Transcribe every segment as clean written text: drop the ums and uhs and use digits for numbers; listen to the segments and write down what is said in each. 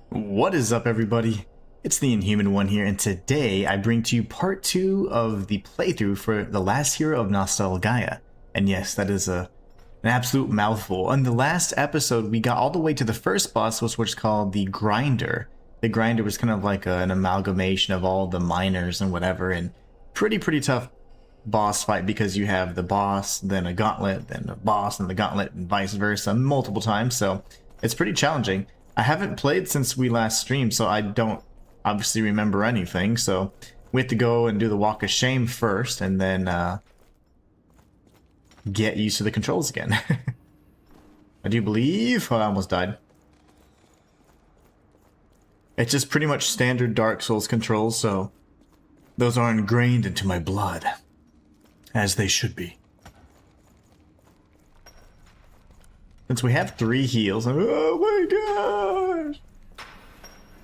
What is up, everybody? It's the Inhuman one here, and today I bring to you part 2 of the playthrough for the Last Hero of Nostalgaia. And yes, that is an absolute mouthful. On the last episode, we got all the way to the first boss, which was called the Grinder. The Grinder was kind of like an amalgamation of all the miners and whatever, and pretty tough boss fight because you have the boss, then a gauntlet, then the boss, and the gauntlet, and vice versa multiple times, so it's pretty challenging. I haven't played since we last streamed, so I don't obviously remember anything, so we have to go and do the walk of shame first, and then get used to the controls again. I do believe... oh, I almost died. It's just pretty much standard Dark Souls controls, so those are ingrained into my blood. As they should be. Since we have 3 heals... oh my gosh!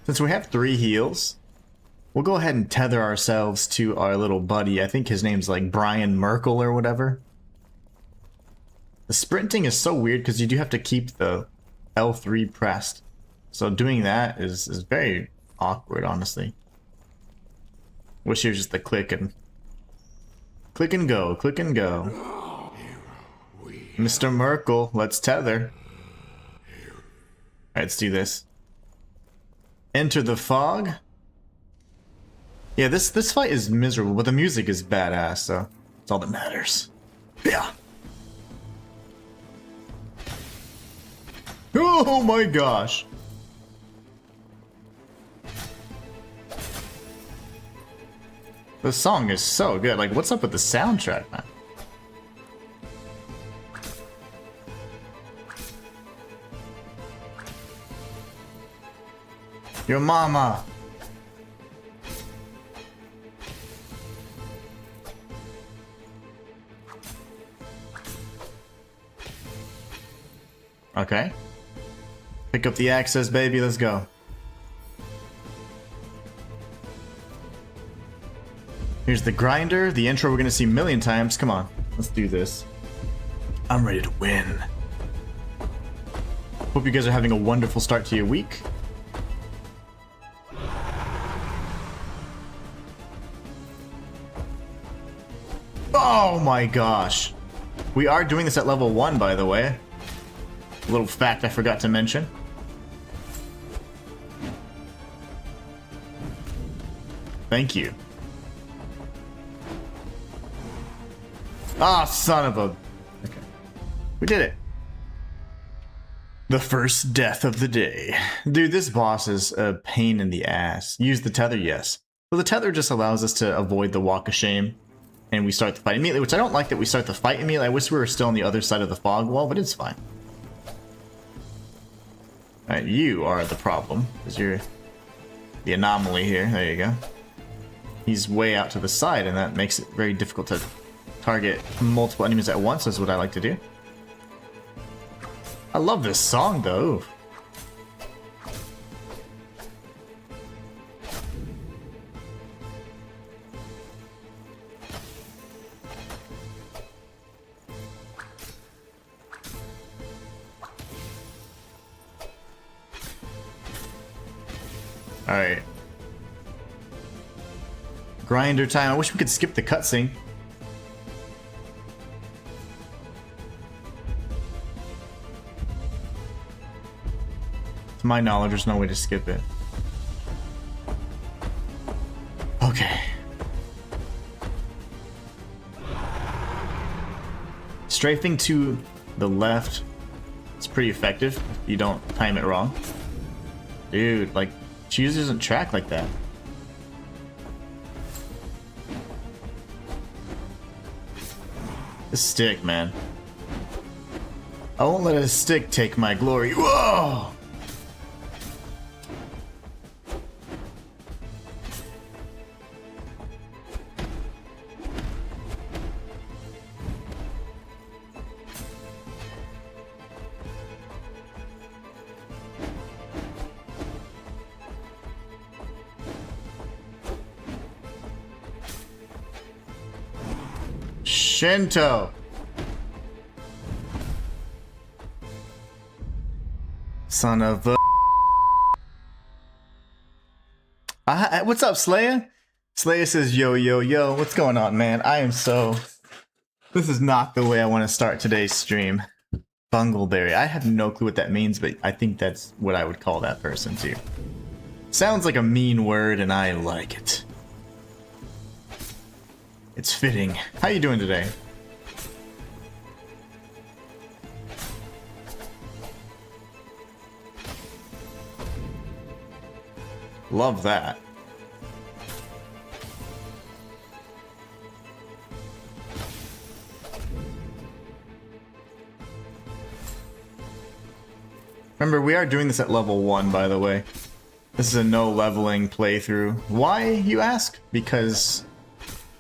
Since we have 3 heals, we'll go ahead and tether ourselves to our little buddy. I think his name's like Brian Merkel or whatever. The sprinting is so weird because you do have to keep the L3 pressed. So doing that is very awkward, honestly. Wish it was just the click and go, click and go. Mr. Merkel, let's tether. Alright, let's do this. Enter the fog. Yeah, this fight is miserable, but the music is badass, so that's all that matters. Yeah. Oh my gosh. The song is so good. Like, what's up with the soundtrack, man? Your mama. Okay. Pick up the access, baby. Let's go. Here's the grinder, the intro we're gonna see a million times. Come on, let's do this. I'm ready to win. Hope you guys are having a wonderful start to your week. Oh my gosh. We are doing this at level 1, by the way. A little fact I forgot to mention. Thank you. Ah, son of a... okay. We did it. The first death of the day. Dude, this boss is a pain in the ass. Use the tether, yes. Well, the tether just allows us to avoid the walk of shame. And we start the fight immediately, which I don't like that we start the fight immediately. I wish we were still on the other side of the fog wall, but it's fine. Alright, you are the problem, because you're the anomaly here. There you go. He's way out to the side, and that makes it very difficult to target multiple enemies at once, is what I like to do. I love this song, though. Alright. Grinder time. I wish we could skip the cutscene. To my knowledge, there's no way to skip it. Okay. Strafing to the left is pretty effective if you don't time it wrong. Dude, like, she doesn't track like that. The stick, man. I won't let a stick take my glory. Whoa! Shinto. Son of a... What's up, Slayer? Slayer says, yo, yo, yo. What's going on, man? This is not the way I want to start today's stream. Bungleberry. I have no clue what that means, but I think that's what I would call that person, too. Sounds like a mean word, and I like it. It's fitting. How you doing today? Love that. Remember, we are doing this at level 1, by the way. This is a no leveling playthrough. Why, you ask? Because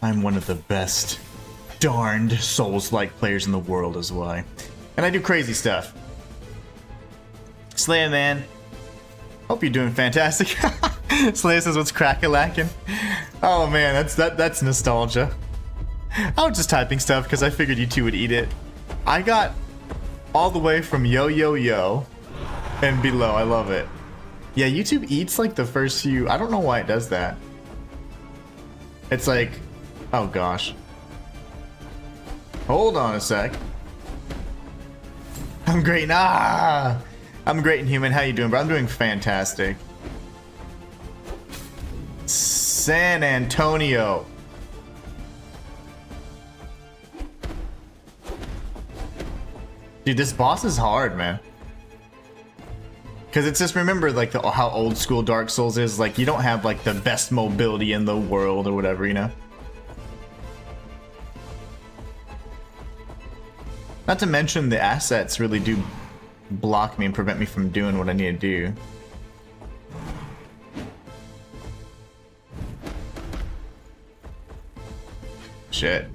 I'm one of the best darned Souls-like players in the world is why. And I do crazy stuff. Slayer, man. Hope you're doing fantastic. Slayer says, what's crack-a-lackin'? Oh man, that's nostalgia. I was just typing stuff because I figured you two would eat it. I got all the way from yo yo yo and below. I love it. Yeah, YouTube eats like the first few. I don't know why it does that. It's like, oh gosh. Hold on a sec. I'm great. I'm great, Inhuman. How you doing, bro? I'm doing fantastic. San Antonio. Dude, this boss is hard, man. Because it's just, remember, like, how old school Dark Souls is. Like, you don't have, like, the best mobility in the world or whatever, you know? Not to mention the assets really do block me and prevent me from doing what I need to do. Shit.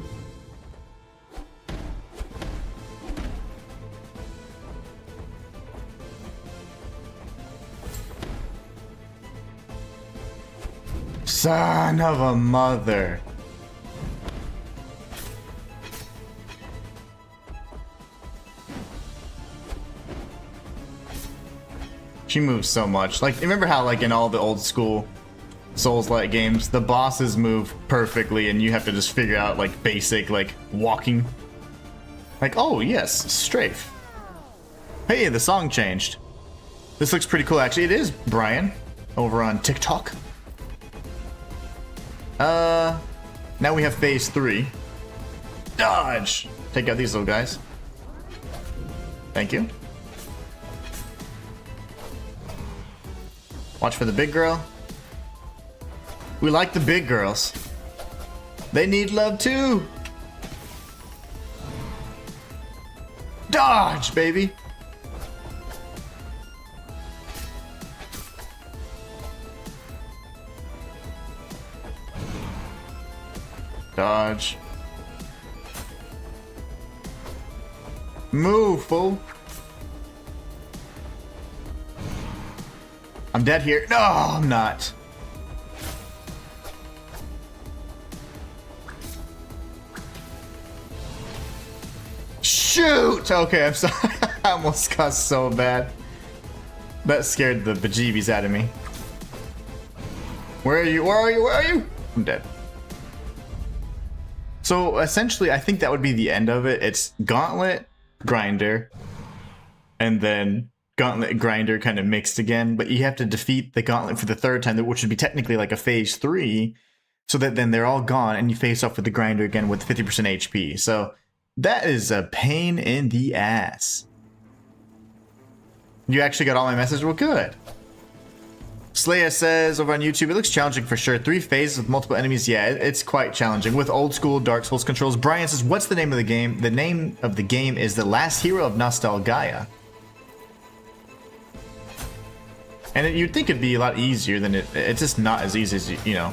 Son of a mother. She moves so much. Like, remember how, like, in all the old school Souls-like games, the bosses move perfectly and you have to just figure out, like, basic, like, walking. Like, oh, yes, strafe. Hey, the song changed. This looks pretty cool, actually. It is, Brian, over on TikTok. Now we have phase 3. Dodge! Take out these little guys. Thank you. Watch for the big girl. We like the big girls. They need love too. Dodge, baby. Dodge. Move, fool. I'm dead here. No, I'm not. Shoot! Okay, I'm sorry. I almost got so bad. That scared the bejeebies out of me. Where are you? Where are you? Where are you? I'm dead. So essentially, I think that would be the end of it. It's Gauntlet, Grinder, and then Gauntlet, Grinder kind of mixed again. But you have to defeat the Gauntlet for the third time, which would be technically like a phase 3, so that then they're all gone and you face off with the Grinder again with 50% HP. So that is a pain in the ass. You actually got all my messages? Well, good. Slayer says over on YouTube, it looks challenging for sure. 3 phases with multiple enemies. Yeah, it's quite challenging with old school Dark Souls controls. Brian says, what's the name of the game? The name of the game is The Last Hero of Nostalgaia. And you'd think it'd be a lot easier than it's just not as easy as, you know,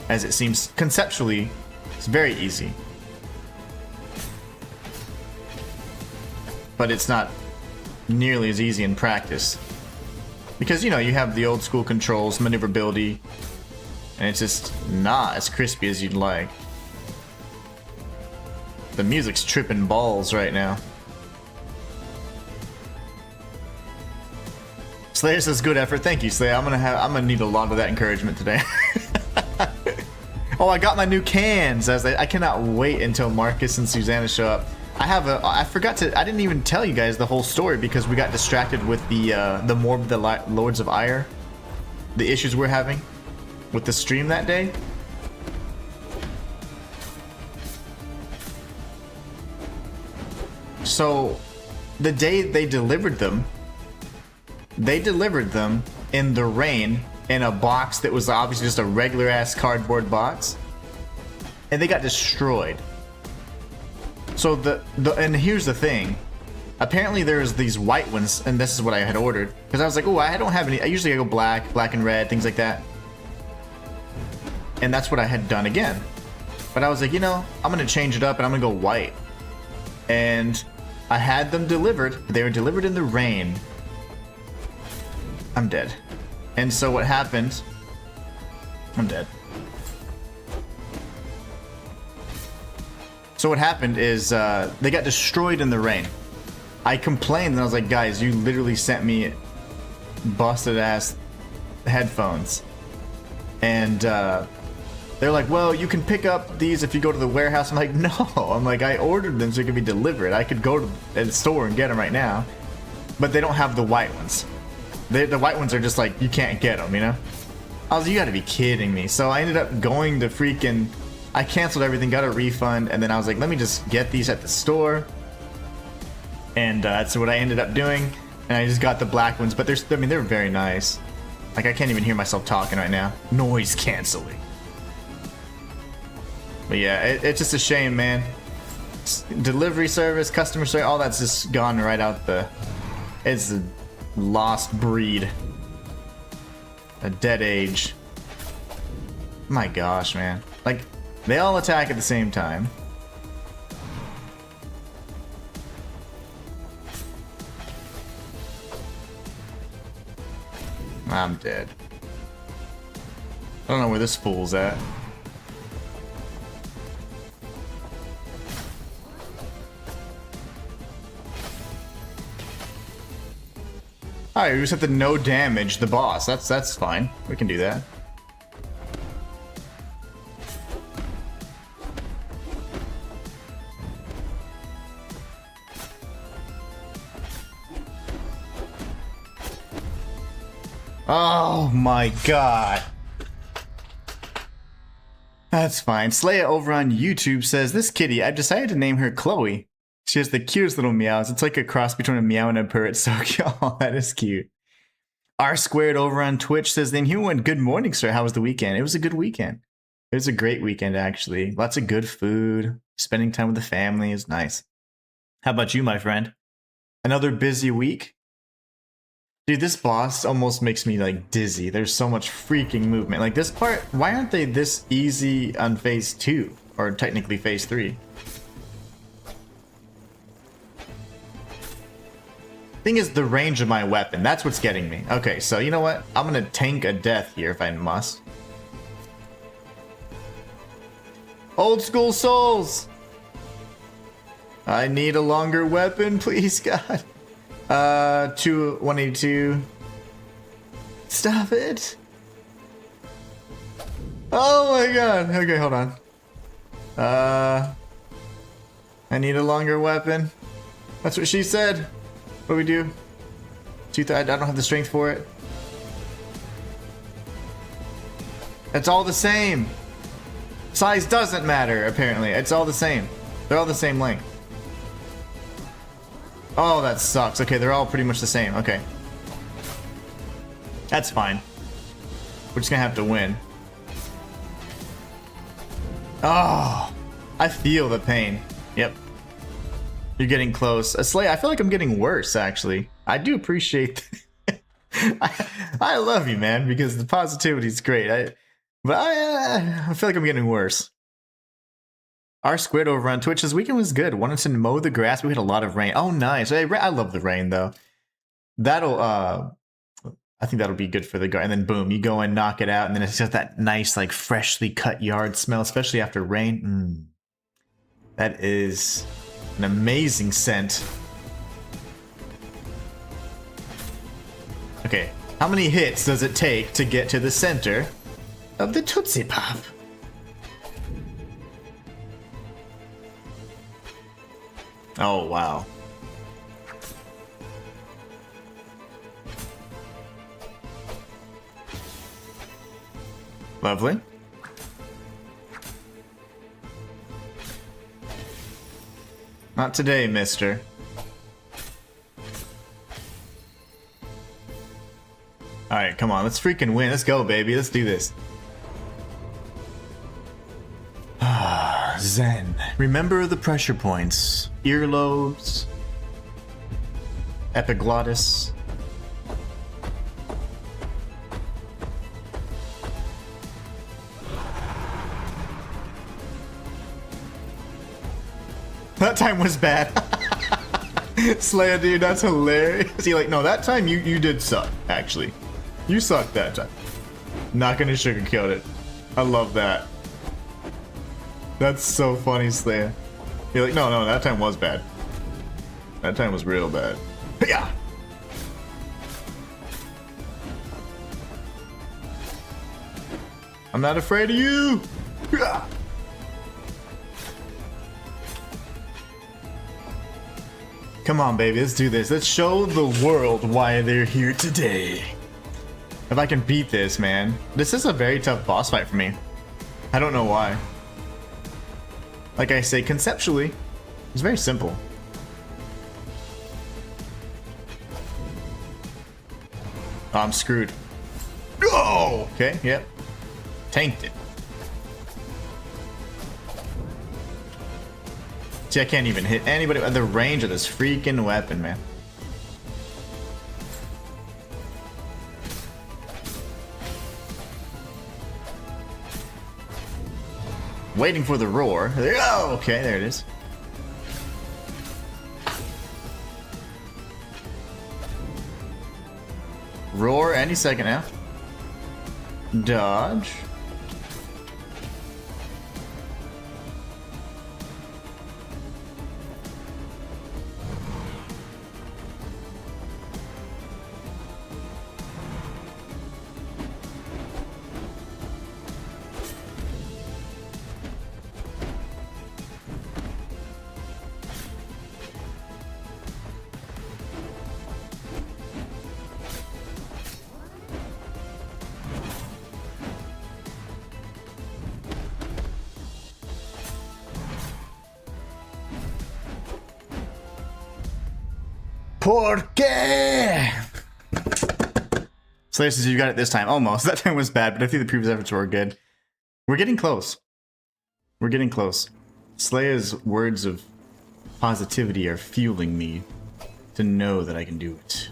as it seems. Conceptually, it's very easy. But it's not nearly as easy in practice. Because, you know, you have the old school controls, maneuverability, and it's just not as crispy as you'd like. The music's tripping balls right now. Slayer says good effort. Thank you, Slayer. I'm gonna need a lot of that encouragement today. Oh, I got my new cans. I cannot wait until Marcus and Susanna show up. I didn't even tell you guys the whole story because we got distracted with the Lords of Ire, the issues we're having with the stream that day. So the day they delivered them in the rain in a box that was obviously just a regular ass cardboard box, and they got destroyed. So and here's the thing, apparently there's these white ones, and this is what I had ordered because I was like, oh, I don't have any. I usually go black and red, things like that, and that's what I had done again. But I was like, you know, I'm gonna change it up and I'm gonna go white. And I had them delivered. They were delivered in the rain. I'm dead. And so what happened? I'm dead. So what happened is they got destroyed in the rain. I complained and I was like, guys, you literally sent me busted ass headphones. And they're like, well, you can pick up these if you go to the warehouse. I'm like, no. I'm like, I ordered them so they could be delivered. I could go to the store and get them right now. But they don't have the white ones. The white ones are just like, you can't get them, you know? I was like, you gotta be kidding me. So I ended up going to freaking... I canceled everything, got a refund, and then I was like, let me just get these at the store. And that's what I ended up doing. And I just got the black ones, but they're very nice. Like, I can't even hear myself talking right now. Noise canceling. But yeah, it's just a shame, man. Delivery service, customer service, all that's just gone right out the... It's a lost breed. A dead age. My gosh, man. Like, they all attack at the same time. I'm dead. I don't know where this fool's at. Alright, we just have to no damage the boss. That's fine. We can do that. Oh my god. That's fine. Slaya over on YouTube says, this kitty, I've decided to name her Chloe. She has the cutest little meows. It's like a cross between a meow and a purr. It's so cute. Oh, that is cute. R squared over on Twitch says, the Inhuman, good morning, sir. How was the weekend? It was a good weekend. It was a great weekend, actually. Lots of good food. Spending time with the family is nice. How about you, my friend? Another busy week? Dude, this boss almost makes me, like, dizzy. There's so much freaking movement. Like, this part, why aren't they this easy on phase 2? Or technically phase 3? Thing is, the range of my weapon. That's what's getting me. Okay, so you know what? I'm gonna tank a death here if I must. Old school souls! I need a longer weapon, please, God. 182. Stop it. Oh my god. Okay, hold on. I need a longer weapon. That's what she said. What do we do? I don't have the strength for it. It's all the same. Size doesn't matter, apparently. It's all the same. They're all the same length. Oh, that sucks. Okay, they're all pretty much the same. Okay. That's fine. We're just gonna have to win. Oh, I feel the pain. Yep. You're getting close. Slay, I feel like I'm getting worse, actually. I do appreciate I love you, man, because the positivity is great. But I feel like I'm getting worse. Our squid over on Twitch this weekend was good. Wanted to mow the grass. We had a lot of rain. Oh, nice. I love the rain, though. That'll, I think that'll be good for the garden. And then, boom, you go and knock it out. And then it's got that nice, like, freshly cut yard smell, especially after rain. That is an amazing scent. Okay, how many hits does it take to get to the center of the Tootsie Pop. Oh, wow. Lovely. Not today, mister. Alright, come on, let's freaking win. Let's go, baby. Let's do this. Zen. Remember the pressure points. Earlobes. Epiglottis. That time was bad. Slayer, dude, that's hilarious. He like, no, that time you did suck, actually. You sucked that time. Not gonna sugarcoat it. I love that. That's so funny, Slayer. You're like, no, that time was bad. That time was real bad. Yeah. I'm not afraid of you. Yeah. Come on, baby, let's do this. Let's show the world why they're here today. If I can beat this, man. This is a very tough boss fight for me. I don't know why. Like I say, conceptually, it's very simple. Oh, I'm screwed. Oh! Okay, yep. Tanked it. See, I can't even hit anybody at the range of this freaking weapon, man. Waiting for the roar. There you go! Okay, there it is. Roar any second now. Dodge. ¿Por qué? Slayer says you got it this time. Almost. That time was bad, but I think the previous efforts were good. We're getting close. We're getting close. Slayer's words of positivity are fueling me to know that I can do it.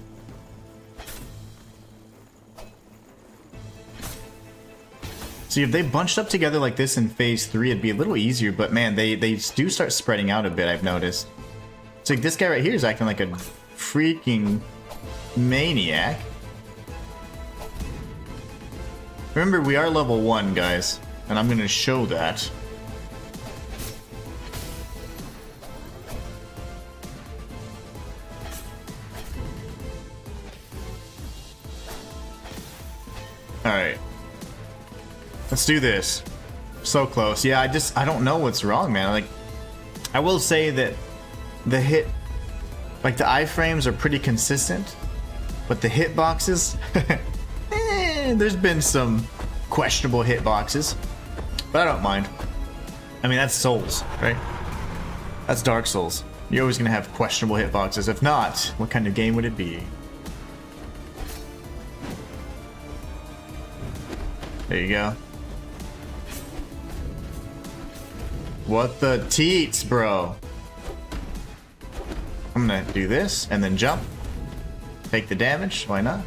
See, if they bunched up together like this in phase 3, it'd be a little easier, but man, they do start spreading out a bit, I've noticed. So like, this guy right here is acting like a freaking maniac. Remember, we are level 1, guys, and I'm gonna show that. Alright. Let's do this. So close. Yeah, I don't know what's wrong, man. Like, I will say that the hit, like the iframes are pretty consistent, but the hitboxes, there's been some questionable hitboxes, but I don't mind. I mean, that's Souls, right? That's Dark Souls. You're always gonna have questionable hitboxes. If not, what kind of game would it be? There you go. What the teats, bro? I'm gonna do this and then jump. Take the damage, why not?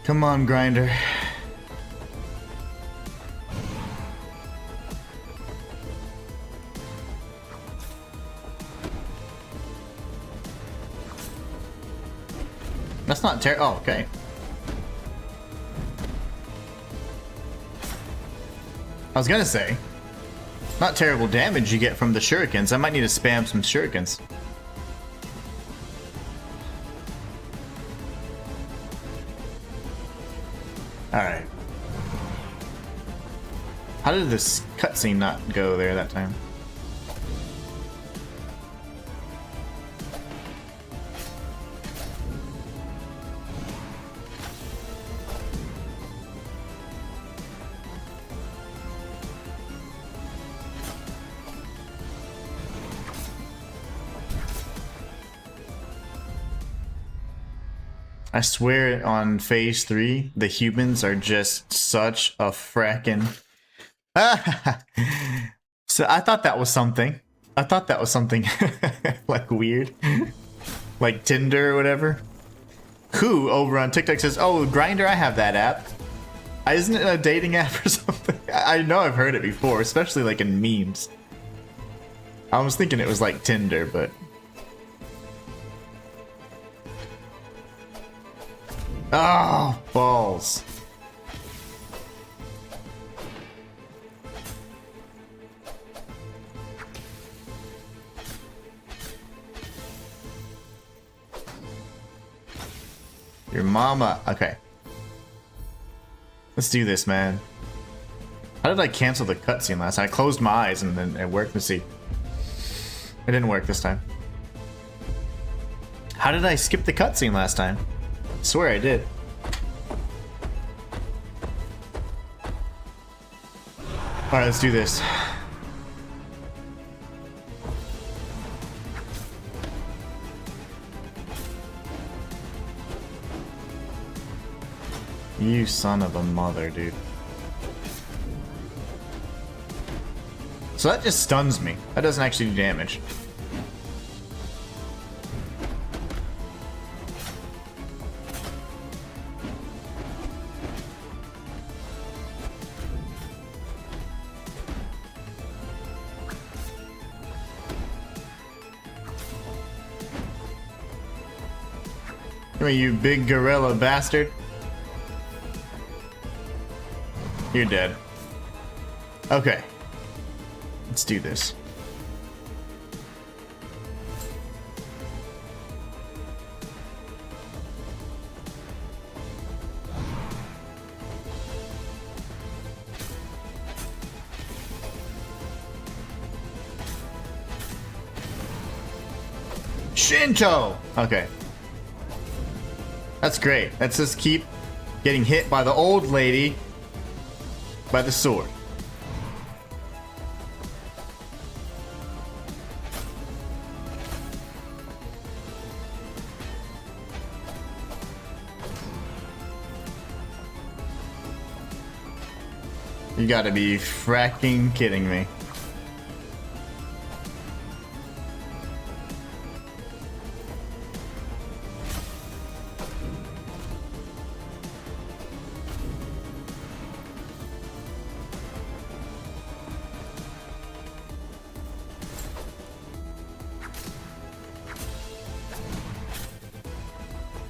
Come on, Grinder. That's not terrible. Oh, okay. I was gonna say, not terrible damage you get from the shurikens. I might need to spam some shurikens. Alright. How did this cutscene not go there that time? I swear on phase 3, the humans are just such a frackin'... So I thought that was something. I thought that was something like weird. Like Tinder or whatever. Who over on TikTok says, oh, Grindr, I have that app. Isn't it a dating app or something? I know I've heard it before, especially like in memes. I was thinking it was like Tinder, but... Oh, balls. Your mama. Okay. Let's do this, man. How did I cancel the cutscene last time? I closed my eyes and then it worked. Let's see. It didn't work this time. How did I skip the cutscene last time? I swear I did. Alright, let's do this. You son of a mother, dude. So that just stuns me. That doesn't actually do damage. Come here, you big gorilla bastard. You're dead. Okay. Let's do this. Shinto! Okay. That's great. Let's just keep getting hit by the old lady by the sword. You gotta be fracking kidding me.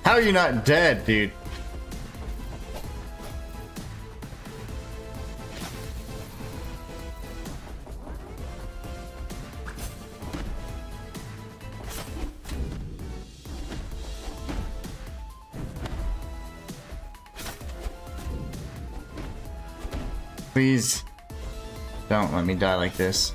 How are you not dead, dude? Please don't let me die like this.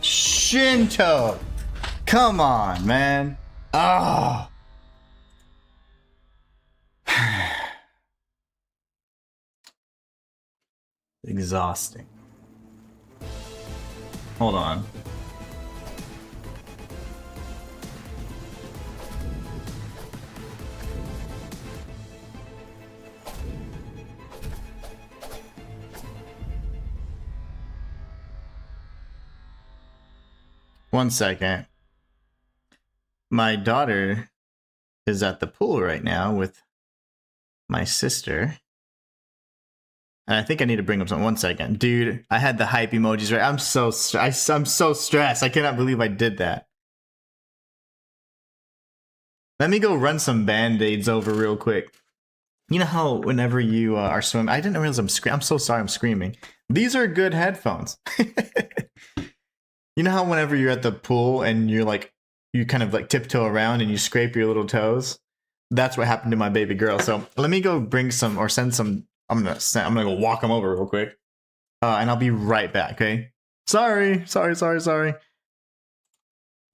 Shinto! Come on, man. Ah. Exhausting. Hold on. 1 second. My daughter is at the pool right now with my sister. And I think I need to bring up something. 1 second. Dude, I had the hype emojis right. I'm so stressed. I cannot believe I did that. Let me go run some band-aids over real quick. You know how whenever you are swimming, I didn't realize I'm so sorry I'm screaming. These are good headphones. You know how whenever you're at the pool and you're like, you kind of like tiptoe around and you scrape your little toes? That's what happened to my baby girl. So let me go bring some or send some. I'm gonna go walk them over real quick. And I'll be right back, okay? Sorry.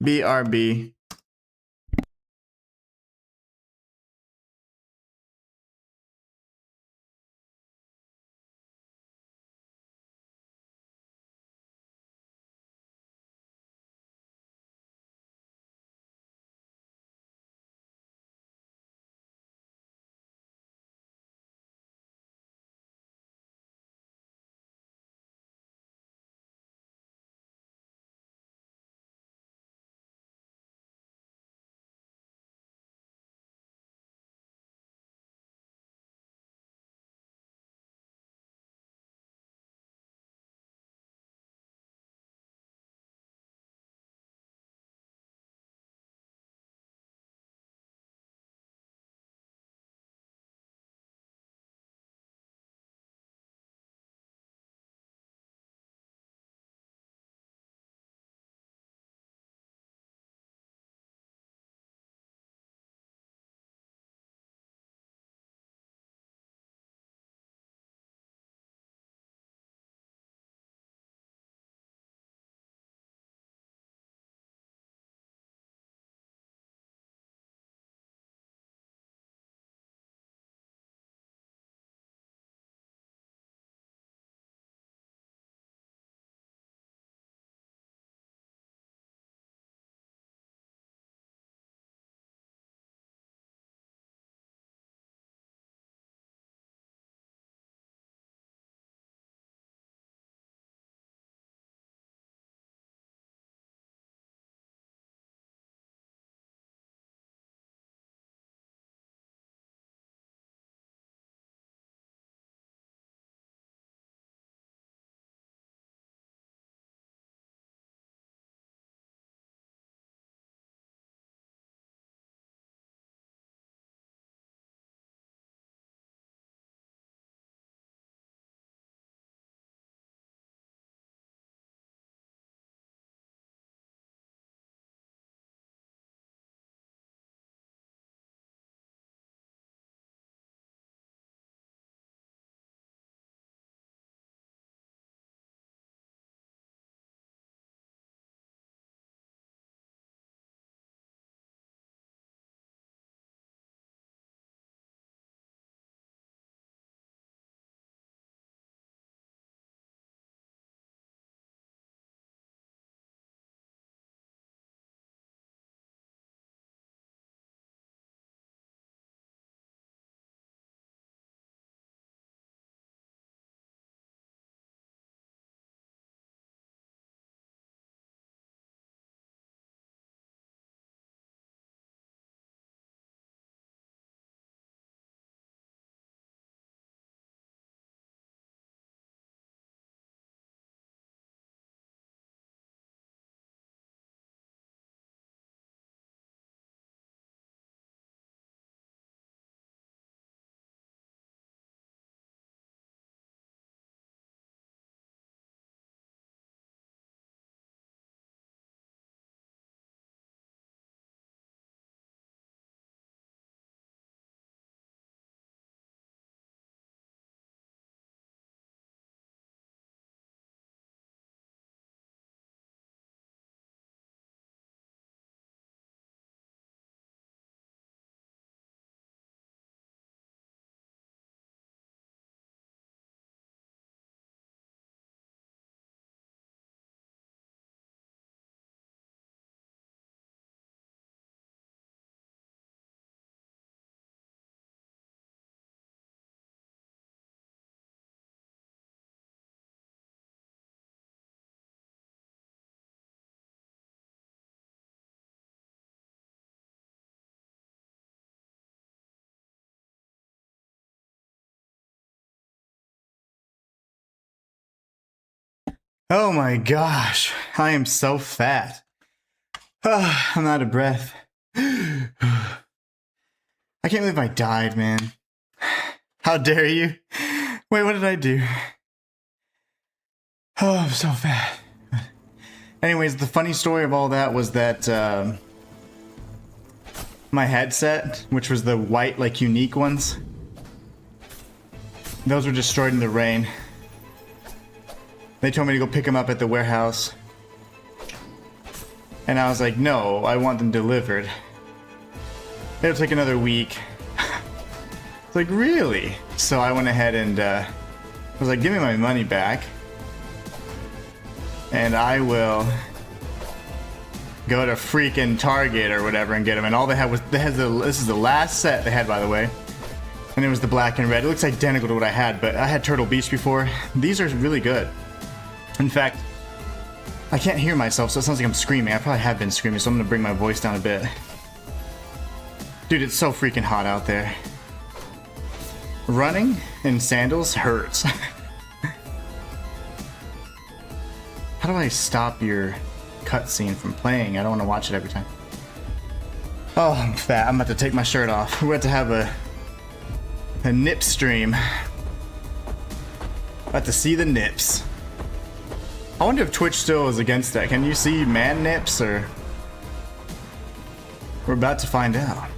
BRB. Oh my gosh, I am so fat. I'm out of breath. I can't believe I died, man. How dare you? Wait, what did I do? Oh, I'm so fat. Anyways, the funny story of all that was that my headset, which was the white, like, unique ones, those were destroyed in the rain. They told me to go pick them up at the warehouse. And I was like, no, I want them delivered. It'll take another week. It's like, really? So I went ahead and was like, give me my money back. And I will go to freaking Target or whatever and get them. And all they had was, this is the last set they had, by the way. And it was the black and red. It looks identical to what I had, but I had Turtle Beach before. These are really good. In fact, I can't hear myself, so it sounds like I'm screaming. I probably have been screaming, so I'm gonna bring my voice down a bit. Dude, it's so freaking hot out there. Running in sandals hurts. How do I stop your cutscene from playing? I don't want to watch it every time. Oh, I'm fat. I'm about to take my shirt off. We're about to have a nip stream. About to see the nips. I wonder if Twitch still is against that. Can you see man nips, or... We're about to find out.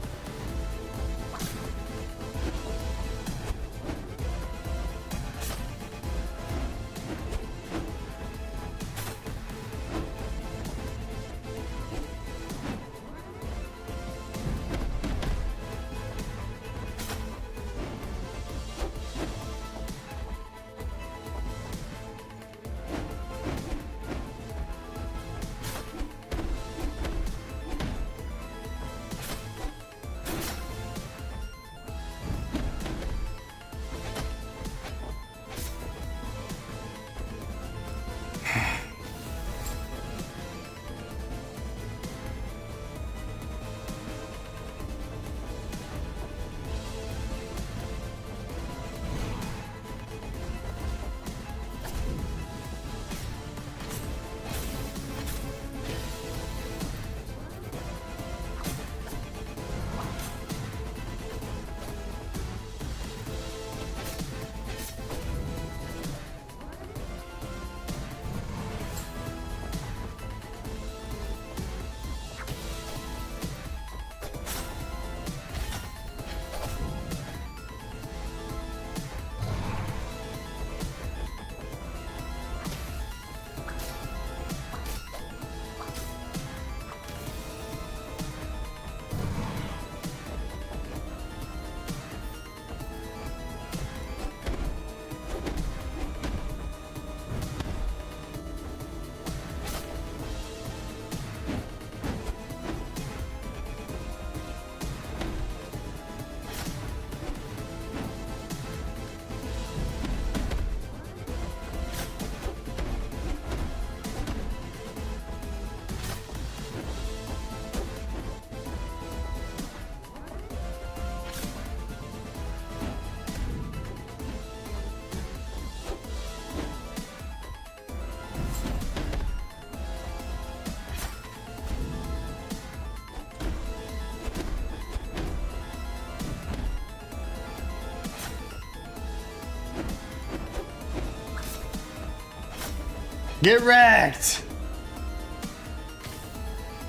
Get wrecked!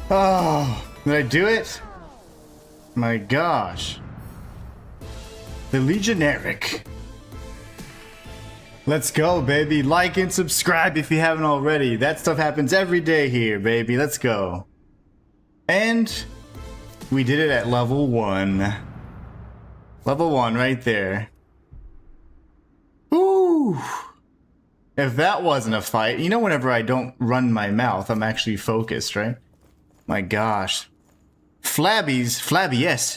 Oh, did I do it? My gosh. The Legionaric. Let's go, baby. Like and subscribe if you haven't already. That stuff happens every day here, baby. Let's go. And we did it at level 1. Level 1 right there. Ooh. If that wasn't a fight, you know, whenever I don't run my mouth, I'm actually focused, right? My gosh. Flabbiest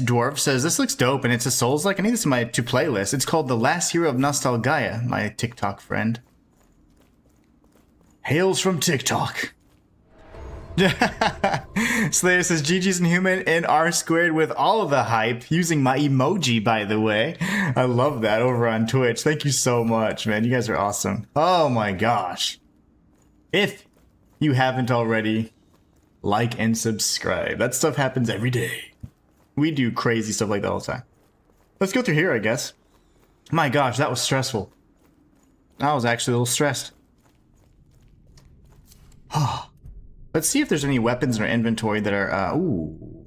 Dwarf says, this looks dope and it's a Soulslike. I need this in my to playlist. It's called The Last Hero of Nostalgaia, my TikTok friend. Hails from TikTok. Slayer says, GG's Inhuman and R squared with all of the hype, using my emoji, by the way. I love that over on Twitch. Thank you so much, man. You guys are awesome. Oh my gosh. If you haven't already, like and subscribe. That stuff happens every day. We do crazy stuff like that all the time. Let's go through here, I guess. My gosh, that was stressful. I was actually a little stressed. Let's see if there's any weapons in our inventory that are, ooh.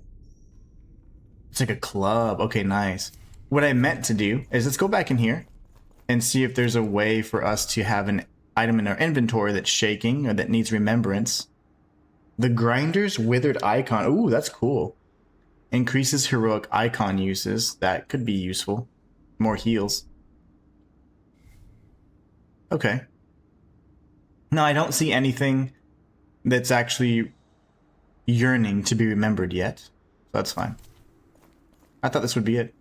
It's like a club. Okay, nice. What I meant to do is let's go back in here and see if there's a way for us to have an item in our inventory that's shaking or that needs remembrance. The Grinder's Withered Icon. Ooh, that's cool. Increases heroic icon uses. That could be useful. More heals. Okay. No, I don't see anything that's actually yearning to be remembered yet. So that's fine. I thought this would be it.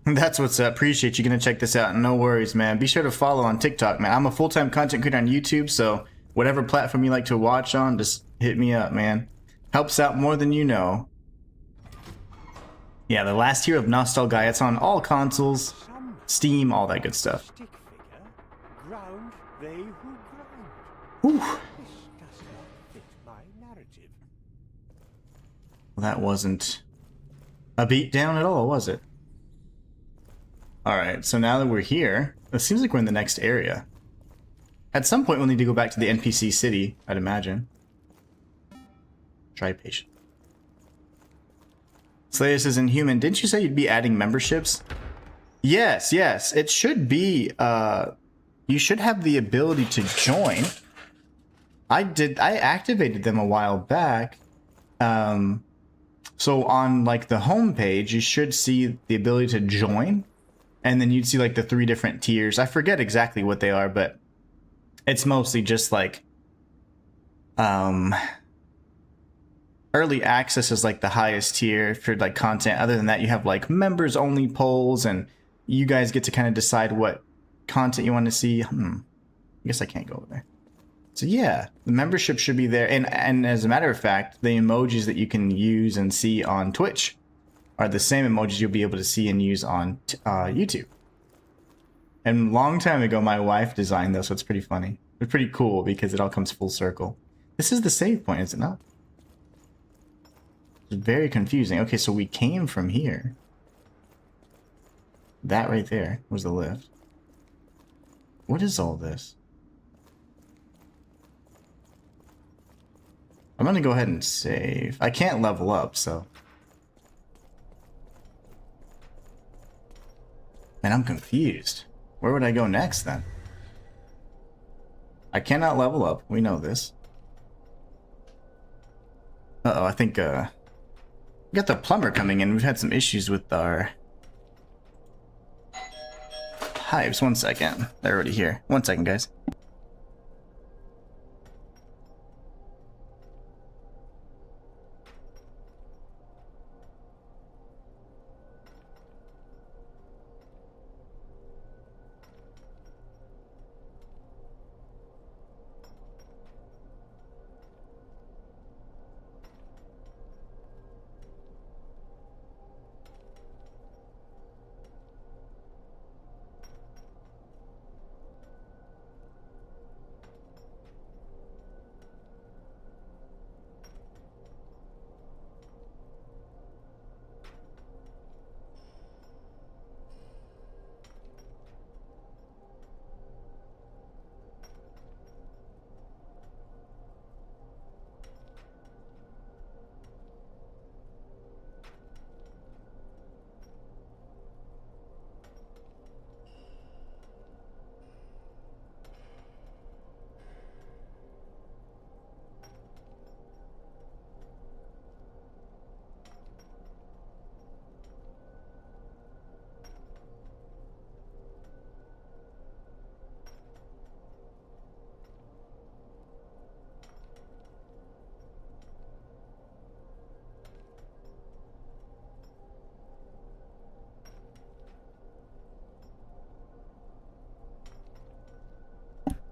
That's what's up. Appreciate you gonna check this out. No worries, man. Be sure to follow on TikTok, man. I'm a full-time content creator on YouTube, so whatever platform you like to watch on, just hit me up, man. Helps out more than you know. Yeah, the Last Hero of Nostalgaia. It's on all consoles, Steam, all that good stuff. Whew. Well, that wasn't a beatdown at all, was it? Alright, so now that we're here, it seems like we're in the next area. At some point we'll need to go back to the NPC city, I'd imagine. Try patient. Slayer says, Inhuman, didn't you say you'd be adding memberships? Yes, yes. It should be, you should have the ability to join. I activated them a while back. So on like the home page, you should see the ability to join. And then you'd see like the 3 different tiers. I forget exactly what they are, but it's mostly just like early access is like the highest tier for like content. Other than that, you have like members only polls, and you guys get to kind of decide what content you want to see. I guess I can't go over there. So yeah, the membership should be there. And as a matter of fact, the emojis that you can use and see on Twitch are the same emojis you'll be able to see and use on YouTube. And a long time ago, my wife designed those, so it's pretty funny. It's pretty cool because it all comes full circle. This is the save point, is it not? It's very confusing. Okay, so we came from here. That right there was the lift. What is all this? I'm gonna go ahead and save. I can't level up, so... Man, I'm confused. Where would I go next, then? I cannot level up. We know this. Uh-oh, I think, we got the plumber coming in. We've had some issues with our... hives. 1 second. They're already here. 1 second, guys.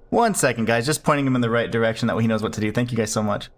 One second, guys. Just pointing him in the right direction. That way he knows what to do. Thank you guys so much.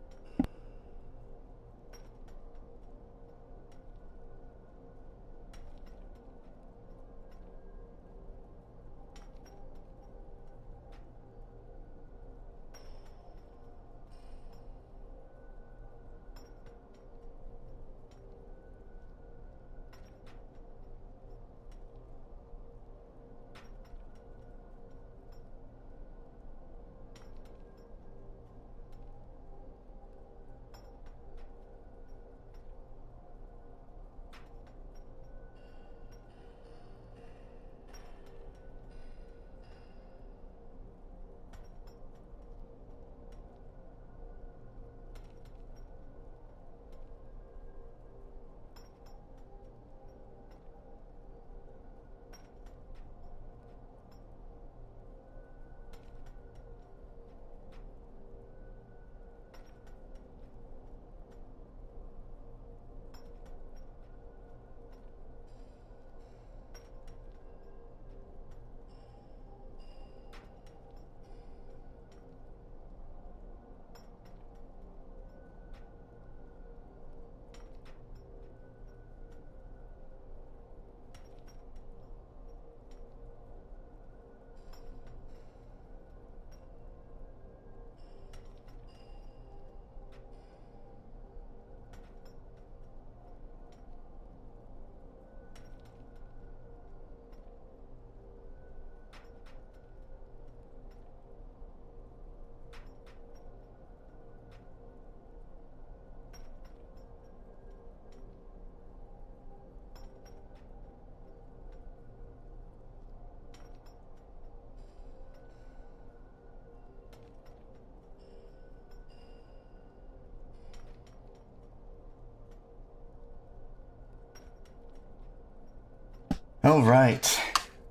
All right.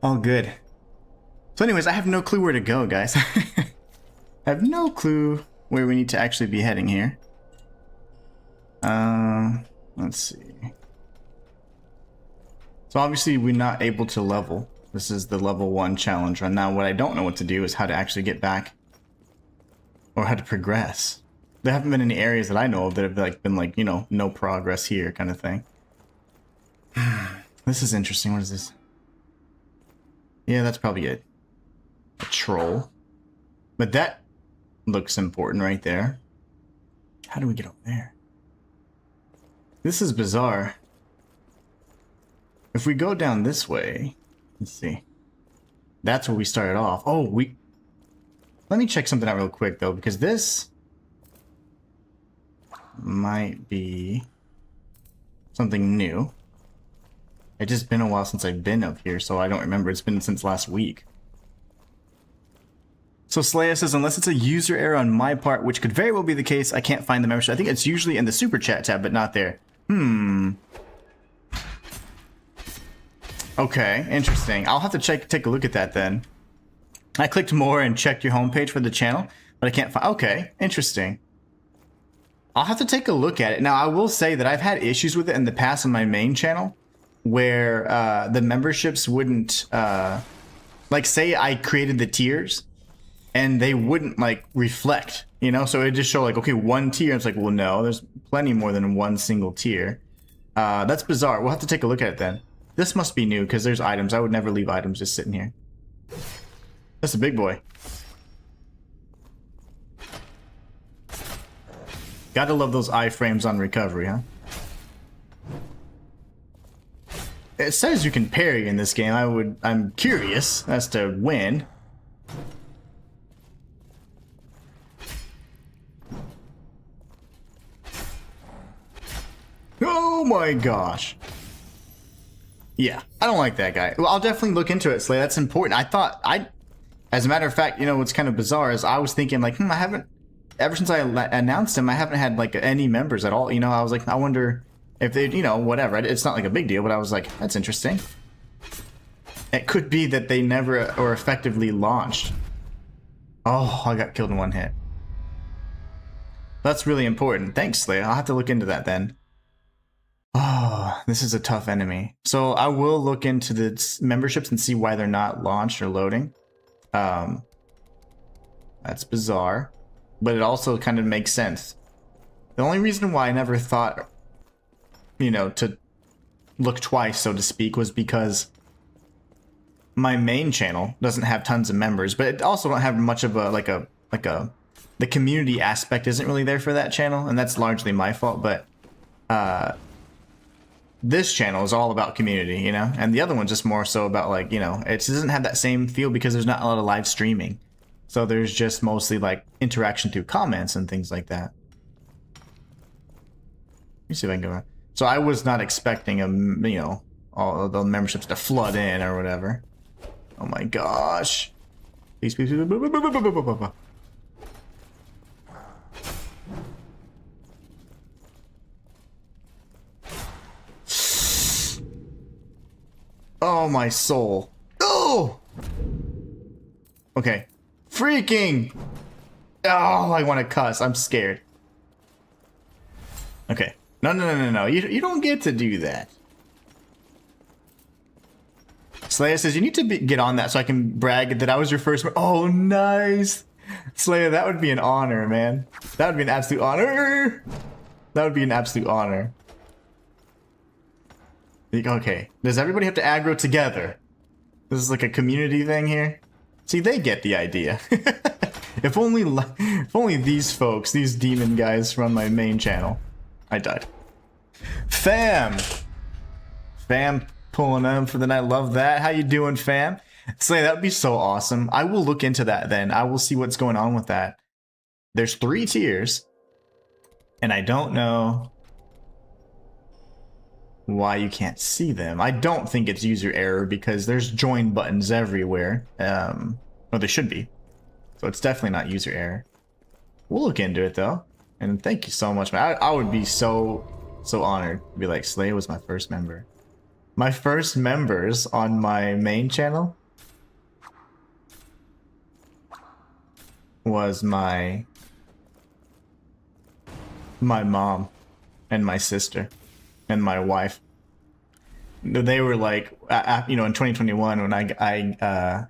All good. So anyways, I have no clue where to go, guys. I have no clue where we need to actually be heading here. Let's see. So obviously we're not able to level. This is the level 1 challenge run. Now what I don't know what to do is how to actually get back or how to progress. There haven't been any areas that I know of that have been like, you know, no progress here kind of thing. This is interesting. What is this? Yeah, that's probably it. A troll. But that looks important right there. How do we get up there? This is bizarre. If we go down this way, let's see. That's where we started off. Oh, let me check something out real quick though, because this might be something new. It's just been a while since I've been up here, so I don't remember. It's been since last week. So Slaya says, unless it's a user error on my part, which could very well be the case, I can't find the membership. I think it's usually in the super chat tab, but not there. Okay, interesting. I'll have to take a look at that then. I clicked more and checked your homepage for the channel, but I can't find. Okay, interesting. I'll have to take a look at it. Now, I will say that I've had issues with it in the past on my main channel, where the memberships wouldn't, like, say I created the tiers, and they wouldn't, like, reflect, you know? So it just show like, okay, 1 tier. It's like, well, no, there's plenty more than 1 single tier. That's bizarre. We'll have to take a look at it then. This must be new, because there's items. I would never leave items just sitting here. That's a big boy. Gotta love those iframes on recovery, huh? It says you can parry in this game. I'm curious as to when. Oh my gosh. Yeah, I don't like that guy. Well, I'll definitely look into it, Slay. That's important. As a matter of fact, you know, what's kind of bizarre is I was thinking like, I haven't, ever since I announced him, I haven't had like any members at all. You know, I was like, I wonder if they, you know, whatever. It's not like a big deal, but I was like, that's interesting. It could be that they never or effectively launched. Oh, I got killed in 1 hit. That's really important. Thanks, Slay. I'll have to look into that then. Oh, this is a tough enemy. So I will look into the memberships and see why they're not launched or loading. That's bizarre, but it also kind of makes sense. The only reason why I never thought, you know, to look twice, so to speak, was because my main channel doesn't have tons of members, but it also don't have much of a the community aspect isn't really there for that channel, and that's largely my fault. But this channel is all about community, you know, and the other one's just more so about, like, you know, it doesn't have that same feel because there's not a lot of live streaming. So there's just mostly like interaction through comments and things like that. Let me see if I can go around. So I was not expecting you know, all of the memberships to flood in or whatever. Oh my gosh. Please, please, please. Oh, my soul. Oh! Okay. Freaking! Oh, I want to cuss. I'm scared. Okay. No. You don't get to do that. Slaya says, you need to get on that so I can brag that I was your first... Oh, nice! Slaya, that would be an honor, man. That would be an absolute honor! That would be an absolute honor. Okay, does everybody have to aggro together? This is like a community thing here. See, they get the idea. If only these folks, these demon guys from my main channel. I died. Fam pulling them for the night. Love that. How you doing, fam? Say, that would be so awesome. I will look into that then. I will see what's going on with that. There's 3 tiers, and I don't know why you can't see them. I don't think it's user error because there's join buttons everywhere. Well, there should be. So it's definitely not user error. We'll look into it though. And thank you so much, man. I would be so honored to be like, Slay was my first member. My first members on my main channel was my mom and my sister and my wife. They were like, you know, in 2021 when I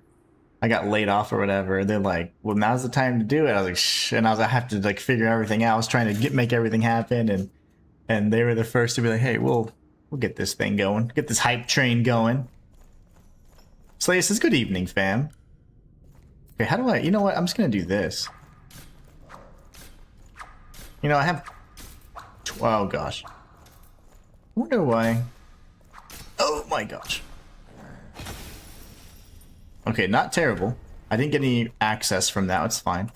got laid off or whatever. They're like, well, now's the time to do it. I was like, shh, and I have to like figure everything out. I was trying to make everything happen, and they were the first to be like, hey, we'll get this thing going, get this hype train going. Slay says, good evening, fam. Okay, how do I? You know what? I'm just gonna do this. You know, I have. Oh gosh. I wonder why. Oh my gosh. Okay, not terrible. I didn't get any access from that. It's fine.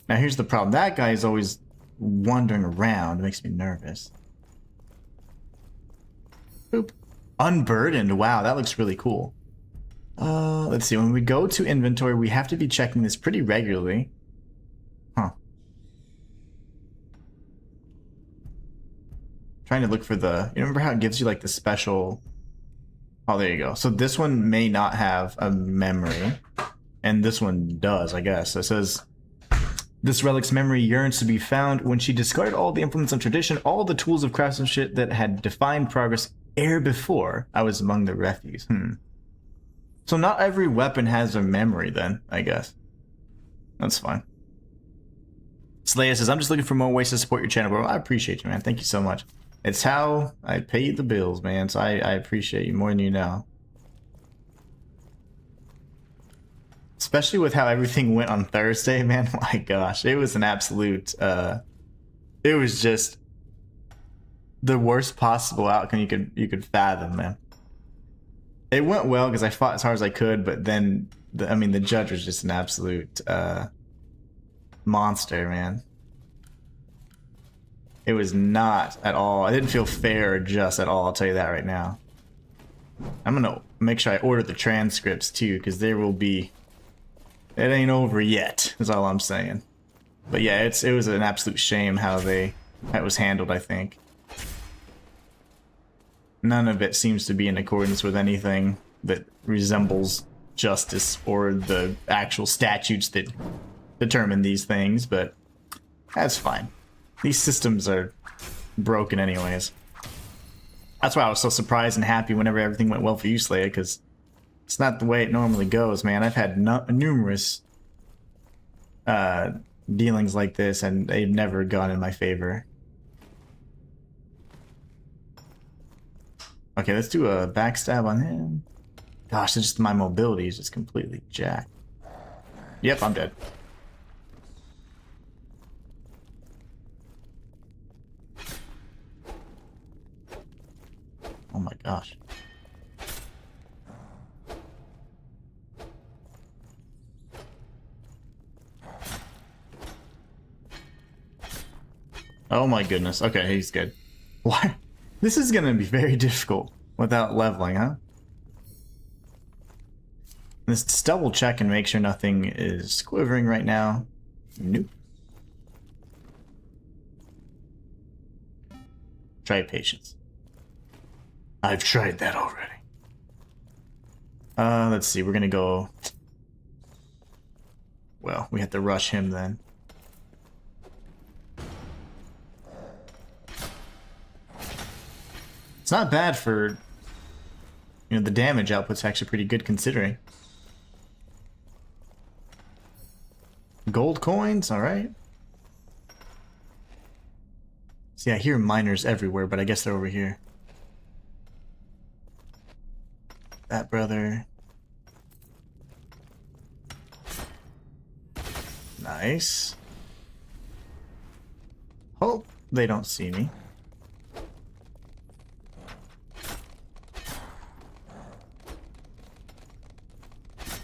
Now here's the problem. That guy is always wandering around. It makes me nervous. Boop. Unburdened. Wow, that looks really cool. Let's see. When we go to inventory, we have to be checking this pretty regularly. Huh. Trying to look for the... You remember how it gives you like the special... Oh, there you go. So this one may not have a memory, and this one does, I guess. So it says, this relic's memory yearns to be found. When she discarded all the implements of tradition, all the tools of craftsmanship that had defined progress ere before, I was among the refuse. So not every weapon has a memory then, I guess. That's fine. Slaya says, I'm just looking for more ways to support your channel, bro. I appreciate you, man. Thank you so much. It's how I pay the bills, man, so I appreciate you more than you know. Especially with how everything went on Thursday, man. My gosh, it was an absolute, it was just the worst possible outcome you could fathom, man. It went well because I fought as hard as I could, but then, I mean, the judge was just an absolute, monster, man. It was not at all. I didn't feel fair or just at all, I'll tell you that right now. I'm gonna make sure I order the transcripts too, because there will be... It ain't over yet, is all I'm saying. But yeah, it was an absolute shame how that was handled, I think. None of it seems to be in accordance with anything that resembles justice or the actual statutes that determine these things, but that's fine. These systems are broken anyways. That's why I was so surprised and happy whenever everything went well for you, Slaya, because it's not the way it normally goes, man. I've had numerous dealings like this, and they've never gone in my favor. Okay, let's do a backstab on him. Gosh, it's just my mobility is just completely jacked. Yep, I'm dead. Oh my gosh. Oh my goodness. Okay, he's good. Why? This is gonna be very difficult without leveling, huh? Let's just double check and make sure nothing is quivering right now. Nope. Try patience. I've tried that already. Let's see, we're gonna go... Well, we have to rush him then. It's not bad for... You know, the damage output's actually pretty good considering. Gold coins, alright. See, I hear miners everywhere, but I guess they're over here. That brother. Nice. Hope they don't see me.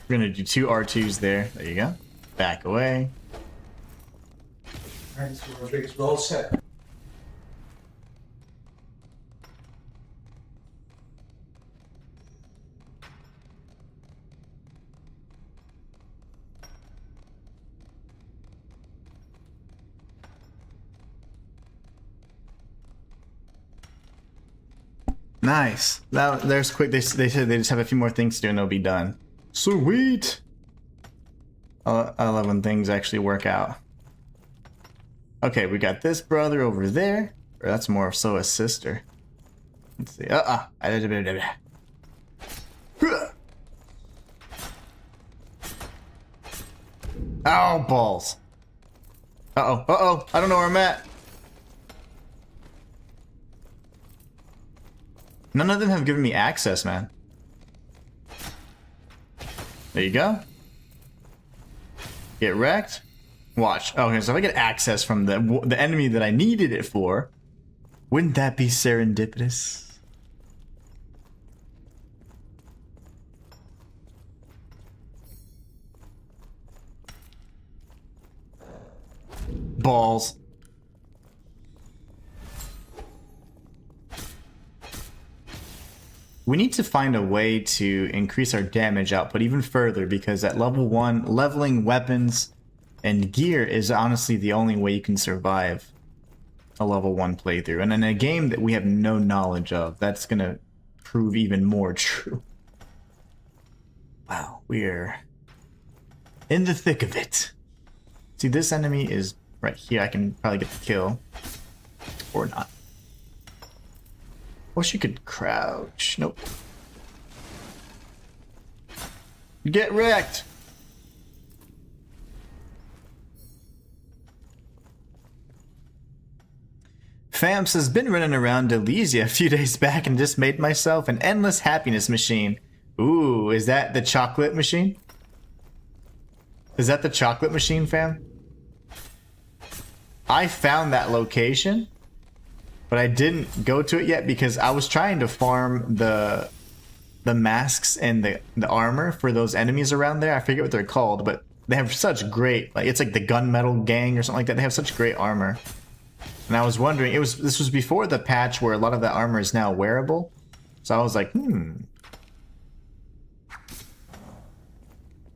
We're gonna do 2 R2s there. There you go. Back away. Alright, so Rodriguez, we're all set. Nice. There's quick. They said they just have a few more things to do and they'll be done. Sweet. I love when things actually work out. Okay, we got this brother over there. Or that's more so a sister. Let's see. Ow, balls. Uh-oh. I don't know where I'm at. None of them have given me access, man. There you go. Get wrecked. Watch. Okay, so if I get access from the enemy that I needed it for, wouldn't that be serendipitous? Balls. We need to find a way to increase our damage output even further, because at level 1, leveling weapons and gear is honestly the only way you can survive a level 1 playthrough. And in a game that we have no knowledge of, that's gonna prove even more true. Wow, we're in the thick of it. See, this enemy is right here. I can probably get the kill. Or not. Wish you could crouch. Nope. Get wrecked! Famps has been running around Delesia a few days back and just made myself an endless happiness machine. Ooh, is that the chocolate machine? Is that the chocolate machine, fam? I found that location, but I didn't go to it yet because I was trying to farm the masks and the armor for those enemies around there. I forget what they're called, but they have such great, like, it's like the gunmetal gang or something like that. They have such great armor. And I was wondering, this was before the patch where a lot of that armor is now wearable. So I was like, can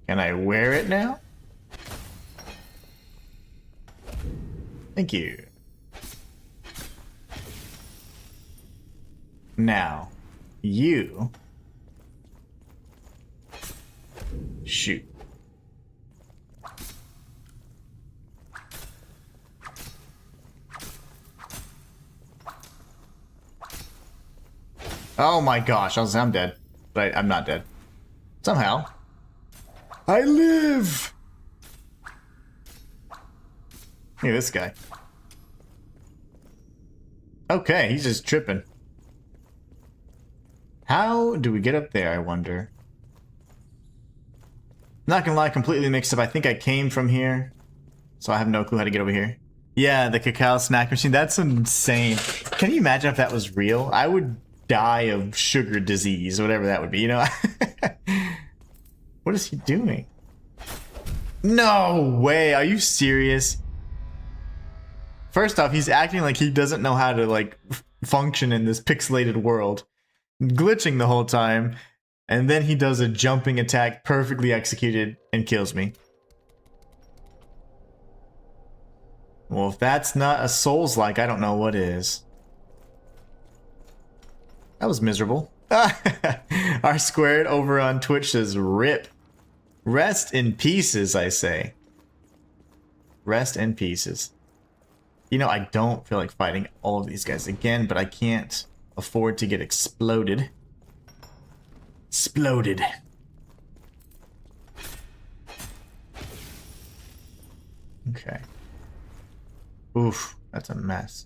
I wear it now? Thank you. Now, you shoot. Oh my gosh, I'm dead. But I'm not dead. Somehow. I live! Look at this guy. Okay, he's just tripping. How do we get up there, I wonder? Not gonna lie, completely mixed up. I think I came from here, so I have no clue how to get over here. Yeah, the cacao snack machine. That's insane. Can you imagine if that was real? I would die of sugar disease, whatever that would be, you know? What is he doing? No way, are you serious? First off, he's acting like he doesn't know how to, like, function in this pixelated world. Glitching the whole time. And then he does a jumping attack, perfectly executed, and kills me. Well, if that's not a Soulslike, I don't know what is. That was miserable. R squared over on Twitch says, RIP. Rest in pieces, I say. Rest in pieces. You know, I don't feel like fighting all of these guys again, but I can't afford to get exploded. Exploded. Okay. Oof, that's a mess.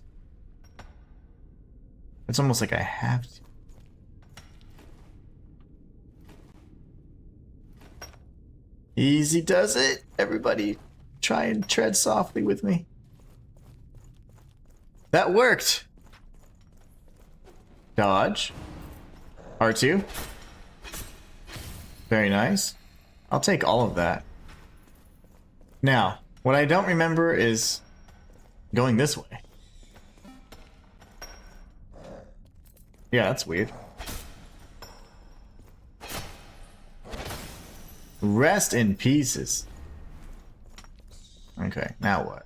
It's almost like I have to. Easy does it. Everybody try and tread softly with me. That worked. Dodge. R2. Very nice. I'll take all of that. Now, what I don't remember is going this way. Yeah, that's weird. Rest in pieces. Okay, now what?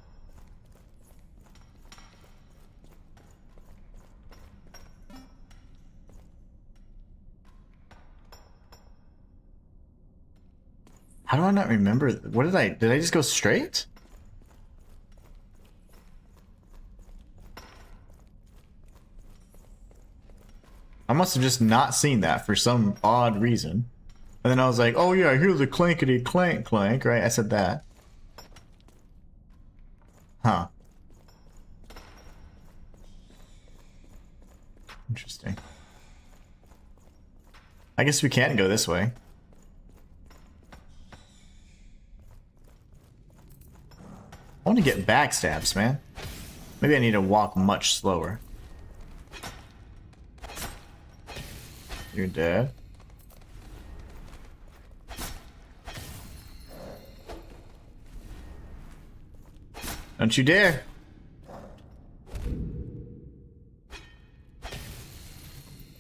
How do I not remember? What did I just go straight? I must have just not seen that for some odd reason. And then I was like, oh yeah, I hear the clankety clank clank, right? I said that. Huh. Interesting. I guess we can't go this way. I want to get backstabs, man. Maybe I need to walk much slower. You're dead. Don't you dare.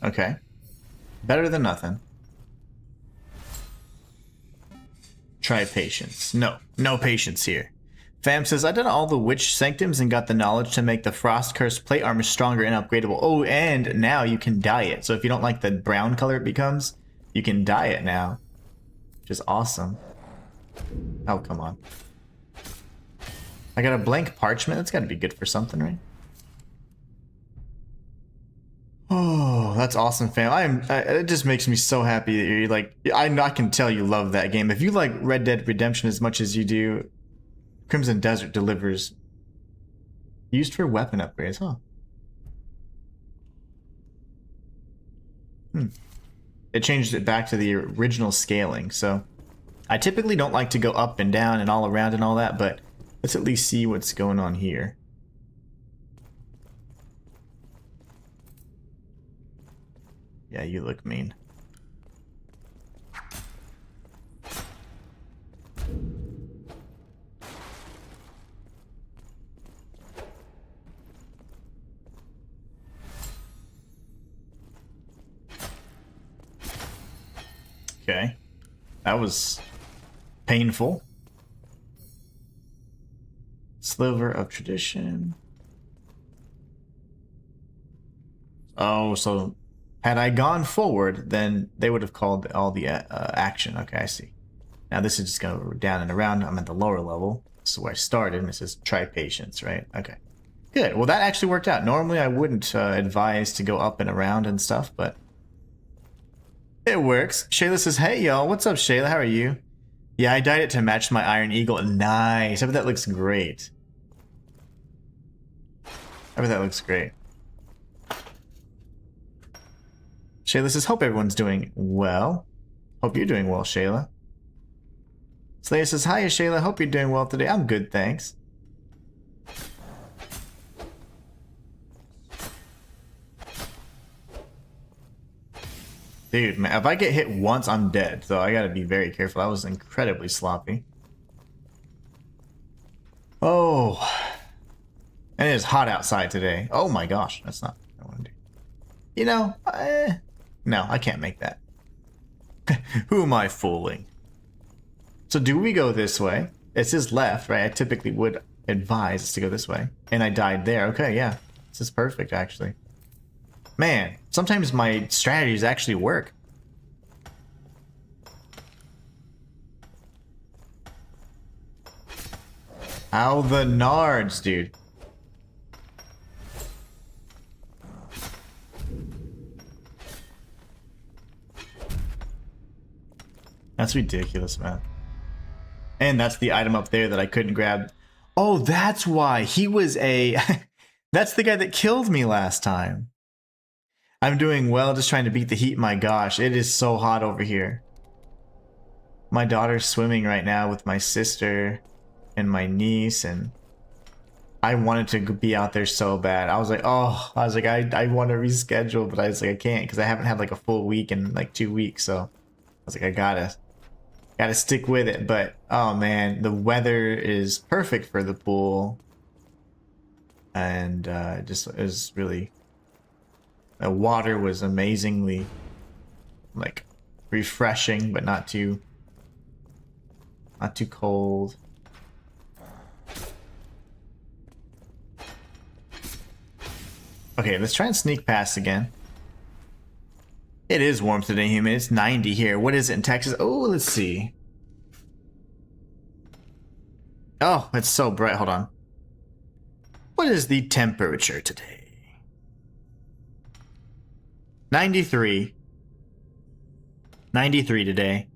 Okay. Better than nothing. Try patience. No patience here. Fam says, I did all the witch sanctums and got the knowledge to make the frost cursed plate armor stronger and upgradable. Oh, and now you can dye it. So if you don't like the brown color it becomes, you can dye it now. Which is awesome. Oh, come on. I got a blank parchment. That's got to be good for something, right? Oh, that's awesome, fam. It just makes me so happy that you're like, I can tell you love that game. If you like Red Dead Redemption as much as you do, Crimson Desert delivers. Used for weapon upgrades, huh? It changed it back to the original scaling, so I typically don't like to go up and down and all around and all that, but let's at least see what's going on here. Yeah, you look mean. Okay. That was painful. Sliver of tradition. Oh, so had I gone forward, then they would have called all the action. Okay, I see. Now this is just going to go down and around. I'm at the lower level. This is where I started, and it says try patience, right? Okay. Good. Well, that actually worked out. Normally, I wouldn't advise to go up and around and stuff, but it works. Shayla says, hey, y'all. What's up, Shayla? How are you? Yeah, I dyed it to match my Iron Eagle. Nice. I bet that looks great. I bet that looks great. Shayla says, hope everyone's doing well. Hope you're doing well, Shayla. Slayer says, hiya, Shayla. Hope you're doing well today. I'm good, thanks. Dude, man, if I get hit once, I'm dead. So I gotta be very careful. I was incredibly sloppy. Oh. And it is hot outside today. Oh my gosh. That's not what I want to do. You know, no, I can't make that. Who am I fooling? So do we go this way? It says left, right? I typically would advise us to go this way. And I died there. Okay, yeah. This is perfect, actually. Man, sometimes my strategies actually work. How the nards, dude. That's ridiculous, man. And that's the item up there that I couldn't grab. Oh, that's why. He was a... That's the guy that killed me last time. I'm doing well, just trying to beat the heat. My gosh, it is so hot over here. My daughter's swimming right now with my sister and my niece, and I wanted to be out there so bad. I was like, I want to reschedule, but I was like, I can't because I haven't had like a full week in like 2 weeks. So I was like, I gotta stick with it. But oh man, the weather is perfect for the pool, and it just is really. The water was amazingly like refreshing, but not too cold. Okay, let's try and sneak past again. It is warm today, Inhuman. It's 90 here. What is it in Texas? Oh, let's see. Oh, it's so bright. Hold on. What is the temperature today? 93. 93 today.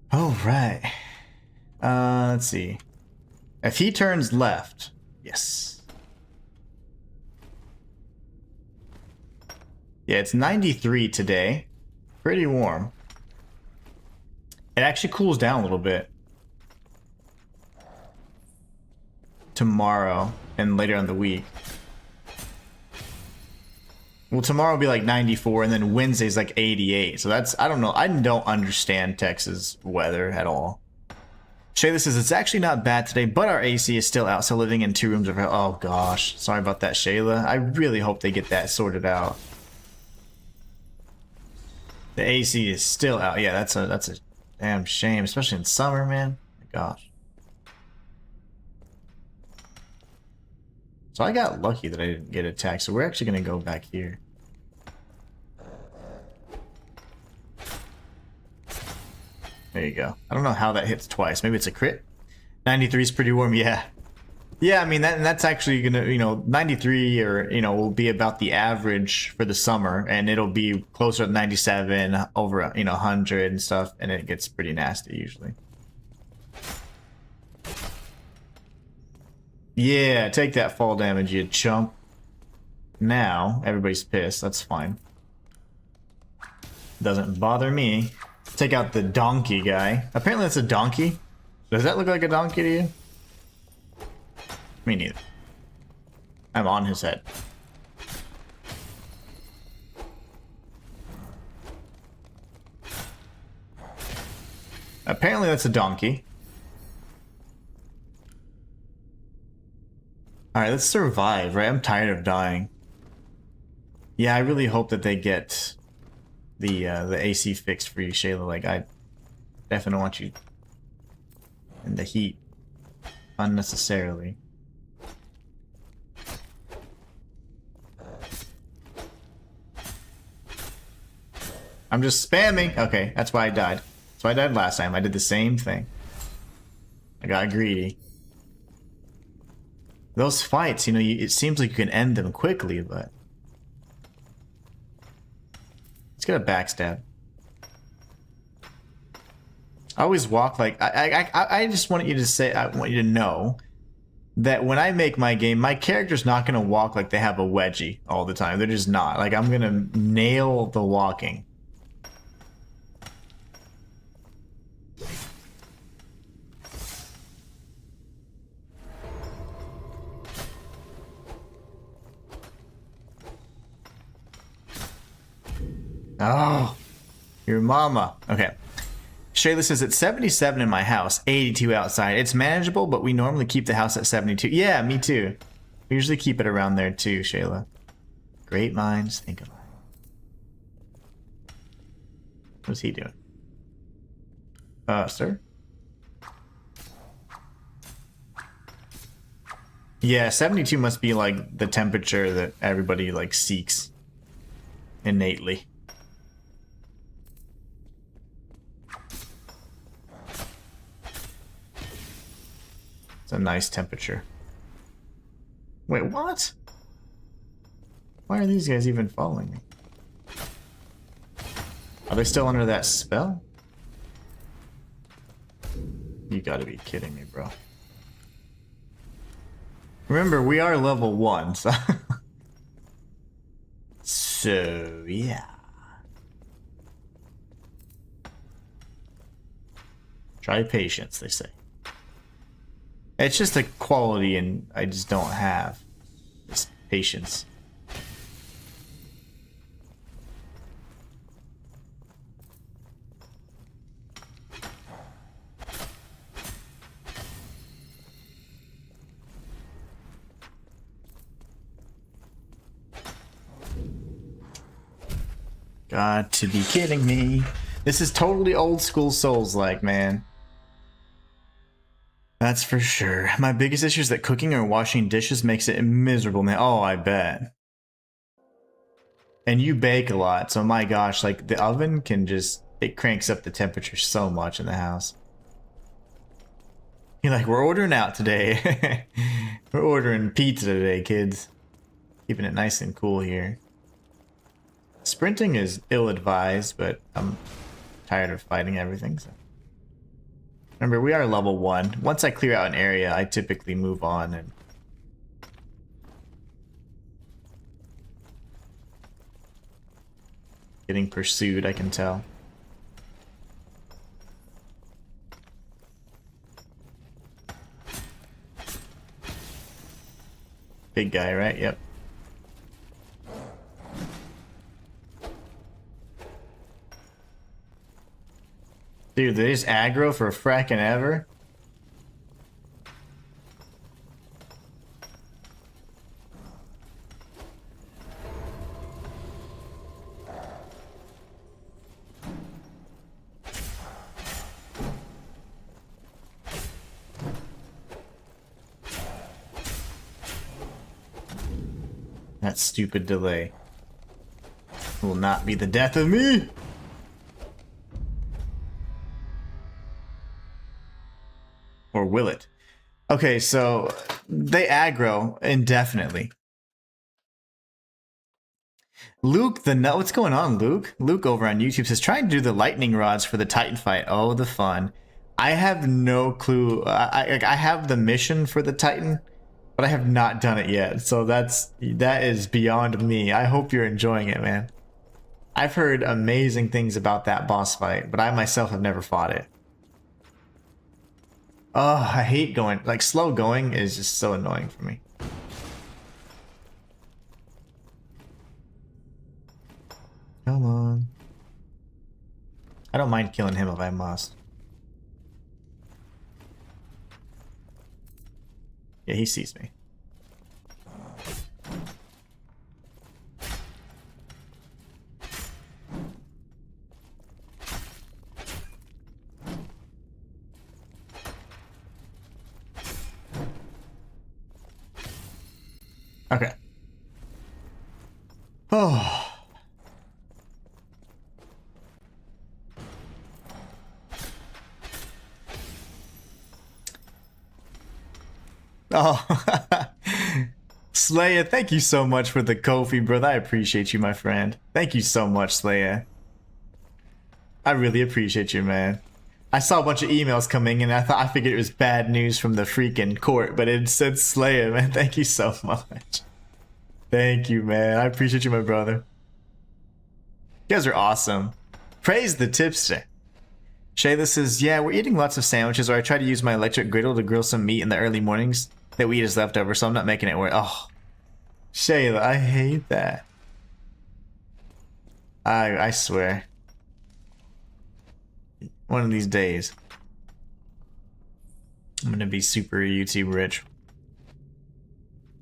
All right. Let's see. If he turns left, yes. Yeah, it's 93 today. Pretty warm. It actually cools down a little bit tomorrow and later in the week. Well, tomorrow will be like 94, and then Wednesday's like 88. So that's, I don't know. I don't understand Texas weather at all. Shayla says, it's actually not bad today, but our AC is still out, so living in 2 rooms of... Oh, gosh. Sorry about that, Shayla. I really hope they get that sorted out. The AC is still out. Yeah, that's a damn shame, especially in summer, man. Oh my gosh. So I got lucky that I didn't get attacked, so we're actually going to go back here. There you go. I don't know how that hits twice. Maybe it's a crit. 93 is pretty warm. Yeah. Yeah, I mean, that's actually going to, you know, 93 or, you know, will be about the average for the summer, and it'll be closer to 97, over, you know, 100 and stuff, and it gets pretty nasty usually. Yeah, take that fall damage, you chump. Now, everybody's pissed. That's fine. Doesn't bother me. Take out the donkey guy. Apparently that's a donkey. Does that look like a donkey to you? Me neither. I'm on his head. Apparently that's a donkey. Alright, let's survive, right? I'm tired of dying. Yeah, I really hope that they get the AC fixed for you, Shayla. Like, I definitely want you in the heat unnecessarily. I'm just spamming. Okay, that's why I died. That's why I died last time. I did the same thing. I got greedy. Those fights, you know, it seems like you can end them quickly, but... Let's get a backstab. I always walk like... I just want you to say... I want you to know that when I make my game, my character's not going to walk like they have a wedgie all the time. They're just not. Like, I'm going to nail the walking. Oh, your mama. Okay. Shayla says it's 77 in my house, 82 outside. It's manageable, but we normally keep the house at 72. Yeah, me too. We usually keep it around there too, Shayla. Great minds think alike. What's he doing? Sir? Yeah, 72 must be like the temperature that everybody like seeks innately. It's a nice temperature. Wait, what? Why are these guys even following me? Are they still under that spell? You gotta be kidding me, bro. Remember, we are level 1, so... So, yeah. Try patience, they say. It's just a quality and I just don't have. It's patience. Got to be kidding me. This is totally old school Souls-like, man. That's for sure. My biggest issue is that cooking or washing dishes makes it miserable, man. Oh, I bet. And you bake a lot, so my gosh, like the oven can just, it cranks up the temperature so much in the house. You're like, we're ordering out today. We're ordering pizza today, kids. Keeping it nice and cool here. Sprinting is ill-advised, but I'm tired of fighting everything, so. Remember, we are level 1. Once I clear out an area, I typically move on and... Getting pursued, I can tell. Big guy, right? Yep. Dude, they just aggro for frackin' ever? That stupid delay will not be the death of me! Or will it? Okay, so they aggro indefinitely. Luke the Nut, what's going on, Luke? Luke over on YouTube says, trying to do the lightning rods for the Titan fight. Oh, the fun. I have no clue. I have the mission for the Titan, but I have not done it yet. So that is beyond me. I hope you're enjoying it, man. I've heard amazing things about that boss fight, but I myself have never fought it. Oh, I hate going, like slow going is just so annoying for me. Come on. I don't mind killing him if I must. Yeah, he sees me. Okay. Oh. Oh. Slaya, thank you so much for the Kofi, brother. I appreciate you, my friend. Thank you so much, Slaya. I really appreciate you, man. I saw a bunch of emails coming and I figured it was bad news from the freaking court, but it said Slaya, man. Thank you so much. Thank you, man. I appreciate you, my brother. You guys are awesome. Praise the tipster. Shayla says, yeah, we're eating lots of sandwiches, or I try to use my electric griddle to grill some meat in the early mornings that we eat as leftover, so I'm not making it work. Oh, Shayla, I hate that. I swear. One of these days, I'm gonna be super YouTube rich.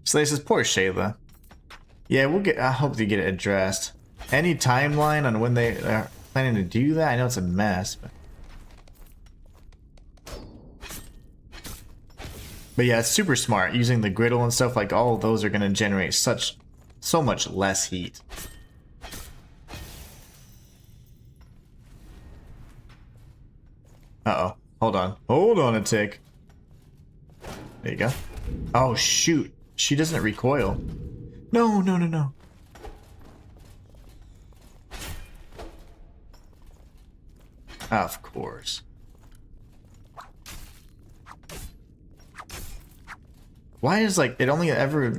Slay says, poor Shayla. Yeah, we'll get. I hope to get it addressed. Any timeline on when they are planning to do that? I know it's a mess, but yeah, it's super smart using the griddle and stuff. Like all of those are gonna generate so much less heat. Uh-oh. Hold on a tick. There you go. Oh, shoot. She doesn't recoil. No, no, no, no. Of course. Why is like it only ever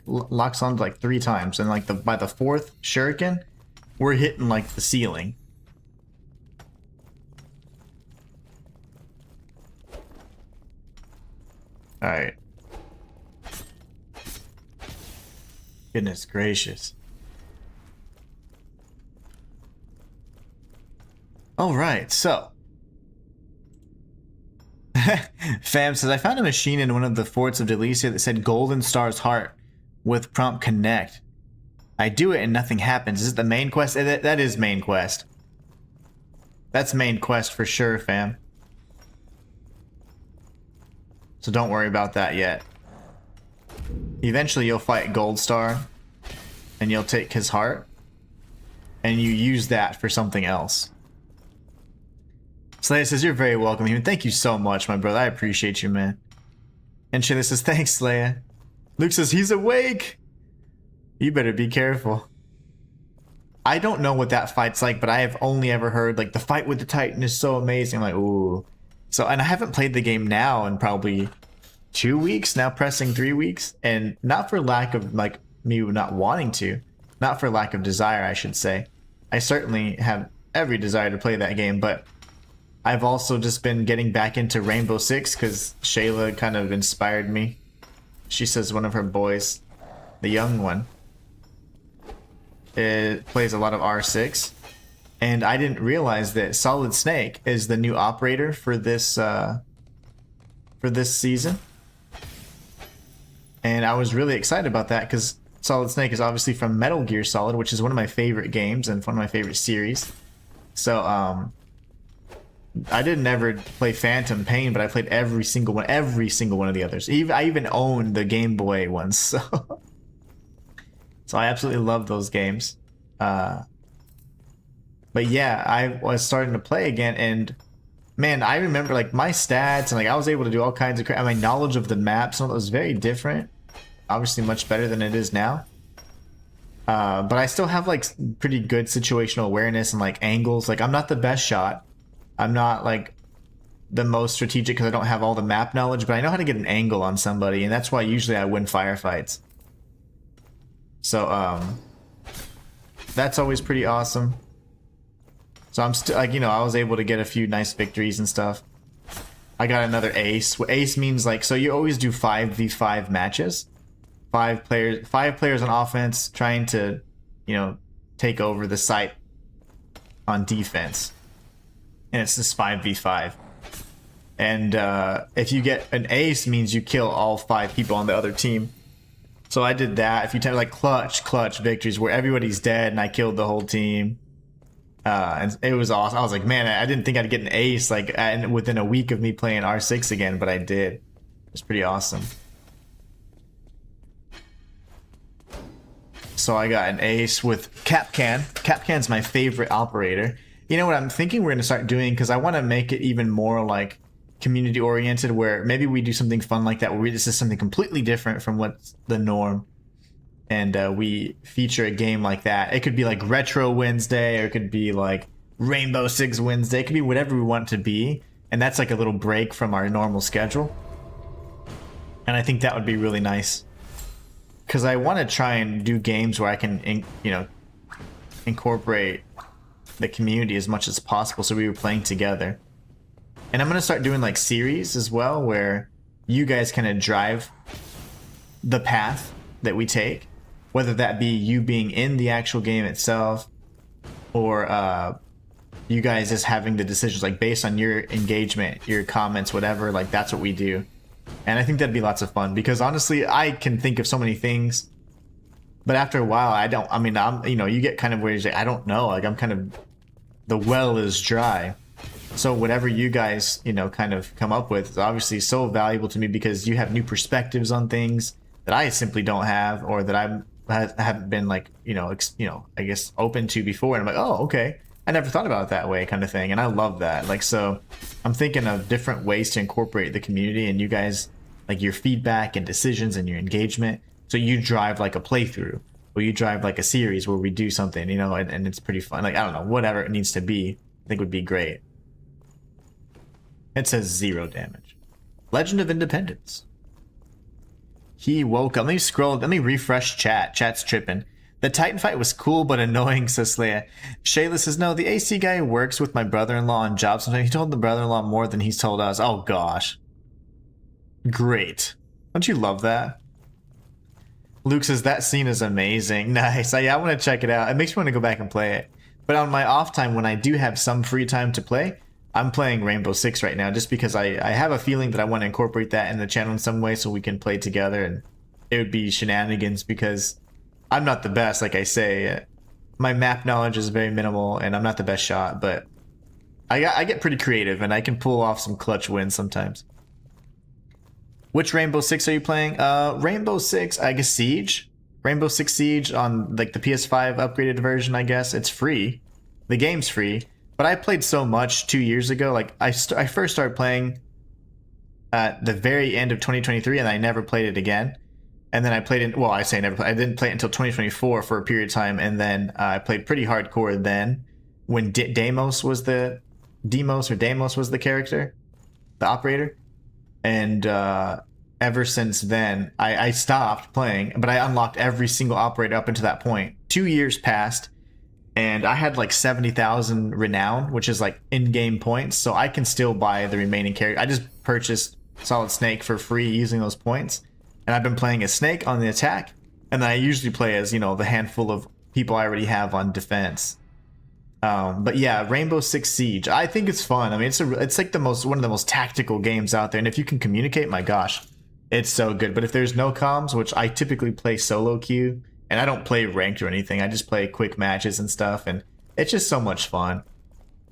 locks on like 3 times, and like by the 4th shuriken, we're hitting like the ceiling. All right. Goodness gracious. All right, so. Fam says, I found a machine in one of the forts of Delicia that said Golden Star's Heart with prompt connect. I do it and nothing happens. Is it the main quest? That is main quest. That's main quest for sure, fam. So don't worry about that yet. Eventually you'll fight Gold Star and you'll take his heart and you use that for something else. Slayer says, you're very welcome. Thank you so much, my brother. I appreciate you, man. And Shayla says, thanks, Slayer. Luke says, he's awake. You better be careful. I don't know what that fight's like, but I have only ever heard, like, the fight with the Titan is so amazing. I'm like, ooh. So, and I haven't played the game now in probably 2 weeks, now pressing 3 weeks. And not for lack of, like, me not wanting to. Not for lack of desire, I should say. I certainly have every desire to play that game, but I've also just been getting back into Rainbow Six because Shayla kind of inspired me. She says one of her boys, the young one, it plays a lot of R6, and I didn't realize that Solid Snake is the new operator for this season, and I was really excited about that because Solid Snake is obviously from Metal Gear Solid, which is one of my favorite games and one of my favorite series. So I didn't ever play Phantom Pain, but I played every single one of the others. I even owned the Game Boy ones, so I absolutely love those games. But yeah, I was starting to play again, and man, I remember like my stats and like I was able to do all kinds of crap. And my knowledge of the maps was very different. Obviously, much better than it is now. But I still have like pretty good situational awareness and like angles. Like I'm not the best shot. I'm not like the most strategic because I don't have all the map knowledge, but I know how to get an angle on somebody, and that's why usually I win firefights. So that's always pretty awesome. So I'm still like, you know, I was able to get a few nice victories and stuff. I got another ace. Ace means like, so you always do 5v5 matches. 5 players on offense trying to, you know, take over the site on defense. And it's this 5v5. And if you get an ace, means you kill all 5 people on the other team. So I did that. If you tell like clutch victories where everybody's dead and I killed the whole team. And it was awesome. I was like, man, I didn't think I'd get an ace like within a week of me playing R6 again, but I did. It was pretty awesome. So I got an ace with Capcan. Capcan's my favorite operator. You know what I'm thinking we're going to start doing, because I want to make it even more like community oriented, where maybe we do something fun like that, where this is something completely different from what's the norm, and we feature a game like that. It could be like Retro Wednesday, or it could be like Rainbow Six Wednesday. It could be whatever we want it to be, and that's like a little break from our normal schedule. And I think that would be really nice, because I want to try and do games where I can, you know, incorporate the community as much as possible, so we were playing together. And I'm going to start doing like series as well, where you guys kind of drive the path that we take, whether that be you being in the actual game itself, or you guys just having the decisions like based on your engagement, your comments, whatever. Like that's what we do. And I think that'd be lots of fun, because honestly I can think of so many things, but after a while I'm, you know, you get kind of where you're like, I don't know, like I'm kind of, the well is dry. So whatever you guys, you know, kind of come up with is obviously so valuable to me, because you have new perspectives on things that I simply don't have, or that I haven't been like, you know, I guess open to before. And I'm like, oh, okay, I never thought about it that way, kind of thing. And I love that. Like, so I'm thinking of different ways to incorporate the community and you guys, like your feedback and decisions and your engagement. So you drive like a playthrough, or you drive like a series where we do something, you know, and it's pretty fun. Like, I don't know, whatever it needs to be, I think would be great. It says 0 damage. Legend of Independence. He woke up. Let me scroll. Let me refresh chat. Chat's tripping. The Titan fight was cool but annoying, says Leia. Shayla says, no, the AC guy works with my brother-in-law on jobs sometimes. He told the brother-in-law more than he's told us. Oh, gosh. Great. Don't you love that? Luke says, that scene is amazing. Nice. I want to check it out. It makes me want to go back and play it. But on my off time, when I do have some free time to play, I'm playing Rainbow Six right now, just because I have a feeling that I want to incorporate that in the channel in some way so we can play together, and it would be shenanigans, because I'm not the best, like I say. My map knowledge is very minimal, and I'm not the best shot, but I get pretty creative, and I can pull off some clutch wins sometimes. Which Rainbow Six are you playing? Rainbow Six, I guess Siege. Rainbow Six Siege on like the PS5 upgraded version, I guess. It's free. The game's free. But I played so much 2 years ago. Like I first started playing at the very end of 2023, and I never played it again. And then I played it. Well, I say never. I didn't play it until 2024 for a period of time, and then I played pretty hardcore then when Deimos was the character, the operator, and ever since then I stopped playing. But I unlocked every single operator up until that point. 2 years passed. And I had like 70,000 renown, which is like in-game points, so I can still buy the remaining character. I just purchased Solid Snake for free using those points, and I've been playing as Snake on the attack, and then I usually play as, you know, the handful of people I already have on defense. But yeah, Rainbow Six Siege, I think it's fun. I mean, it's like one of the most tactical games out there, and if you can communicate, my gosh, it's so good. But if there's no comms, which I typically play solo queue. And I don't play ranked or anything. I just play quick matches and stuff. And it's just so much fun.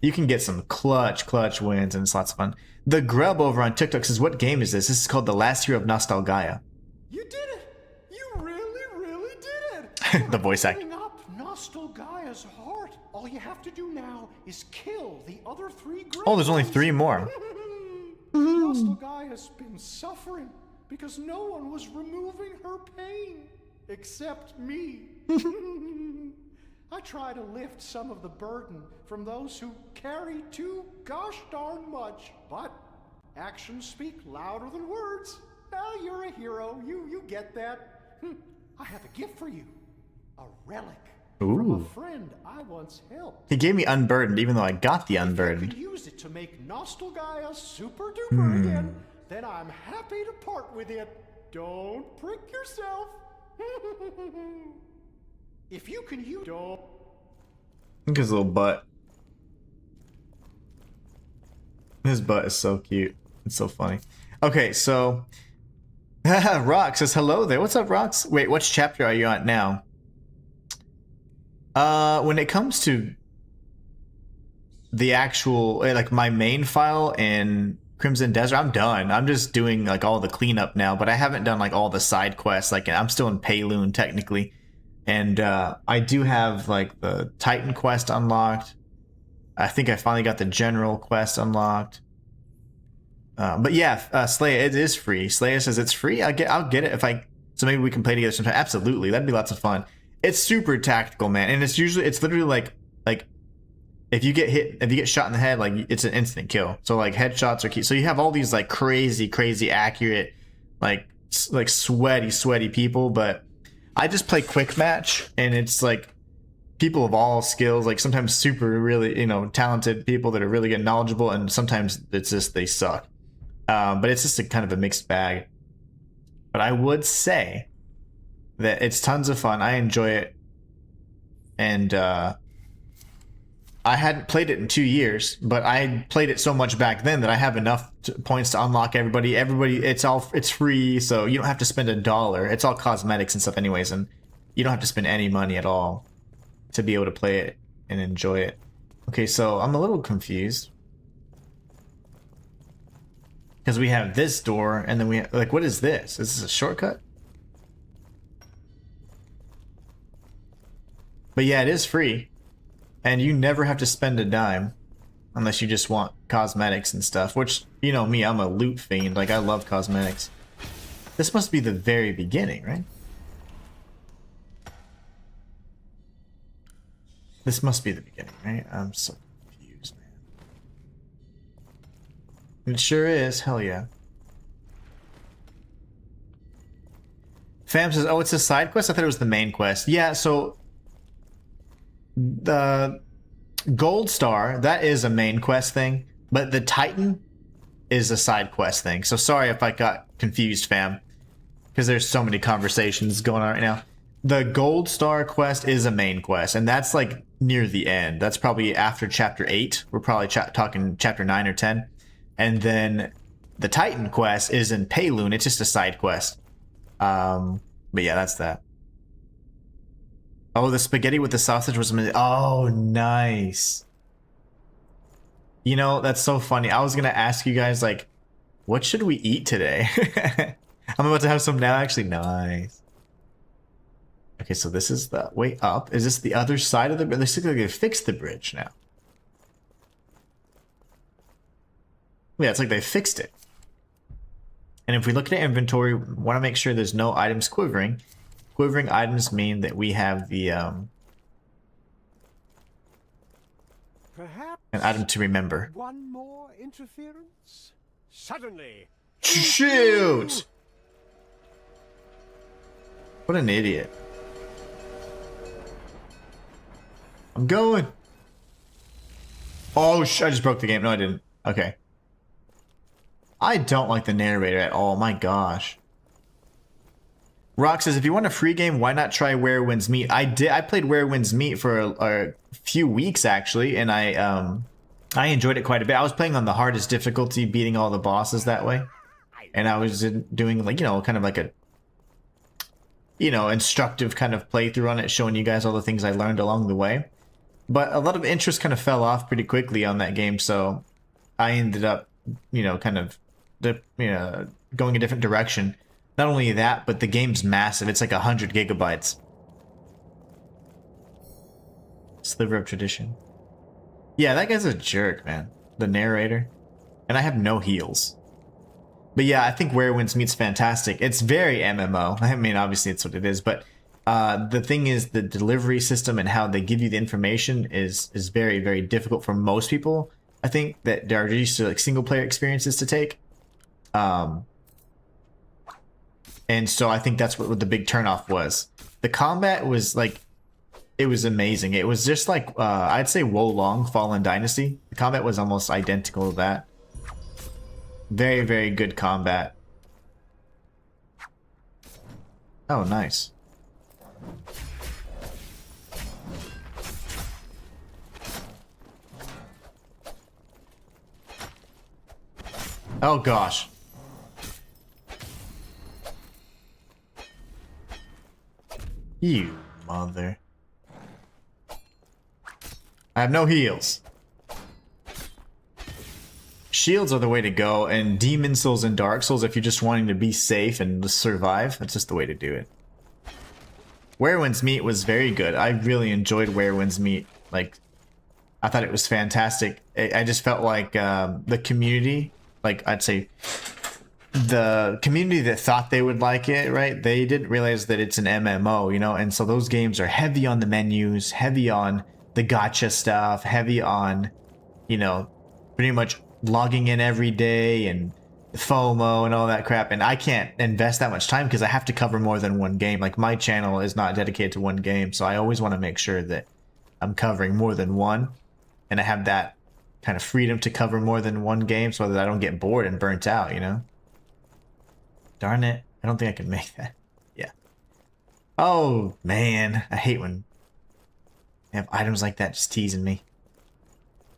You can get some clutch wins, and it's lots of fun. The Grub over on TikTok says, what game is this? This is called The Last Hero of Nostalgaia. You did it! You really did it! The voice actor. Up Nostalgaia's heart. All you have to do now is kill the other 3 grubs. Oh, there's only 3 more. Nostalgaia's been suffering because no one was removing her pain. Except me. I try to lift some of the burden from those who carry too gosh darn much. But actions speak louder than words. Well, you're a hero. You get that. I have a gift for you. A relic. From a friend I once helped. He gave me Unburdened, even though I got the Unburdened. If you can use it to make Nostalgaia super duper again, then I'm happy to part with it. Don't prick yourself. If you can use don't. Look at his little butt. His butt is so cute. It's so funny. Okay, so Rox says hello there. What's up, Rox? Wait, which chapter are you on now? When it comes to the actual like my main file in Crimson Desert, I'm done. I'm just doing like all the cleanup now, but I haven't done like all the side quests. Like I'm still in Payloon technically, and I do have like the Titan quest unlocked. I think I finally got the General quest unlocked. But yeah, Slaya, it is free. Slaya says it's free. I'll get it if I. So maybe we can play together sometime. Absolutely, that'd be lots of fun. It's super tactical, man, and it's literally like. If you get hit, if you get shot in the head, like it's an instant kill. So like headshots are key. So you have all these like crazy accurate, like sweaty people. But I just play quick match, and it's like people of all skills. Like sometimes super really talented people that are really good, knowledgeable, and sometimes it's just they suck. But it's just a kind of a mixed bag. But I would say that it's tons of fun. I enjoy it, and I hadn't played it in 2 years, but I played it so much back then that I have enough points to unlock everybody. It's free, so you don't have to spend $1. It's all cosmetics and stuff anyways, and you don't have to spend any money at all to be able to play it and enjoy it. Okay, so I'm a little confused. Because we have this door, and then we have, like, what is this? Is this a shortcut? But yeah, it is free. And you never have to spend a dime unless you just want cosmetics and stuff, which, you know me, I'm a loot fiend. Like, I love cosmetics. This must be the very beginning, right? This must be the beginning, right? I'm so confused, man. It sure is. Hell yeah. Fam says, oh, it's a side quest? I thought it was the main quest. Yeah, so the Gold Star, that is a main quest thing, but the Titan is a side quest thing. So sorry if I got confused, fam, because there's so many conversations going on right now. The Gold Star quest is a main quest, and that's like near the end. That's probably after chapter 8. We're probably talking chapter 9 or 10. And then the Titan quest is in Payloon. It's just a side quest. But yeah, that's that. Oh, the spaghetti with the sausage was amazing. Oh, nice. You know, that's so funny. I was gonna ask you guys, like, what should we eat today? I'm about to have some now, actually. Nice. Okay, so this is the way up. Is this the other side of the bridge? They look like they fixed the bridge now. Yeah, it's like they fixed it. And if we look at inventory, we want to make sure there's no items quivering. Quivering items mean that we have the Perhaps an item to remember. one more interference? Suddenly. Shoot! What an idiot. I'm going. Oh, I just broke the game. No, I didn't. Okay. I don't like the narrator at all. My gosh. Rock says, if you want a free game, why not try Where Winds Meet? I played Where Winds Meet for a few weeks, actually, and I enjoyed it quite a bit. I was playing on the hardest difficulty, beating all the bosses that way. And I was doing, like, you know, kind of like a, you know, instructive kind of playthrough on it, showing you guys all the things I learned along the way. But a lot of interest kind of fell off pretty quickly on that game, so I ended up, you know, kind of, going a different direction. Not only that, but the game's massive. It's like 100 gigabytes. Sliver of tradition. Yeah, that guy's a jerk, man. The narrator. And I have no heals. But yeah, I think Where Winds Meet's fantastic. It's very MMO. I mean, obviously it's what it is, but the thing is, the delivery system and how they give you the information is very, very difficult for most people. I think that they're used to like single player experiences to take. And so I think that's what the big turnoff was. The combat was like, it was amazing. It was just like, I'd say Wolong Fallen Dynasty. The combat was almost identical to that. Very, very good combat. Oh, nice. Oh, gosh. You mother. I have no heals. Shields are the way to go, and Demon Souls and Dark Souls, if you're just wanting to be safe and survive, that's just the way to do it. Where Winds Meet was very good. I really enjoyed Where Winds Meet. Like, I thought it was fantastic. I just felt like the community, like I'd say, the community that thought they would like it, right? They didn't realize that it's an MMO, you know? And so those games are heavy on the menus, heavy on the gacha stuff, heavy on, you know, pretty much logging in every day and FOMO and all that crap. And I can't invest that much time because I have to cover more than one game. Like, my channel is not dedicated to one game, so I always want to make sure that I'm covering more than one. And I have that kind of freedom to cover more than one game so that I don't get bored and burnt out, you know? Darn it. I don't think I can make that. Yeah. Oh, man. I hate when they have items like that just teasing me.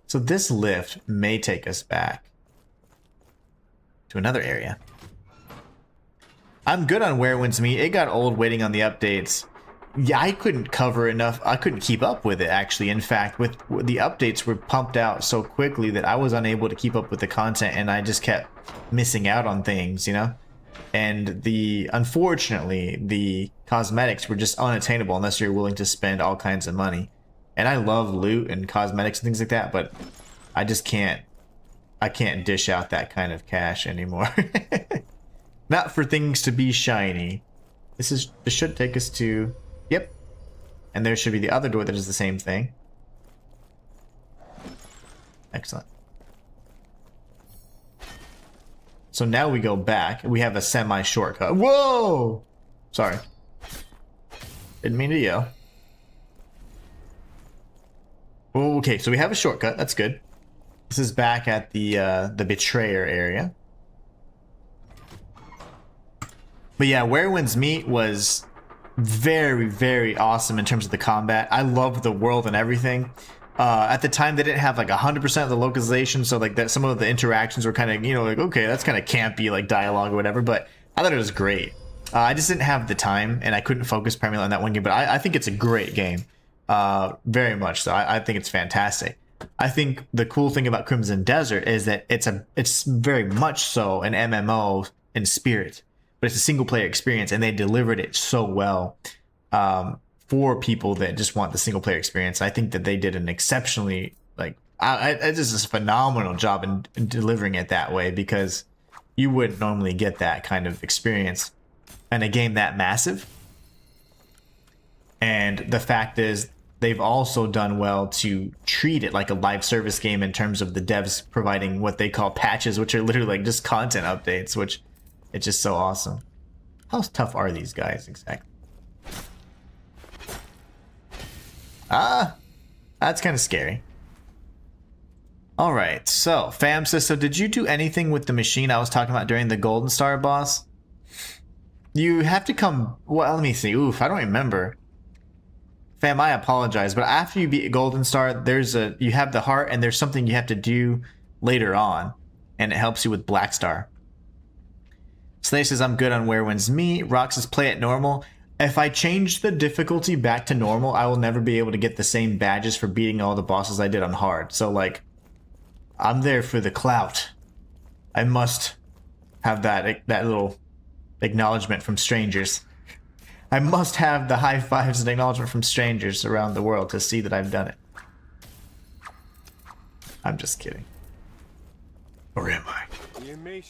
So this lift may take us back to another area. I'm good on Where Winds Meet. It got old waiting on the updates. Yeah, I couldn't cover enough. I couldn't keep up with it, actually. In fact, with the updates were pumped out so quickly that I was unable to keep up with the content, and I just kept missing out on things, you know? And unfortunately, the cosmetics were just unattainable unless you're willing to spend all kinds of money. And I love loot and cosmetics and things like that, but I just can't. I can't dish out that kind of cash anymore. Not for things to be shiny. This should take us to, yep. And there should be the other door that is the same thing. Excellent. So now we go back. We have a semi-shortcut. Whoa! Sorry. Didn't mean to yell. Okay, so we have a shortcut. That's good. This is back at the Betrayer area. But yeah, Where Winds Meet was very, very awesome in terms of the combat. I loved the world and everything. At the time, they didn't have like 100% of the localization, so like that some of the interactions were kind of, you know, like, okay, that's kind of campy, like dialogue or whatever. But I thought it was great. I just didn't have the time, and I couldn't focus primarily on that one game. But I think it's a great game, very much so. I think it's fantastic. I think the cool thing about Crimson Desert is that it's very much so an MMO in spirit, but it's a single player experience, and they delivered it so well for people that just want the single player experience. I think that they did an exceptionally it's just a phenomenal job in delivering it that way, because you wouldn't normally get that kind of experience in a game that massive. And the fact is, they've also done well to treat it like a live service game in terms of the devs providing what they call patches, which are literally like just content updates, which it's just so awesome. How tough are these guys exactly? That's kind of scary. All right, so Fam says, so did you do anything with the machine I was talking about during the Golden Star boss? You have to come, well, let me see. Oof, I don't remember. Fam, I apologize, but after you beat Golden Star, you have the heart, and there's something you have to do later on, and it helps you with Black Star. Slay says, I'm good on Where Winds Meet. Rox says, play it normal. If I change the difficulty back to normal, I will never be able to get the same badges for beating all the bosses I did on hard. So, like, I'm there for the clout. I must have that little acknowledgement from strangers. I must have the high fives and acknowledgement from strangers around the world to see that I've done it. I'm just kidding. Or am I?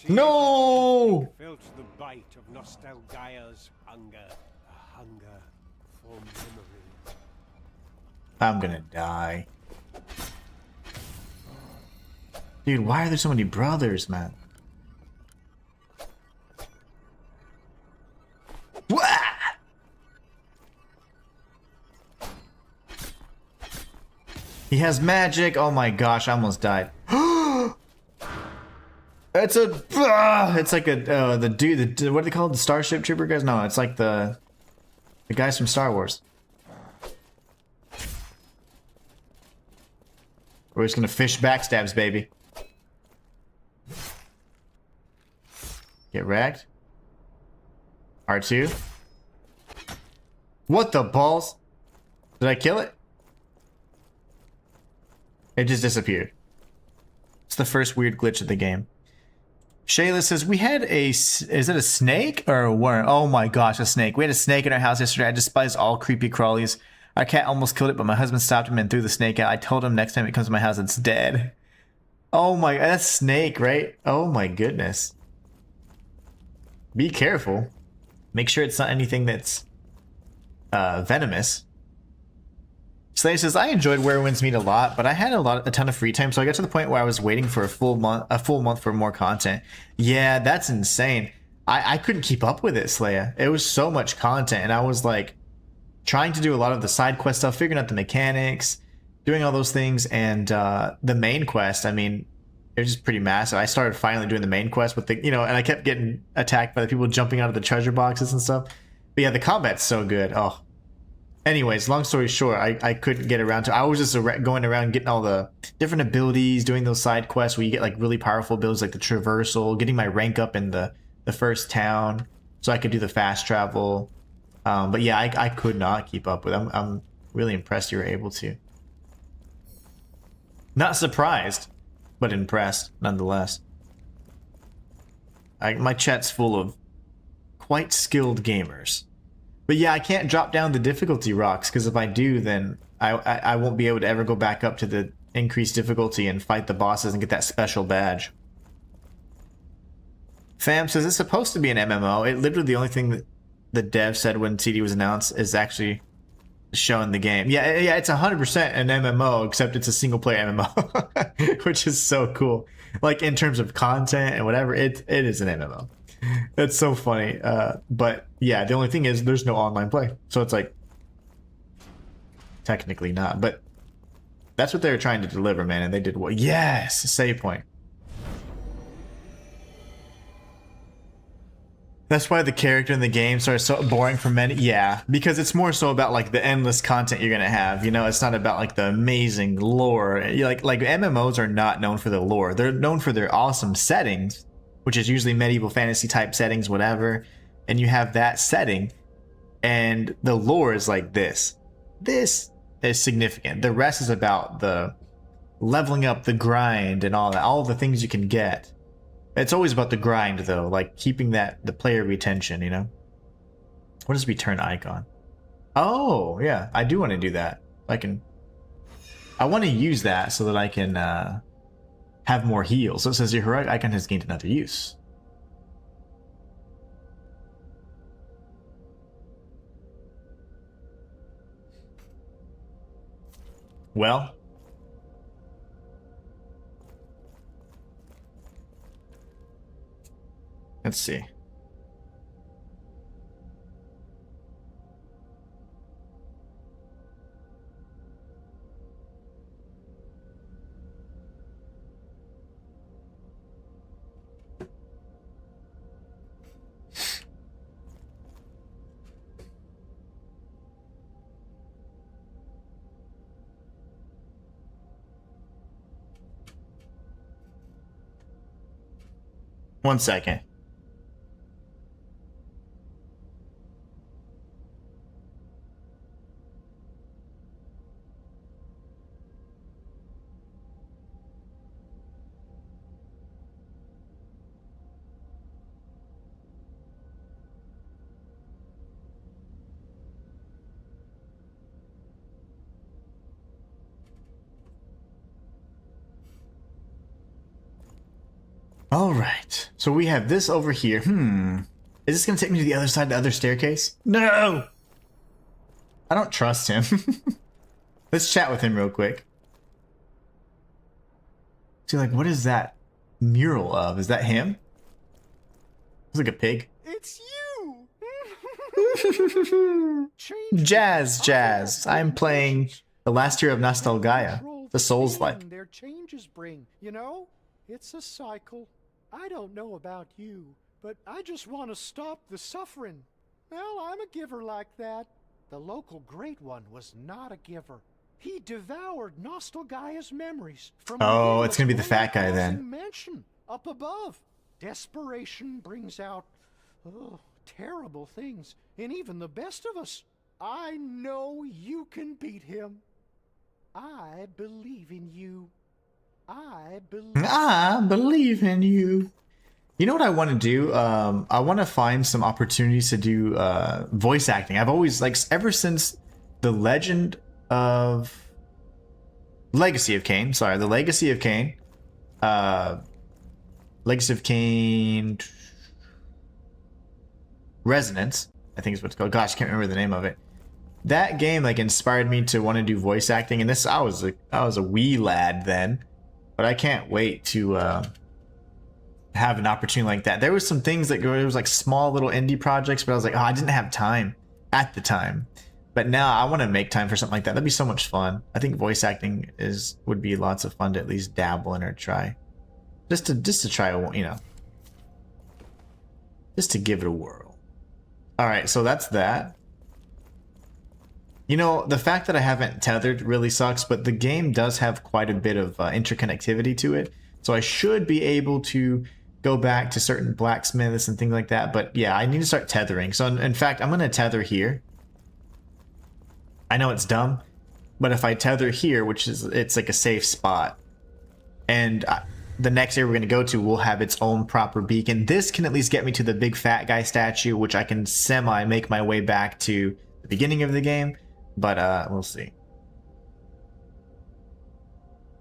No! Felt the bite of Nostalgaia's hunger, a hunger for memory. I'm gonna die. Dude, why are there so many brothers, man? Wah! He has magic. Oh my gosh, I almost died. It's like a the dude. What are they called? The Starship Trooper guys? No, it's like the guys from Star Wars. We're just gonna fish backstabs, baby. Get wrecked. R2. What the balls? Did I kill it? It just disappeared. It's the first weird glitch of the game. Shayla says, we had is it a snake or a worm? Oh my gosh, a snake. We had a snake in our house yesterday. I despise all creepy crawlies. Our cat almost killed it, but my husband stopped him and threw the snake out. I told him next time it comes to my house, it's dead. Oh my, that's snake, right? Oh my goodness. Be careful. Make sure it's not anything that's venomous. Slay says, I enjoyed Where Winds Meet a lot, but I had a ton of free time, so I got to the point where I was waiting for a full month for more content. Yeah, that's insane. I couldn't keep up with it, Slaya. It was so much content, and I was like trying to do a lot of the side quest stuff, figuring out the mechanics, doing all those things, and the main quest, I mean, it was just pretty massive. I started finally doing the main quest with the, and I kept getting attacked by the people jumping out of the treasure boxes and stuff. But yeah, the combat's so good. Oh. Anyways, long story short, I couldn't get around to. I was just going around getting all the different abilities, doing those side quests where you get like really powerful abilities like the traversal, getting my rank up in the first town so I could do the fast travel. But yeah, I could not keep up with it. I'm really impressed you were able to. Not surprised, but impressed nonetheless. My chat's full of quite skilled gamers. But yeah, I can't drop down the difficulty rocks, because if I do, then I won't be able to ever go back up to the increased difficulty and fight the bosses and get that special badge. Fam says it's supposed to be an MMO. It literally the only thing that the dev said when CD was announced is actually shown the game. Yeah, it's 100% an MMO, except it's a single player MMO, which is so cool. Like in terms of content and whatever, it is an MMO. That's so funny. But yeah, the only thing is there's no online play. So it's like technically not, but that's what they were trying to deliver, man, and they did well. Yes, save point. That's why the character in the game starts so boring for many. Yeah, because it's more so about like the endless content you're gonna have. It's not about like the amazing lore. Like MMOs are not known for the lore. They're known for their awesome settings, which is usually medieval fantasy type settings, whatever. and you have that setting, and the lore is like this. This is significant. The rest is about the leveling up, the grind, and all that, all the things you can get. It's always about the grind, though, like keeping the player retention, you know? What is return icon? Oh, yeah, I do want to do that. I want to use that so that I can have more heals. So it says your heroic icon has gained another use. Well, let's see. One second. All right. So we have this over here. Is this going to take me to the other side of the other staircase? No! I don't trust him. Let's chat with him real quick. See, like, what is that mural of? Is that him? Looks like a pig. It's you! Jazz. I'm playing The Last Hero of Nostalgaia. The Soulslike. Their changes bring, you know? It's a cycle. I don't know about you, but I just want to stop the suffering. Well, I'm a giver like that. The local Great One was not a giver. He devoured Nostalgaia's memories from Oh, it's gonna be the fat guy then. Mansion up above. Desperation brings out terrible things in even the best of us. I know you can beat him. I believe in you. I believe in you. You know what I want to do? I want to find some opportunities to do voice acting. I've always, like, ever since the Legacy of Kain. Sorry, the Legacy of Kain. Legacy of Kain Resonance, I think is what it's called. Gosh, I can't remember the name of it. That game, like, inspired me to want to do voice acting, and I was a wee lad then. But I can't wait to have an opportunity like that. There was some things that there was like small little indie projects, but I was like, oh, I didn't have time at the time. But now I want to make time for something like that. That'd be so much fun. I think voice acting would be lots of fun to at least dabble in or try, just to try, you know, just to give it a whirl. All right, so that's that. You know, the fact that I haven't tethered really sucks, but the game does have quite a bit of interconnectivity to it. So I should be able to go back to certain blacksmiths and things like that. But yeah, I need to start tethering. So in fact, I'm going to tether here. I know it's dumb, but if I tether here, it's like a safe spot. And the next area we're going to go to will have its own proper beacon. This can at least get me to the big fat guy statue, which I can make my way back to the beginning of the game. But we'll see.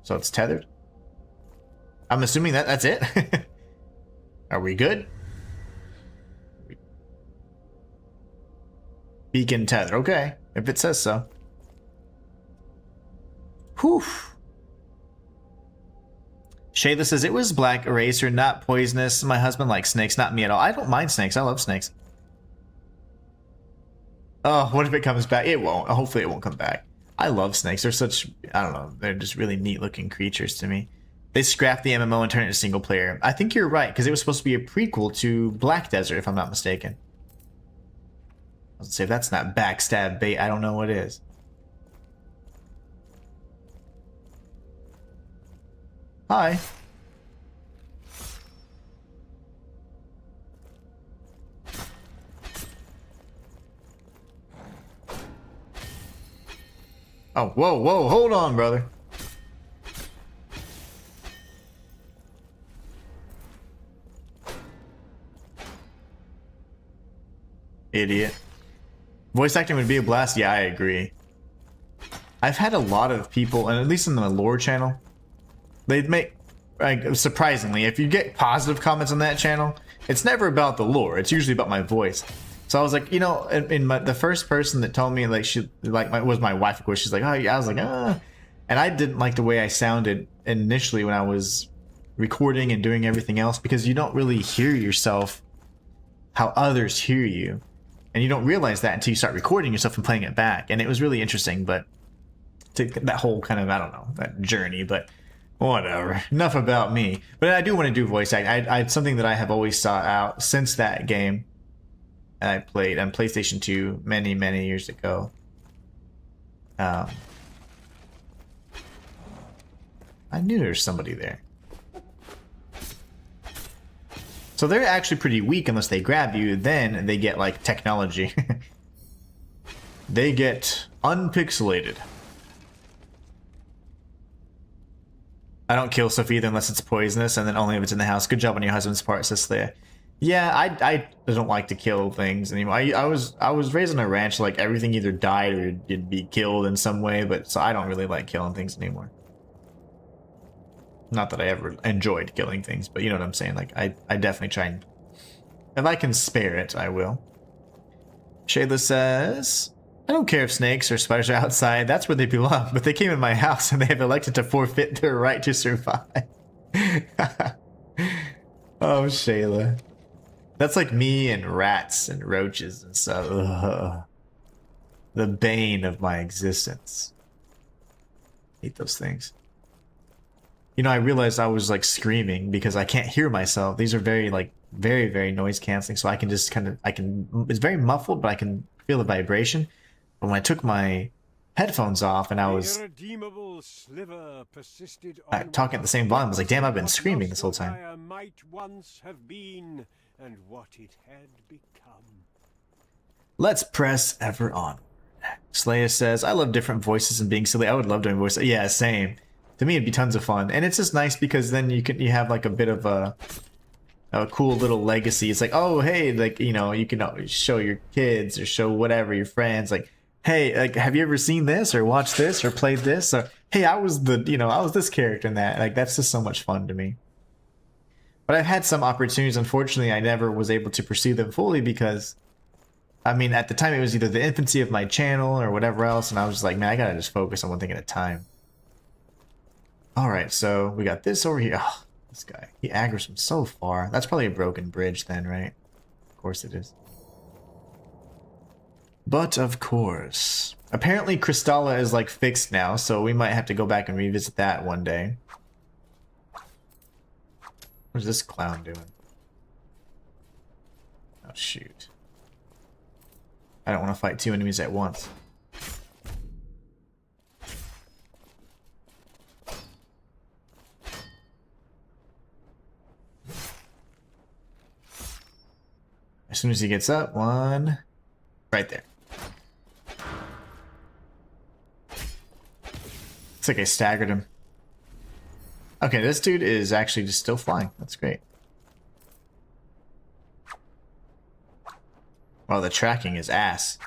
So it's tethered. I'm assuming that's it. Are we good? Beacon tether. Okay, if it says so. Whew. Shayla says it was black eraser, not poisonous. My husband likes snakes, not me at all. I don't mind snakes. I love snakes. Oh, what if it comes back? It won't. Hopefully it won't come back. I love snakes. They're such, I don't know, they're just really neat looking creatures to me. They scrapped the MMO and turned it into single player. I think you're right, because it was supposed to be a prequel to Black Desert, if I'm not mistaken. I was gonna say, if that's not backstab bait, I don't know what is. Hi. Oh, whoa, whoa, hold on, brother. Idiot. Voice acting would be a blast. Yeah, I agree. I've had a lot of people, and at least in the lore channel, they'd make, like, surprisingly, if you get positive comments on that channel, it's never about the lore. It's usually about my voice. So I was like, you know, the first person that told me, like, was my wife, of course. She's like, oh, yeah. I was like, ah. And I didn't like the way I sounded initially when I was recording and doing everything else, because you don't really hear yourself how others hear you. And you don't realize that until you start recording yourself and playing it back. And it was really interesting, but that whole kind of, I don't know, that journey, but whatever. Enough about me. But I do want to do voice acting. It's something that I have always sought out since that game I played on PlayStation 2 many, many years ago. I knew there was somebody there. So they're actually pretty weak unless they grab you. Then they get, like, technology. They get unpixelated. I don't kill stuff either unless it's poisonous, and then only if it's in the house. Good job on your husband's part, says Leia. Yeah, I don't like to kill things anymore. I was raised on a ranch, like everything either died or you'd be killed in some way, but so I don't really like killing things anymore. Not that I ever enjoyed killing things, but you know what I'm saying. Like I definitely try and, if I can spare it, I will. Shayla says, I don't care if snakes or spiders are outside. That's where they belong. But they came in my house and they have elected to forfeit their right to survive. Oh, Shayla. That's like me and rats and roaches and stuff. Ugh. The bane of my existence. Hate those things. You know, I realized I was like screaming because I can't hear myself. These are very, very noise canceling. So I can just kind of, it's very muffled, but I can feel the vibration. But when I took my headphones off and I was talking at the same volume, I was like, damn, I've been screaming this whole time. Might once have been, and what it had become. Let's press ever on. Slaya says, I love different voices and being silly. I would love doing voices. Yeah, same. To me, it'd be tons of fun. And it's just nice because then you have like a bit of a cool little legacy. It's like, oh, hey, like, you know, you can show your kids or show whatever, your friends, like, hey, like, have you ever seen this or watched this or played this? Or, hey, I was this character in that. Like, that's just so much fun to me. But I've had some opportunities. Unfortunately, I never was able to pursue them fully because, I mean, at the time it was either the infancy of my channel or whatever else. And I was just like, man, I gotta just focus on one thing at a time. All right, so we got this over here. Oh, this guy, he aggroes from so far. That's probably a broken bridge then, right? Of course it is. But of course. Apparently Crystalla is like fixed now, so we might have to go back and revisit that one day. What's this clown doing? Oh shoot. I don't want to fight two enemies at once. As soon as he gets up, one right there. Looks like I staggered him. Okay, this dude is actually just still flying. That's great. Wow, the tracking is ass.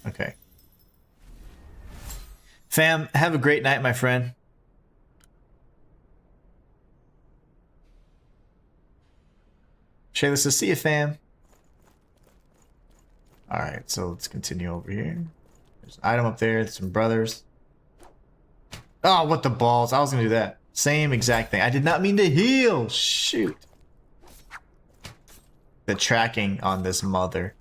Okay. Fam, have a great night, my friend. Shayla says, see you, fam. Alright, so let's continue over here. There's an item up there, some brothers. Oh, what the balls. I was gonna do that. Same exact thing. I did not mean to heal. Shoot. The tracking on this mother.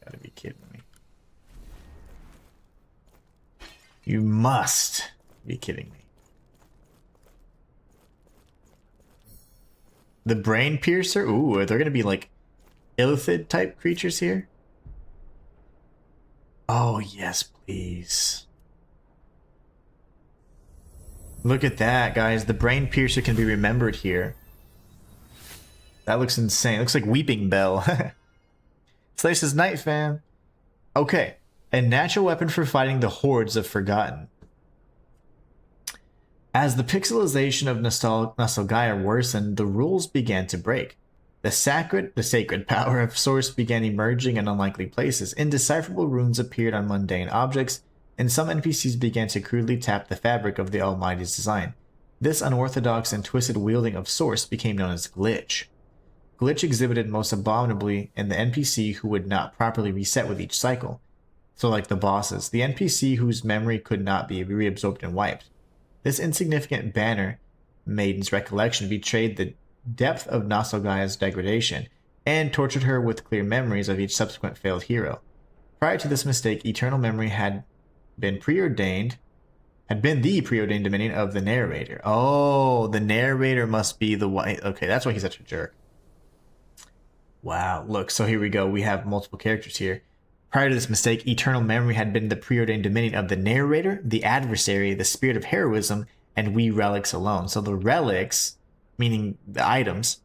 Gotta be kidding me. You must be kidding me. The brain piercer? Ooh, are there gonna be like illithid type creatures here? Oh, yes, please. Look at that, guys. The brain piercer can be remembered here. That looks insane. It looks like Weeping Bell. Slice is night, fam. Okay. A natural weapon for fighting the hordes of Forgotten. As the pixelization of Nostalgaia worsened, the rules began to break. The sacred power of Source began emerging in unlikely places. Indecipherable runes appeared on mundane objects, and some NPCs began to crudely tap the fabric of the Almighty's design. This unorthodox and twisted wielding of Source became known as Glitch. Glitch exhibited most abominably in the NPC who would not properly reset with each cycle. So like the bosses, the NPC whose memory could not be reabsorbed and wiped. This insignificant banner maiden's recollection betrayed the depth of Nostalgaia's degradation, and tortured her with clear memories of each subsequent failed hero. Prior to this mistake, eternal memory had been the preordained dominion of the narrator. Oh, the narrator must be the one. Okay, that's why he's such a jerk. Wow, look, so here we go. We have multiple characters here. Prior to this mistake, eternal memory had been the preordained dominion of the narrator, the adversary, the spirit of heroism, and we relics alone. So the relics, meaning the items,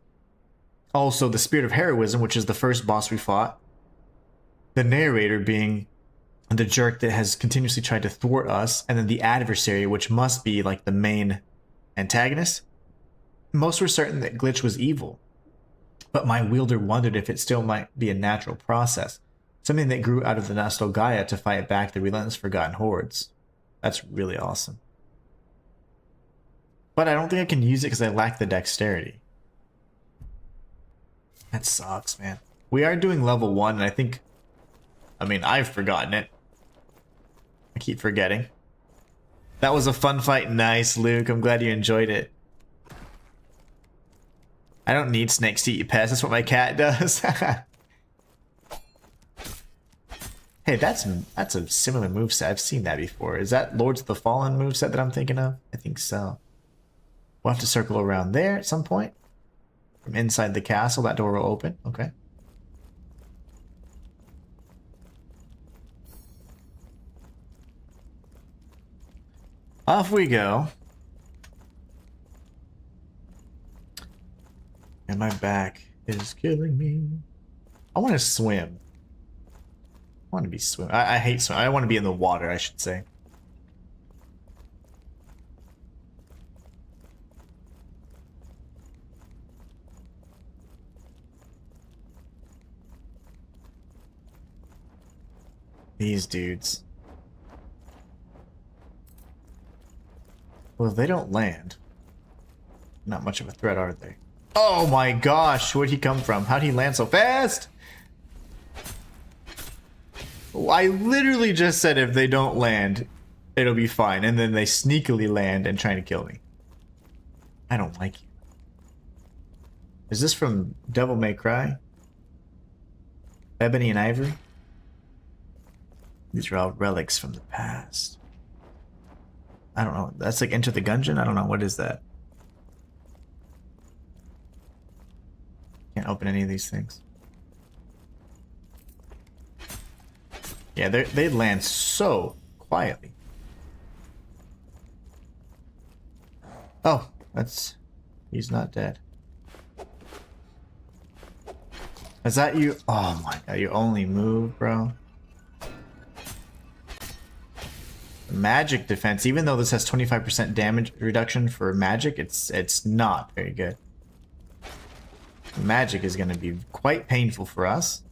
also the spirit of heroism, which is the first boss we fought, the narrator being the jerk that has continuously tried to thwart us, and then the adversary, which must be like the main antagonist. Most were certain that Glitch was evil, but my wielder wondered if it still might be a natural process. Something that grew out of the Nostalgaia to fight back the relentless Forgotten hordes. That's really awesome. But I don't think I can use it because I lack the dexterity. That sucks, man. We are doing level 1, and I think... I've forgotten it. I keep forgetting. That was a fun fight. Nice, Luke. I'm glad you enjoyed it. I don't need snakes to eat pests. That's what my cat does. Hey, that's a similar moveset. I've seen that before. Is that Lords of the Fallen moveset that I'm thinking of? I think so. We'll have to circle around there at some point. From inside the castle, that door will open. Okay. Off we go. And my back is killing me. I want to swim. I want to be swim. I hate swim. I want to be in the water, I should say. These dudes. Well, if they don't land, not much of a threat, are they? Oh my gosh, where'd he come from? How'd he land so fast? I literally just said if they don't land, it'll be fine. And then they sneakily land and try to kill me. I don't like you. Is this from Devil May Cry? Ebony and Ivory? These are all relics from the past. I don't know. That's like Enter the Gungeon? I don't know. What is that? Can't open any of these things. Yeah, they land so quietly. Oh, that's... He's not dead. Is that you? Oh my god, you only move, bro. Magic defense, even though this has 25% damage reduction for magic, it's not very good. Magic is going to be quite painful for us.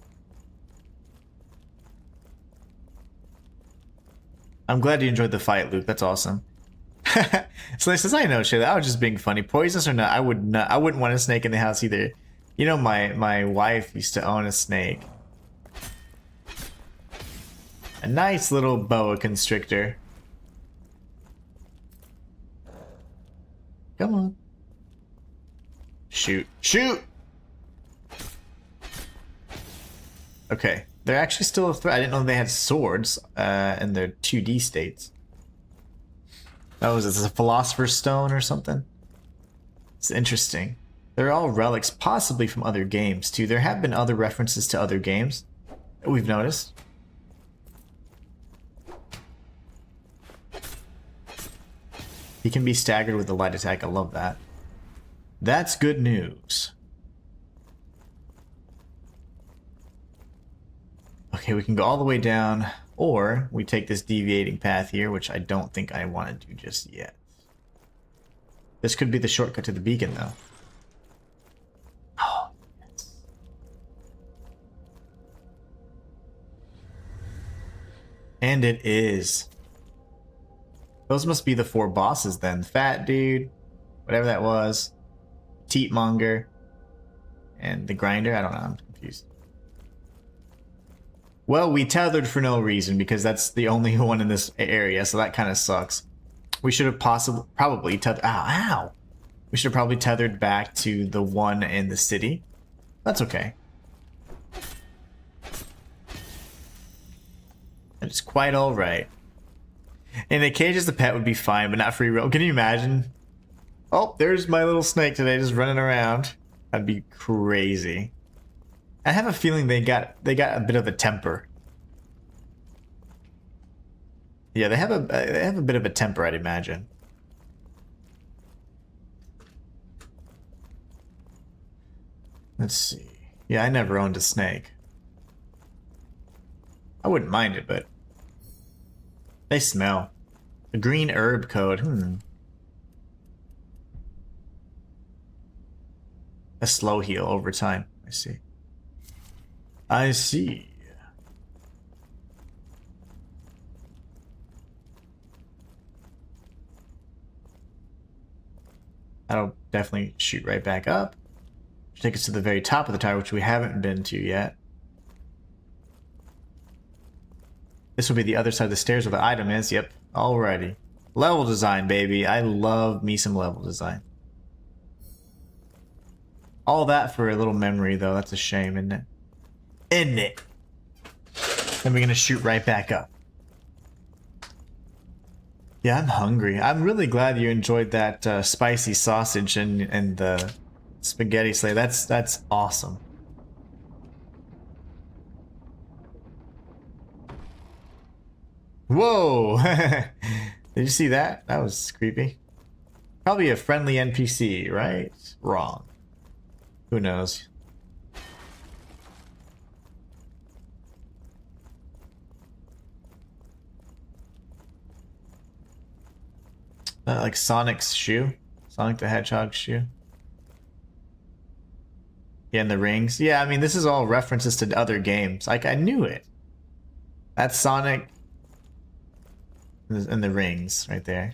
I'm glad you enjoyed the fight, Luke. That's awesome. So says, I know, shit. I was just being funny. Poisonous or not, I wouldn't want a snake in the house either. You know, my wife used to own a snake. A nice little boa constrictor. Come on. Shoot. Shoot! Okay. They're actually still a threat. I didn't know they had swords in their 2D states. Oh, is this a Philosopher's Stone or something? It's interesting. They're all relics, possibly from other games, too. There have been other references to other games that we've noticed. He can be staggered with a light attack. I love that. That's good news. Okay, we can go all the way down, or we take this deviating path here, which I don't think I want to do just yet. This could be the shortcut to the beacon, though. Oh, yes. And it is. Those must be the 4 bosses then. Fat dude, whatever that was, Teatmonger, and the grinder. I don't know, I'm confused. Well, we tethered for no reason because that's the only one in this area, so that kind of sucks. We should have probably tethered. Ow! We should have probably tethered back to the one in the city. That's okay. It's quite alright. In a cage as a pet would be fine, but not free roam. Can you imagine? Oh, there's my little snake today just running around. That'd be crazy. I have a feeling they got a bit of a temper. Yeah, they have a bit of a temper, I'd imagine. Let's see. Yeah, I never owned a snake. I wouldn't mind it, but they smell. A green herb code. A slow heal over time. I see. I see. That'll definitely shoot right back up. Take us to the very top of the tower, which we haven't been to yet. This will be the other side of the stairs where the item is. Yep. Alrighty. Level design, baby. I love me some level design. All that for a little memory, though. That's a shame, isn't it? Isn't it? Then we're gonna shoot right back up. Yeah, I'm hungry. I'm really glad you enjoyed that spicy sausage and the spaghetti sleigh. That's awesome. Whoa! Did you see that? That was creepy. Probably a friendly NPC, right? Wrong. Who knows? Like Sonic's shoe? Sonic the Hedgehog's shoe? Yeah, and the rings. Yeah, I mean, this is all references to other games. Like, I knew it. That's Sonic and the rings right there.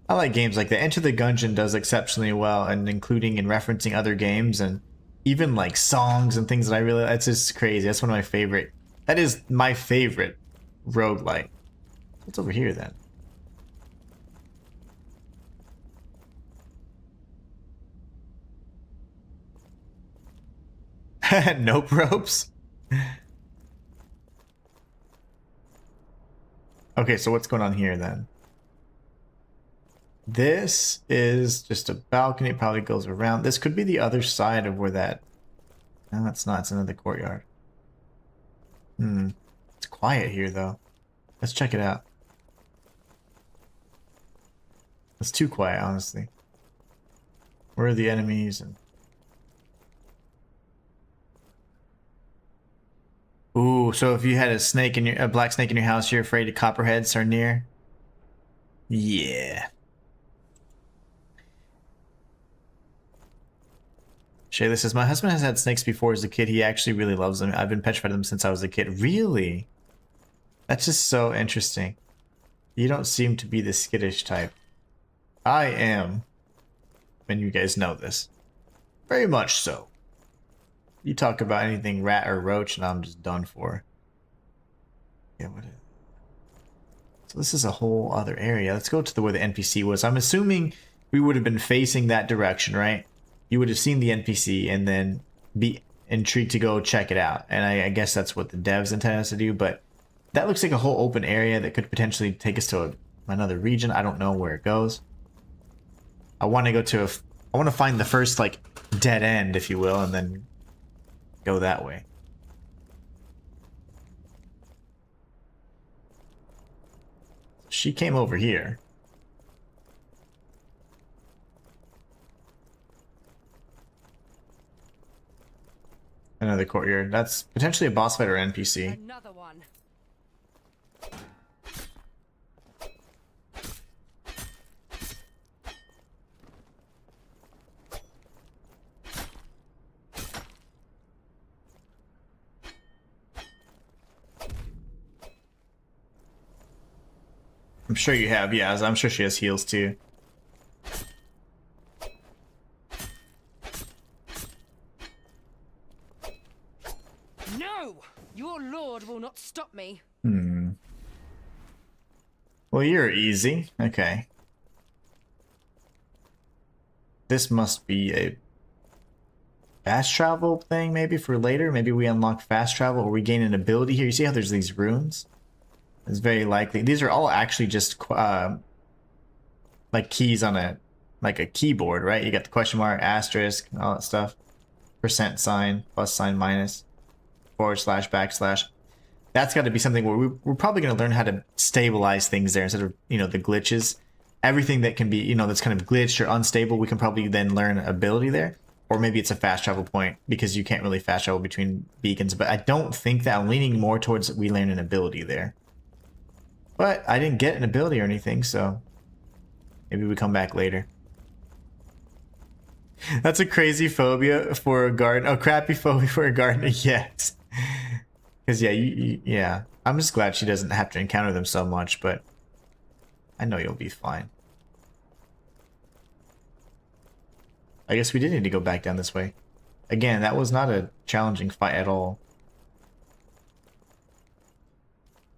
I like games like that. Enter the Gungeon does exceptionally well, and including and referencing other games and even like songs and things that I really. It's just crazy. That's one of my favorite. That is my favorite roguelike. What's over here then? Nope ropes. Okay, so what's going on here then? This is just a balcony. It probably goes around. This could be the other side of where that... No, it's not. It's another courtyard. It's quiet here, though. Let's check it out. It's too quiet, honestly. Where are the enemies? And... Ooh, so if you had a black snake in your house, you're afraid the copperheads are near? Yeah. Shayla says, my husband has had snakes before as a kid. He actually really loves them. I've been petrified of them since I was a kid. Really? That's just so interesting. You don't seem to be the skittish type. I am. And you guys know this. Very much so. You talk about anything rat or roach and I'm just done for. Yeah, what is... So this is a whole other area. Let's go to where the NPC was. I'm assuming we would have been facing that direction, right? You would have seen the NPC and then be intrigued to go check it out. And I guess that's what the devs intend us to do, but that looks like a whole open area that could potentially take us to another region. I don't know where it goes. I want to go to I want to find the first, like, dead end, if you will, and then go that way. She came over here. Another courtyard. That's potentially a boss fight or NPC. Another one. I'm sure you have, yeah. I'm sure she has heals too. No! Your lord will not stop me. Well, you're easy. Okay. This must be a fast travel thing, maybe for later. Maybe we unlock fast travel or we gain an ability here. You see how there's these runes? It's very likely. These are all actually just like keys on a keyboard, right? You got the question mark, asterisk, all that stuff. Percent sign, plus sign, minus, forward slash, backslash. That's got to be something where we're probably going to learn how to stabilize things there instead of, you know, the glitches. Everything that can be, you know, that's kind of glitched or unstable, we can probably then learn ability there. Or maybe it's a fast travel point because you can't really fast travel between beacons. But I don't think that. I'm leaning more towards we learn an ability there. But I didn't get an ability or anything, so maybe we come back later. That's a crazy phobia for a garden. Oh, crappy phobia for a gardener. Yes. Because, yeah, yeah. I'm just glad she doesn't have to encounter them so much, but I know you'll be fine. I guess we did need to go back down this way. Again, that was not a challenging fight at all.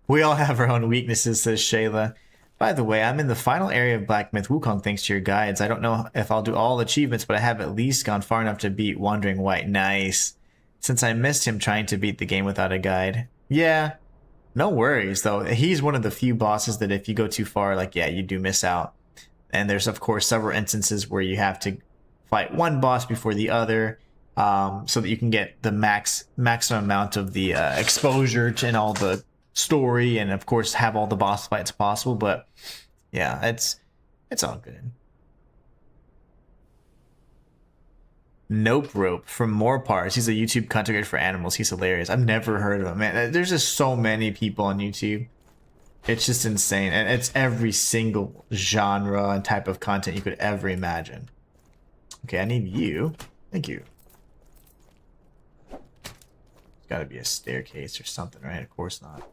We all have our own weaknesses, says Shayla. By the way, I'm in the final area of Black Myth Wukong thanks to your guides. I don't know if I'll do all the achievements, but I have at least gone far enough to beat Wandering White. Nice. Since I missed him trying to beat the game without a guide. Yeah, no worries, though. He's one of the few bosses that if you go too far, like, yeah, you do miss out. And there's, of course, several instances where you have to fight one boss before the other, so that you can get the maximum amount of the exposure and all the story, and of course have all the boss fights possible. But yeah, it's all good. Nope Rope from More Parts. He's a YouTube content creator for animals. He's hilarious. I've never heard of him, man. There's just so many people on YouTube. It's just insane, and it's every single genre and type of content you could ever imagine. Okay, I need you. Thank you. There's got to be a staircase or something, right? Of course not.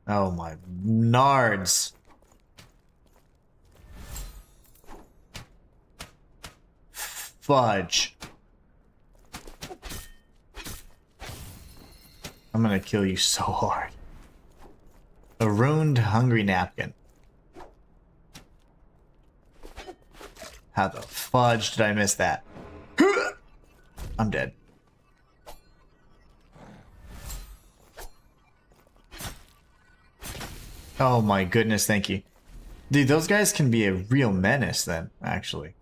Oh my nards. Fudge. I'm gonna kill you so hard. A ruined hungry napkin. How the fudge did I miss that? I'm dead. Oh my goodness, thank you. Dude, those guys can be a real menace then, actually.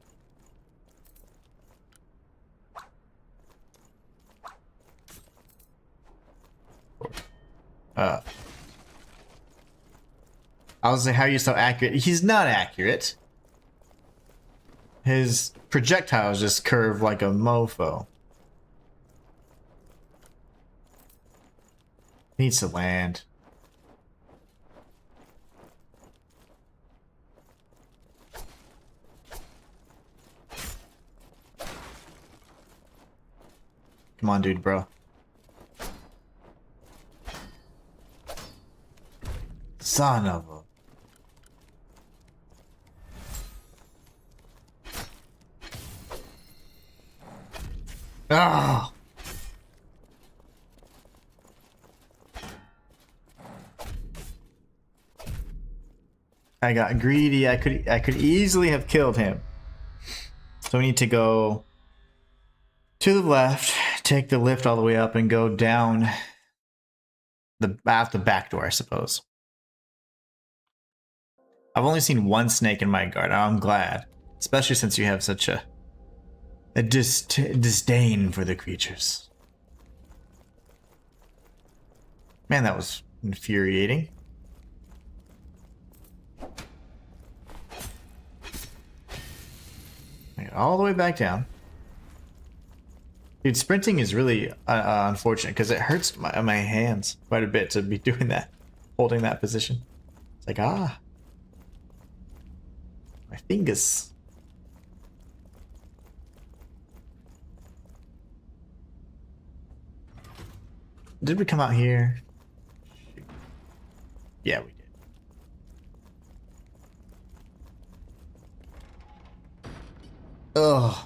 I was like, how are you so accurate? He's not accurate. His projectiles just curve like a mofo. Needs to land. Come on, dude, bro. Son of a... Ah! I got greedy. I could easily have killed him. So we need to go to the left, take the lift all the way up, and go down the back door, I suppose. I've only seen one snake in my garden. I'm glad, especially since you have such a disdain for the creatures. Man, that was infuriating. All the way back down. Dude, sprinting is really unfortunate because it hurts my hands quite a bit to be doing that, holding that position. It's like, ah, my fingers. Did we come out here? Yeah, we did. Ugh.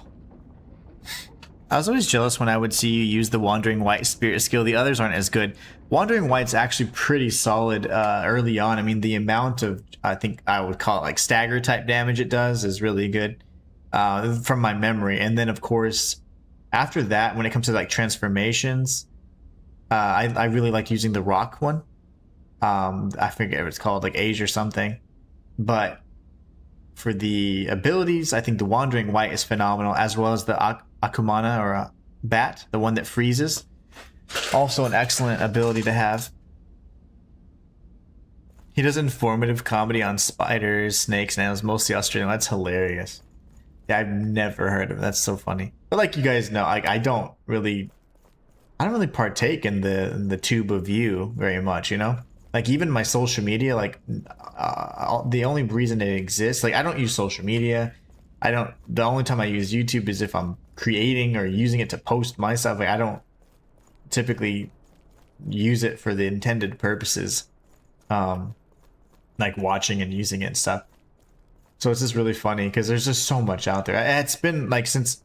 I was always jealous when I would see you use the Wandering White Spirit skill. The others aren't as good. Wandering White's actually pretty solid early on. I mean, the amount of, I think I would call it like stagger type damage it does is really good from my memory. And then, of course, after that, when it comes to like transformations, I really like using the rock one. I forget what it's called, like Age or something. But for the abilities, I think the Wandering White is phenomenal, as well as the Akumana or Bat, the one that freezes. Also an excellent ability to have. He does informative comedy on spiders, snakes, and animals, mostly Australian. That's hilarious. Yeah, I've never heard of it. That's so funny. But like you guys know, I don't really partake in the tube of view very much, you know? Like even my social media, like the only reason it exists, like I don't use social media. The only time I use YouTube is if I'm creating or using it to post my stuff. Like I don't typically use it for the intended purposes, like watching and using it and stuff. So it's just really funny because there's just so much out there. It's been like it's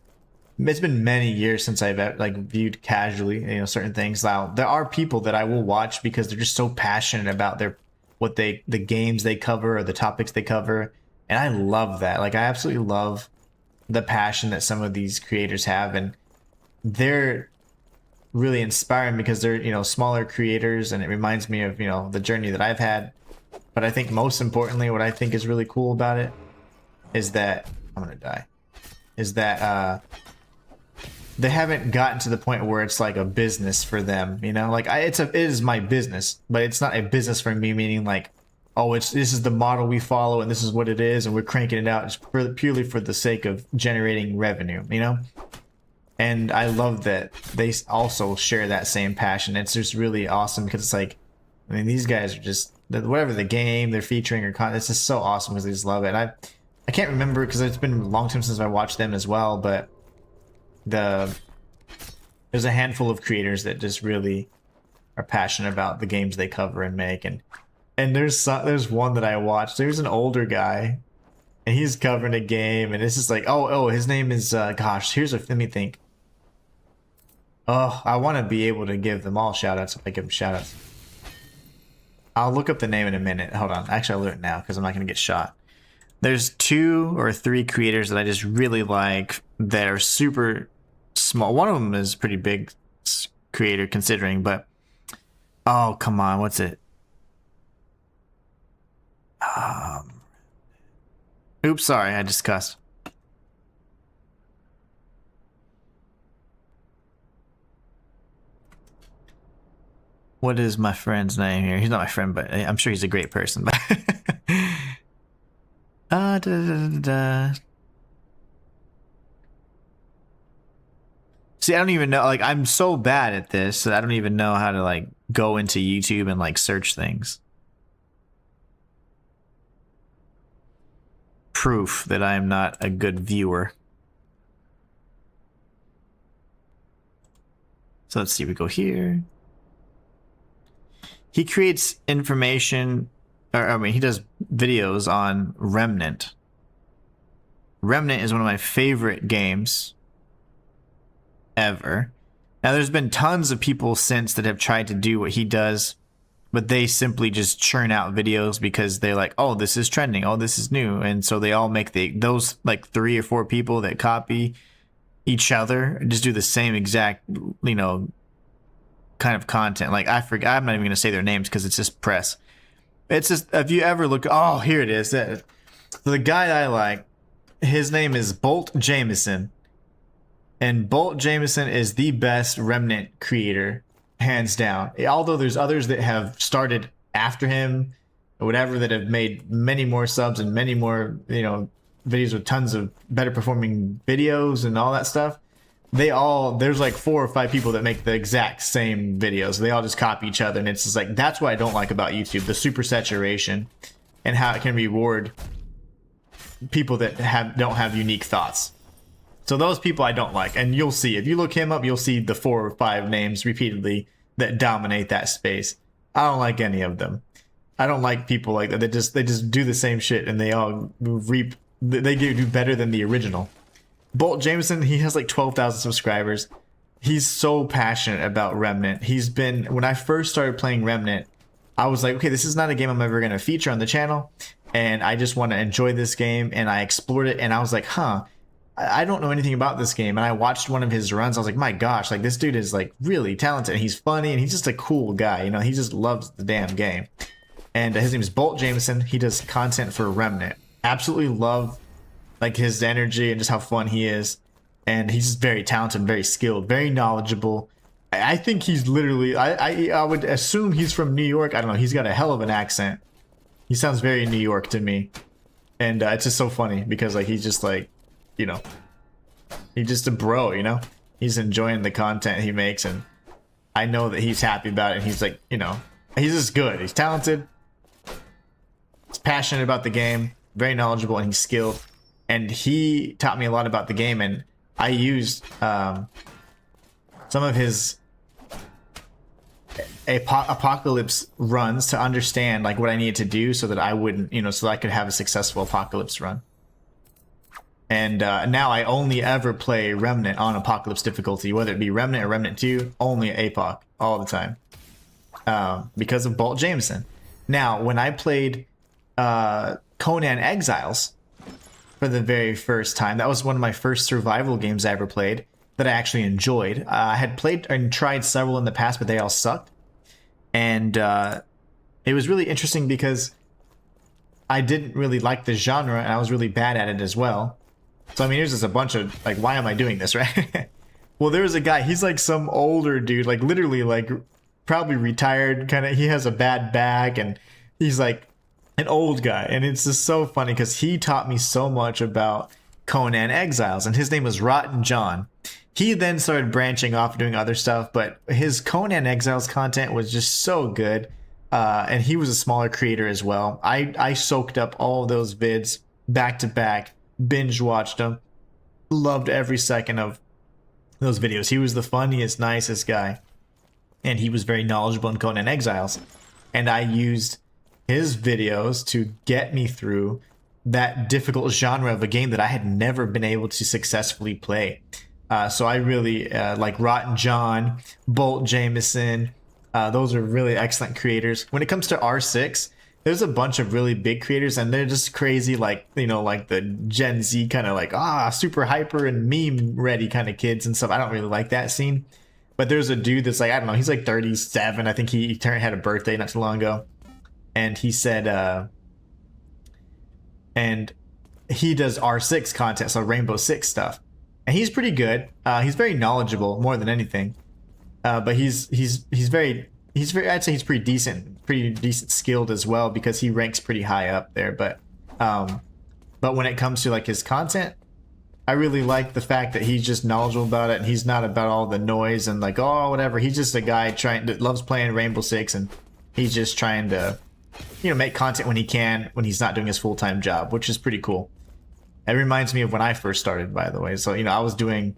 been many years since I've like viewed casually, you know, certain things. Now there are people that I will watch because they're just so passionate about the games they cover or the topics they cover, and I love that. Like I absolutely love the passion that some of these creators have, and they're really inspiring because they're, you know, smaller creators, and it reminds me of, you know, the journey that I've had. But I think most importantly, what I think is really cool about it is that they haven't gotten to the point where it's like a business for them, you know? Like it is my business, but it's not a business for me, meaning like, oh, this is the model we follow and this is what it is and we're cranking it out just purely for the sake of generating revenue, you know? And I love that they also share that same passion. It's just really awesome because it's like, I mean, these guys are just, whatever the game they're featuring or content, it's just so awesome because they just love it. And I can't remember because it's been a long time since I watched them as well, but there's a handful of creators that just really are passionate about the games they cover and make, and there's one that I watched. There's an older guy, and he's covering a game, and it's just like, oh, his name is gosh, let me think. Oh, I want to be able to give them all shoutouts if I give them shoutouts. I'll look up the name in a minute. Hold on, actually I'll do it now because I'm not gonna get shot. There's 2 or 3 creators that I just really like that are super small. One of them is a pretty big creator considering, but oh, come on, what's it? Oops, sorry, I just cussed. What is my friend's name here? He's not my friend, but I'm sure he's a great person. But See, I don't even know, like I'm so bad at this that I don't even know how to like go into YouTube and like search things. Proof that I am not a good viewer. So let's see, we go here. He creates information, or I mean, he does videos on Remnant. Remnant is one of my favorite games ever. Now, there's been tons of people since that have tried to do what he does, but they simply just churn out videos because they're like, oh, this is trending, oh, this is new, and so they all make those like 3 or 4 people that copy each other just do the same exact, you know, kind of content. Like I forget, I'm not even gonna say their names because it's just press. It's just, if you ever look, oh, here it is. The guy I like, his name is Bolt Jameson, and Bolt Jameson is the best Remnant creator, hands down. Although there's others that have started after him or whatever that have made many more subs and many more, you know, videos with tons of better performing videos and all that stuff. there's like 4 or 5 people that make the exact same videos. They all just copy each other, and it's just like, that's what I don't like about YouTube, the super saturation and how it can reward people that don't have unique thoughts. So those people I don't like, and you'll see, if you look him up, you'll see the 4 or 5 names repeatedly that dominate that space. I don't like any of them. I don't like people like that. They just do the same shit, and they all do better than the original. Bolt Jameson, he has like 12,000 subscribers. He's so passionate about Remnant. When I first started playing Remnant, I was like, okay, this is not a game I'm ever going to feature on the channel, and I just want to enjoy this game. And I explored it, and I was like, I don't know anything about this game. And I watched one of his runs. I was like, my gosh, like this dude is like really talented, and he's funny, and he's just a cool guy. You know, he just loves the damn game. And his name is Bolt Jameson. He does content for Remnant. Absolutely love like his energy and just how fun he is. And he's just very talented, very skilled, very knowledgeable. I think he's literally, I would assume he's from New York. I don't know. He's got a hell of an accent. He sounds very New York to me. And it's just so funny because like he's just like, you know, he's just a bro, you know? He's enjoying the content he makes, and I know that he's happy about it. And he's like, you know, he's just good. He's talented. He's passionate about the game, very knowledgeable, and he's skilled. And he taught me a lot about the game, and I used some of his apocalypse runs to understand like what I needed to do so that I wouldn't, you know, so that I could have a successful apocalypse run. And now I only ever play Remnant on Apocalypse difficulty, whether it be Remnant or Remnant 2, only APOC all the time. Because of Bolt Jameson. Now, when I played Conan Exiles for the very first time, that was one of my first survival games I ever played that I actually enjoyed. I had played and tried several in the past, but they all sucked. And it was really interesting because I didn't really like the genre, and I was really bad at it as well. So, I mean, here's just a bunch of, like, why am I doing this, right? Well, there was a guy, he's like some older dude, like literally like probably retired, kind of, he has a bad back, and he's like an old guy. And it's just so funny because he taught me so much about Conan Exiles, and his name was Rotten John. He then started branching off doing other stuff, but his Conan Exiles content was just so good. And he was a smaller creator as well. I soaked up all of those vids back to back, binge watched them, loved every second of those videos. He was the funniest, nicest guy, and he was very knowledgeable in Conan Exiles. And I used his videos to get me through that difficult genre of a game that I had never been able to successfully play. So I really like Rotten John, Bolt Jameson. Those are really excellent creators. When it comes to R6, there's a bunch of really big creators, and they're just crazy, like, you know, like the Gen Z kind of like, super hyper and meme ready kind of kids and stuff. I don't really like that scene. But there's a dude that's like, I don't know, he's like 37. I think he had a birthday not too long ago. And he said, and he does R6 content, so Rainbow Six stuff. And he's pretty good. He's very knowledgeable more than anything. But he's very, I'd say he's pretty decent skilled as well, because he ranks pretty high up there. But when it comes to like his content, I really like the fact that he's just knowledgeable about it, and he's not about all the noise and like, oh, whatever. He's just a guy that loves playing Rainbow Six, and he's just trying to, you know, make content when he can, when he's not doing his full-time job, which is pretty cool. It reminds me of when I first started, by the way. So, you know, I was doing,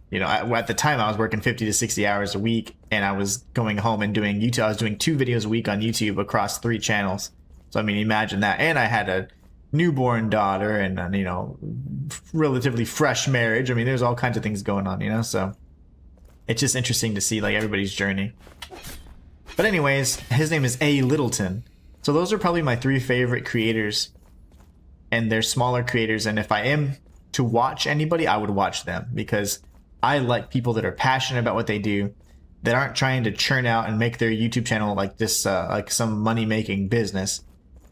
you know, at the time I was working 50 to 60 hours a week, and I was going home and doing YouTube. I was doing 2 videos a week on YouTube across 3 channels. So, I mean, imagine that. And I had a newborn daughter and, you know, relatively fresh marriage. I mean, there's all kinds of things going on, you know? So it's just interesting to see like everybody's journey. But anyways, his name is A. Littleton. So those are probably my 3 favorite creators, and they're smaller creators. And if I am to watch anybody, I would watch them, because I like people that are passionate about what they do, that aren't trying to churn out and make their YouTube channel like this, like some money-making business.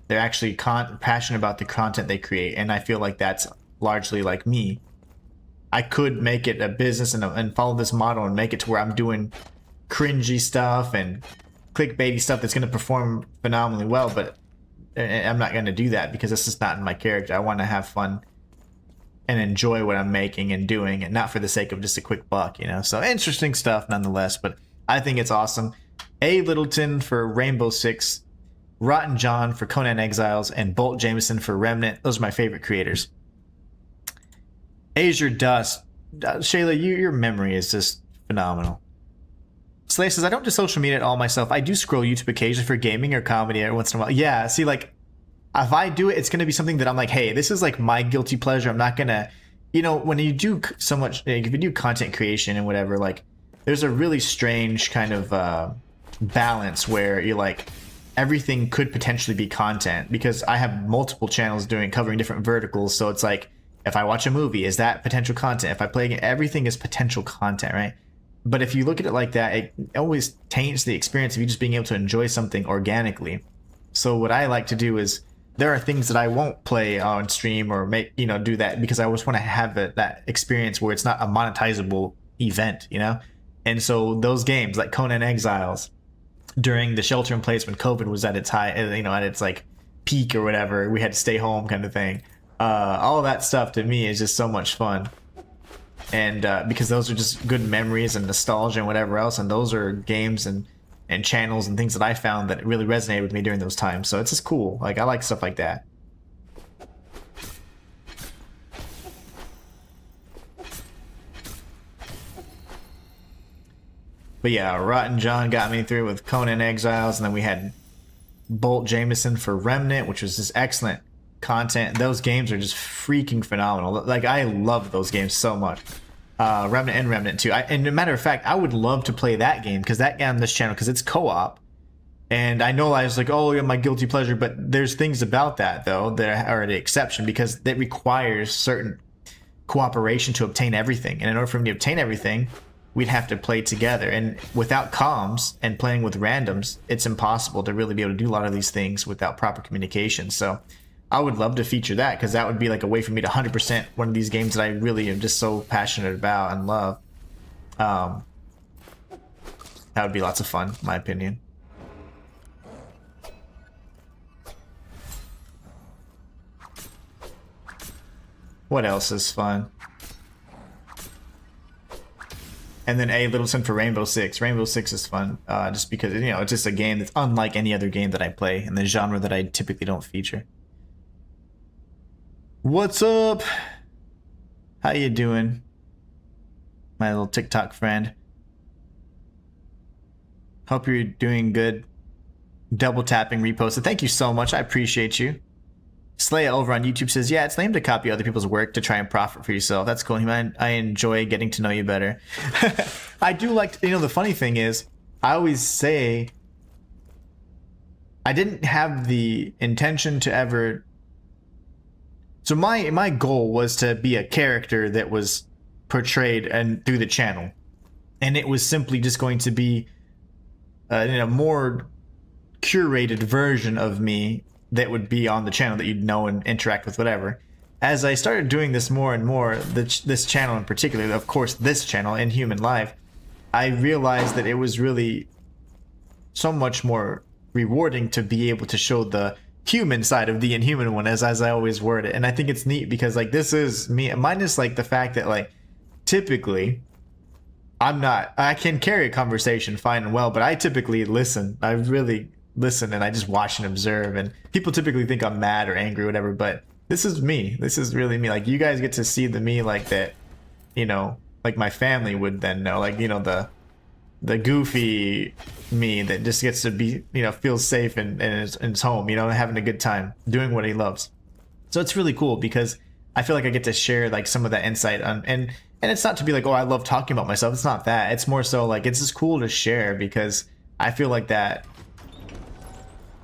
They're actually passionate about the content they create, and I feel like that's largely like me. I could make it a business and follow this model and make it to where I'm doing cringy stuff and clickbaity stuff that's going to perform phenomenally well, but I'm not going to do that because it's just not in my character. I want to have fun and enjoy what I'm making and doing, and not for the sake of just a quick buck, you know. So interesting stuff nonetheless, but I think it's awesome. A. Littleton for Rainbow Six, Rotten John for Conan Exiles, and Bolt Jameson for Remnant. Those are my favorite creators. Azure Dust, Shayla, your memory is just phenomenal. Slay says, I don't do social media at all myself. I do scroll YouTube occasionally for gaming or comedy every once in a while. Yeah, see, like, if I do it, it's going to be something that I'm like, hey, this is like my guilty pleasure. I'm not going to, you know, when you do so much, like, if you do content creation and whatever, like, there's a really strange kind of balance where you're like, everything could potentially be content, because I have multiple channels covering different verticals. So it's like, if I watch a movie, is that potential content? If I play a game, everything is potential content, right? But if you look at it like that, it always taints the experience of you just being able to enjoy something organically. So what I like to do is, there are things that I won't play on stream or make, you know, do that, because I always want to have that experience where it's not a monetizable event, you know? And so those games like Conan Exiles, during the shelter in place when COVID was at its high, you know, at its like peak or whatever, we had to stay home kind of thing. All of that stuff to me is just so much fun. And because those are just good memories and nostalgia and whatever else, and those are games and channels and things that I found that really resonated with me during those times. So it's just cool. Like, I like stuff like that. But yeah, Rotten John got me through with Conan Exiles, and then we had Bolt Jameson for Remnant, which was just excellent content. Those games are just freaking phenomenal. Like, I love those games so much. Remnant and Remnant 2. And a matter of fact, I would love to play that game, because that game on this channel, because it's co-op. And I know I was like, oh, yeah, my guilty pleasure, but there's things about that, though, that are the exception, because it requires certain cooperation to obtain everything. And in order for me to obtain everything, we'd have to play together. And without comms and playing with randoms, it's impossible to really be able to do a lot of these things without proper communication. So I would love to feature that, because that would be like a way for me to 100% one of these games that I really am just so passionate about and love. That would be lots of fun, in my opinion. What else is fun? And then A. Littleton for Rainbow Six. Rainbow Six is fun, just because, you know, it's just a game that's unlike any other game that I play, in the genre that I typically don't feature. What's up? How you doing, my little TikTok friend? Hope you're doing good. Double tapping reposted. Thank you so much. I appreciate you. Slaya over on YouTube says, yeah, it's lame to copy other people's work to try and profit for yourself. That's cool. I enjoy getting to know you better. I do like to, you know, the funny thing is, I always say I didn't have the intention to ever. So my goal was to be a character that was portrayed and through the channel, and it was simply just going to be a more curated version of me that would be on the channel that you'd know and interact with, whatever. As I started doing this more and more, this channel in particular, of course, this channel, Inhuman Live, I realized that it was really so much more rewarding to be able to show the human side of the Inhuman one, as I always word it. And I think it's neat because, like, this is me, minus like the fact that, like, typically I can carry a conversation fine and well, but I typically listen. I really listen, and I just watch and observe, and people typically think I'm mad or angry or whatever, but this is me. This is really me. Like, you guys get to see the me like that, you know, like my family would then know, like, you know, the goofy me that just gets to be, you know, feels safe in his home, you know, having a good time doing what he loves. So it's really cool because I feel like I get to share like some of that insight on, and it's not to be like, oh, I love talking about myself. It's not that. It's more so like, it's just cool to share because I feel like that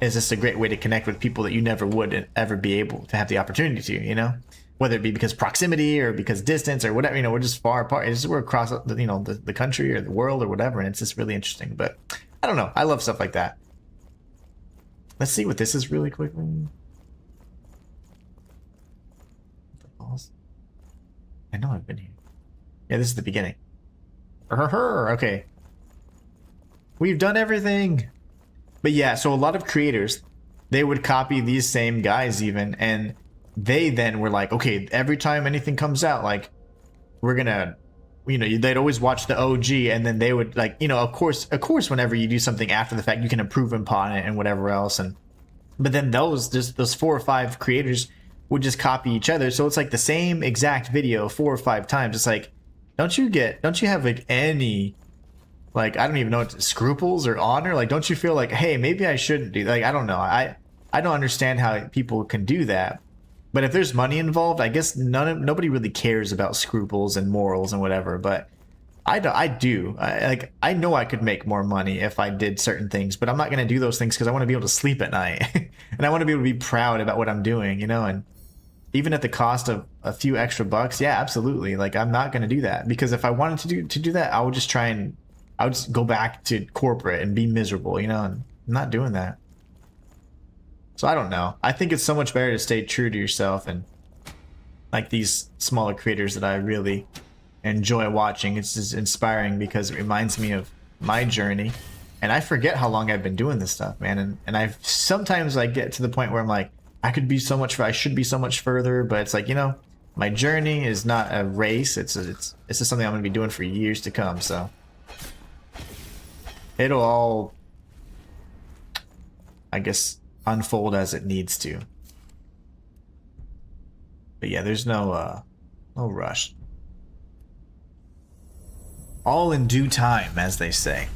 is just a great way to connect with people that you never would ever be able to have the opportunity to, you know, whether it be because proximity or because distance or whatever, you know, we're just far apart. It's just, we're across the, you know, the country or the world or whatever. And it's just really interesting, but I don't know. I love stuff like that. Let's see what this is really quickly. I know I've been here. Yeah, this is the beginning. Okay. We've done everything. But yeah, so a lot of creators, they would copy these same guys even, and they then were like, okay, every time anything comes out, like, we're gonna, they'd always watch the OG, and then they would, like, of course, whenever you do something after the fact, you can improve upon it and whatever else. But then those 4 or 5 creators would just copy each other. So it's like the same exact video 4 or 5 times. It's like, don't you have like any, like, I don't even know, scruples or honor? Like, don't you feel like, hey, maybe I shouldn't do, like, I don't know. I don't understand how people can do that. But if there's money involved, I guess nobody really cares about scruples and morals and whatever. But I do. I know I could make more money if I did certain things, but I'm not going to do those things because I want to be able to sleep at night. And I want to be able to be proud about what I'm doing, and even at the cost of a few extra bucks, yeah, absolutely. Like, I'm not going to do that, because if I wanted to do that, I would just go back to corporate and be miserable, and I'm not doing that. So I don't know. I think it's so much better to stay true to yourself, and like these smaller creators that I really enjoy watching. It's just inspiring because it reminds me of my journey, and I forget how long I've been doing this stuff, man. And I sometimes I get to the point where I'm like, I should be so much further, but it's like, my journey is not a race. It's just something I'm gonna be doing for years to come. So it'll all, I guess, unfold as it needs to. But yeah, there's no rush. All in due time, as they say.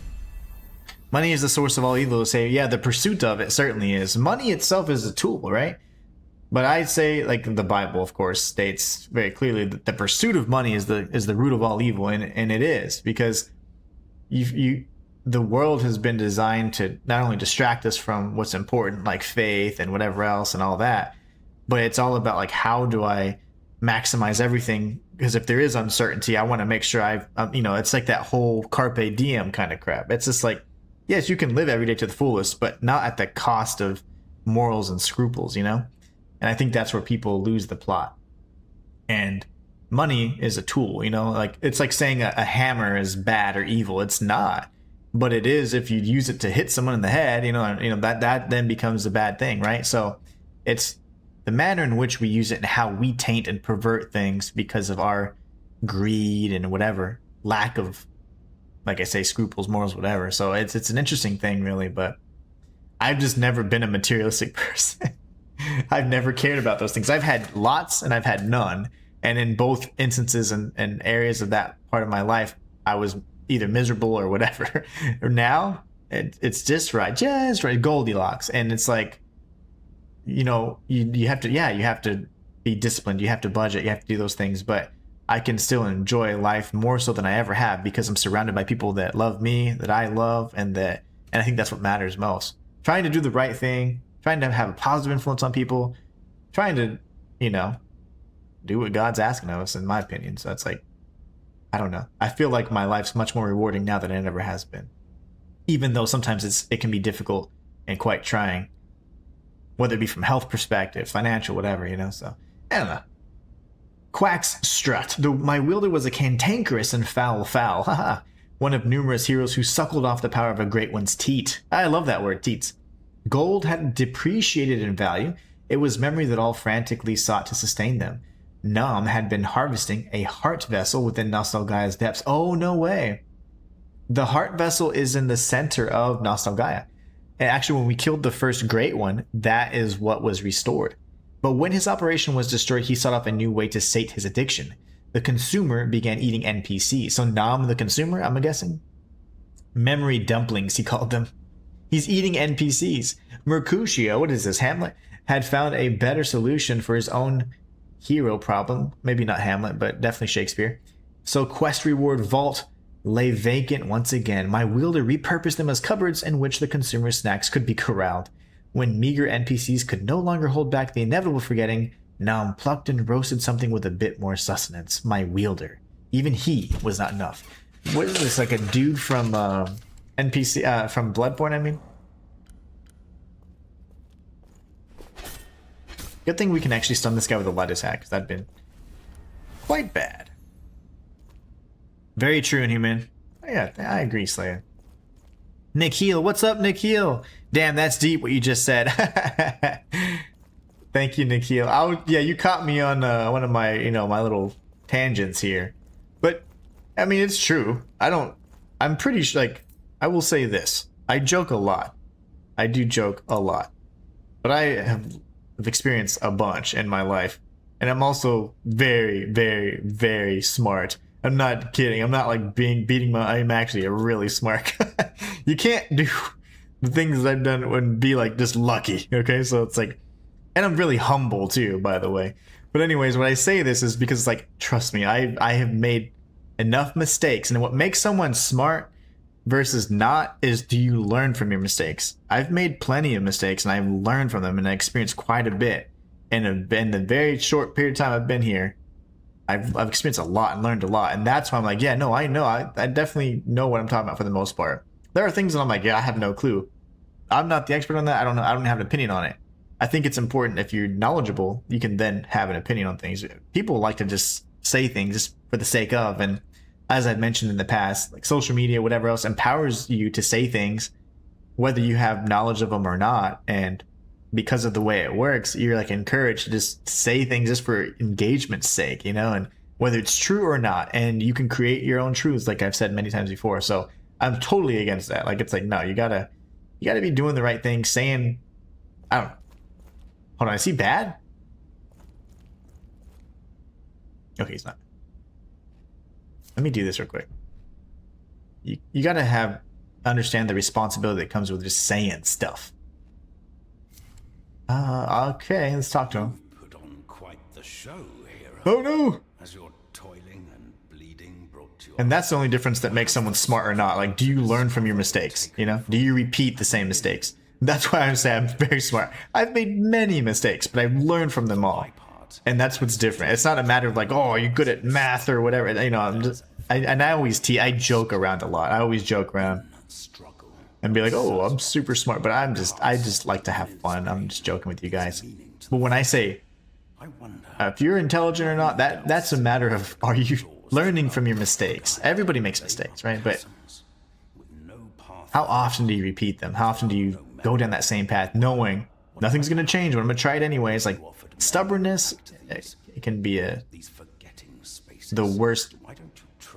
Money is the source of all evil. Say, yeah, the pursuit of it certainly is. Money itself is a tool, right? But I'd say, like, the Bible, of course, states very clearly that the pursuit of money is the root of all evil, and it is, because the world has been designed to not only distract us from what's important, like faith and whatever else and all that, but it's all about, like, how do I maximize everything? Because if there is uncertainty, I want to make sure it's like that whole carpe diem kind of crap. It's just like, yes, you can live every day to the fullest, but not at the cost of morals and scruples, And I think that's where people lose the plot. And money is a tool, Like, it's like saying a hammer is bad or evil. It's not. But it is if you use it to hit someone in the head, that then becomes a bad thing, right? So it's the manner in which we use it and how we taint and pervert things because of our greed and whatever, lack of, like I say, scruples, morals, whatever. So it's an interesting thing, really. But I've just never been a materialistic person. I've never cared about those things. I've had lots and I've had none. And in both instances and areas of that part of my life, I was either miserable or whatever. Or now it's just right, Goldilocks. And it's like, you have to be disciplined, you have to budget, you have to do those things, but I can still enjoy life more so than I ever have because I'm surrounded by people that love me, that I love, and I think that's what matters most. Trying to do the right thing, trying to have a positive influence on people, trying to, do what God's asking of us, in my opinion. So it's like, I don't know. I feel like my life's much more rewarding now than it ever has been. Even though sometimes it can be difficult and quite trying, whether it be from health perspective, financial, whatever, So, I don't know. Quack's strut. My wielder was a cantankerous and foul. Haha. One of numerous heroes who suckled off the power of a great one's teat. I love that word, teats. Gold had depreciated in value. It was memory that all frantically sought to sustain them. Nam had been harvesting a heart vessel within Nostalgaia's depths. Oh, no way. The heart vessel is in the center of Nostalgaia. And actually, when we killed the first great one, that is what was restored. But when his operation was destroyed, he sought out a new way to sate his addiction. The consumer began eating NPCs. So Nam, the consumer, I'm guessing? Memory dumplings, he called them. He's eating NPCs. Mercutio, what is this, Hamlet, had found a better solution for his own hero problem. Maybe not Hamlet, but definitely Shakespeare. So quest reward vault lay vacant once again. My wielder repurposed them as cupboards in which the consumer's snacks could be corralled. When meager NPCs could no longer hold back the inevitable forgetting, Nam plucked and roasted something with a bit more sustenance. My wielder. Even he was not enough. What is this, like a dude from NPC, from Bloodborne, I mean? Good thing we can actually stun this guy with a lettuce hack, because that'd been quite bad. Very true, Inhuman. Yeah, I agree, Slayer. Nick Heel, what's up, Nick Heel? Damn, that's deep what you just said. Thank you, Nikhil. Yeah, you caught me on one of my, my little tangents here. But, I mean, it's true. I'm pretty sure, like, I will say this. I joke a lot. I do joke a lot. But I have experienced a bunch in my life. And I'm also very, very, very smart. I'm not kidding. I'm not like I'm actually a really smart guy. You can't do the things I've done and be like just lucky. Okay, so it's like, and I'm really humble too, by the way. But anyways, when I say this is because like, trust me, I have made enough mistakes, and what makes someone smart versus not is, do you learn from your mistakes? I've made plenty of mistakes and I've learned from them, and I experienced quite a bit. And in the very short period of time I've been here, I've experienced a lot and learned a lot. And that's why I'm like, yeah, no, I know. I definitely know what I'm talking about for the most part. There are things that I'm like, yeah, I have no clue. I'm not the expert on that. I don't know. I don't have an opinion on it. I think it's important, if you're knowledgeable, you can then have an opinion on things. People like to just say things just for the sake of. And as I've mentioned in the past, like social media, whatever else, empowers you to say things, whether you have knowledge of them or not. And because of the way it works, you're like encouraged to just say things just for engagement's sake, and whether it's true or not, and you can create your own truths, like I've said many times before. So I'm totally against that. Like, it's like, no, you gotta be doing the right thing, saying, I don't know. Hold on, is he bad? Okay, he's not. Let me do this real quick. You gotta understand the responsibility that comes with just saying stuff. Okay, let's talk to him. Put on quite the show, hero. Oh no! As you're toiling and bleeding brought to your... And that's the only difference that makes someone smart or not. Like, do you learn from your mistakes? Do you repeat the same mistakes? That's why I'm saying I'm very smart. I've made many mistakes, but I've learned from them all. And that's what's different. It's not a matter of like, oh, you're good at math or whatever. I always I joke around a lot. I always joke around and be like, oh, I'm super smart, but I just like to have fun. I'm just joking with you guys. But when I say, if you're intelligent or not, that's a matter of, are you learning from your mistakes? Everybody makes mistakes, right? But how often do you repeat them? How often do you go down that same path knowing nothing's going to change, but I'm going to try it anyways? Like, stubbornness, it can be the worst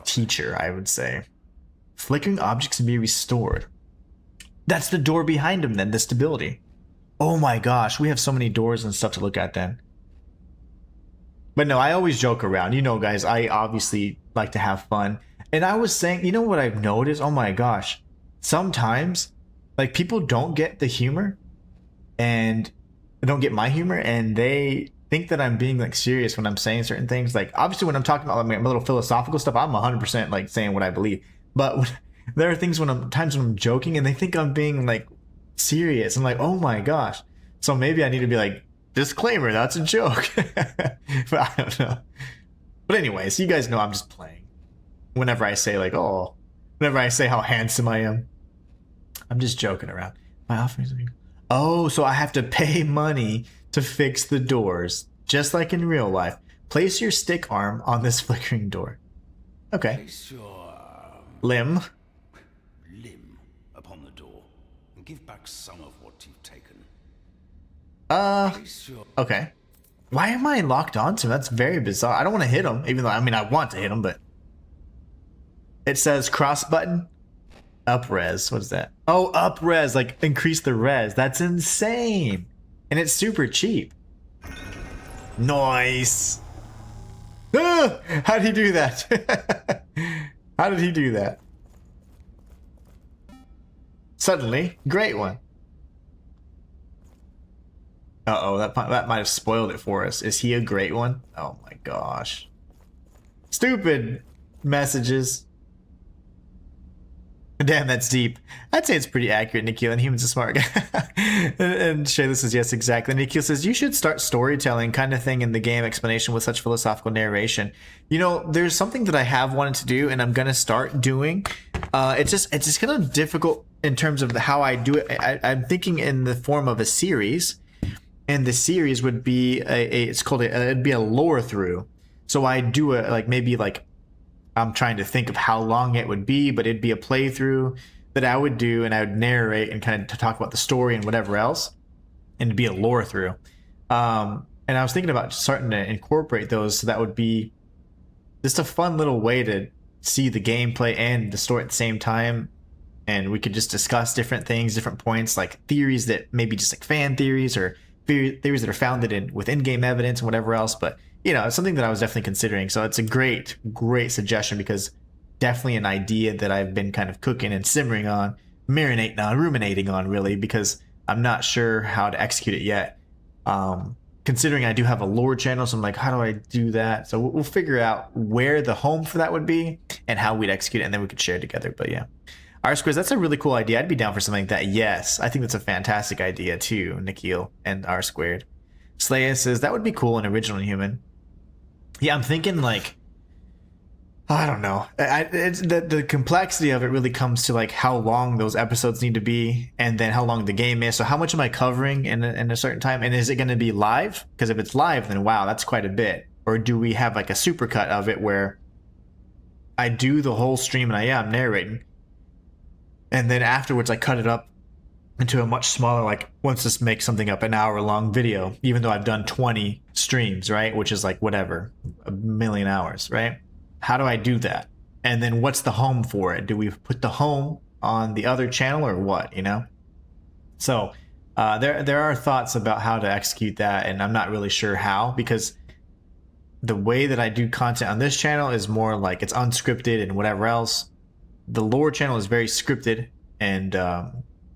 teacher, I would say. Flickering objects can be restored. That's the door behind him then, the stability. Oh my gosh, we have so many doors and stuff to look at then. But no, I always joke around. Guys, I obviously like to have fun. And I was saying, what I've noticed? Oh my gosh. Sometimes, like, people don't get the humor and don't get my humor, and they think that I'm being like serious when I'm saying certain things. Like, obviously when I'm talking about like my little philosophical stuff, I'm 100% like saying what I believe. But there are things when I'm joking and they think I'm being like serious. I'm like, oh my gosh. So maybe I need to be like, disclaimer, that's a joke. But I don't know. But anyways, you guys know I'm just playing. Whenever I say like, whenever I say how handsome I am, I'm just joking around. My offerings. Oh, so I have to pay money to fix the doors, just like in real life. Place your stick arm on this flickering door. Okay. Place your limb upon the door and give back some of what you've taken. Okay. Why am I locked onto him? That's very bizarre. I don't want to hit him, even though, I want to hit him, but it says cross button. Up res. What is that? Oh, up res, like increase the res. That's insane. And it's super cheap. Nice. Ah, how did he do that? How did he do that? Suddenly, great one. Uh-oh, that might have spoiled it for us. Is he a great one? Oh my gosh. Stupid messages. Damn, that's deep. I'd say it's pretty accurate, Nikhil, and Human's a smart guy. and Shayla says, yes, exactly. Nikhil says, you should start storytelling kind of thing in the game explanation with such philosophical narration. There's something that I have wanted to do, and I'm going to start doing. It's just kind of difficult in terms of how I do it. I'm thinking in the form of a series, and the series would be it'd be a lore through. So I do I'm trying to think of how long it would be, but it'd be a playthrough that I would do, and I would narrate and kind of talk about the story and whatever else, and it'd be a lore through. And I was thinking about starting to incorporate those, so that would be just a fun little way to see the gameplay and the story at the same time. And we could just discuss different things, different points, like theories that maybe just like fan theories, or theories that are founded in with in-game evidence and whatever else. But you know, it's something that I was definitely considering. So it's a great suggestion, because definitely an idea that I've been kind of cooking and simmering on, marinating on, ruminating on, really, because I'm not sure how to execute it yet. Considering I do have a lore channel, so I'm like, how do I do that? So we'll figure out where the home for that would be and how we'd execute it, and then we could share it together. But yeah, R Squares, that's a really cool idea. I'd be down for something like that. Yes, I think that's a fantastic idea too, Nikhil and R Squared. Slaya says that would be cool in original Inhuman. Yeah, I'm thinking like, I don't know. It's the complexity of it really comes to like how long those episodes need to be, and then how long the game is. So how much am I covering in a certain time, and is it going to be live? Because if it's live, then wow, that's quite a bit. Or do we have like a supercut of it where I do the whole stream and I'm narrating, and then afterwards I cut it up into a much smaller, like, let's just make something up, an hour-long video, even though I've done 20 streams, right? Which is like whatever, 1,000,000 hours, right? How do I do that? And then what's the home for it? Do we put the home on the other channel or what, you know? So there are thoughts about how to execute that, and I'm not really sure how, because the way that I do content on this channel is more like it's unscripted and whatever else. The lore channel is very scripted and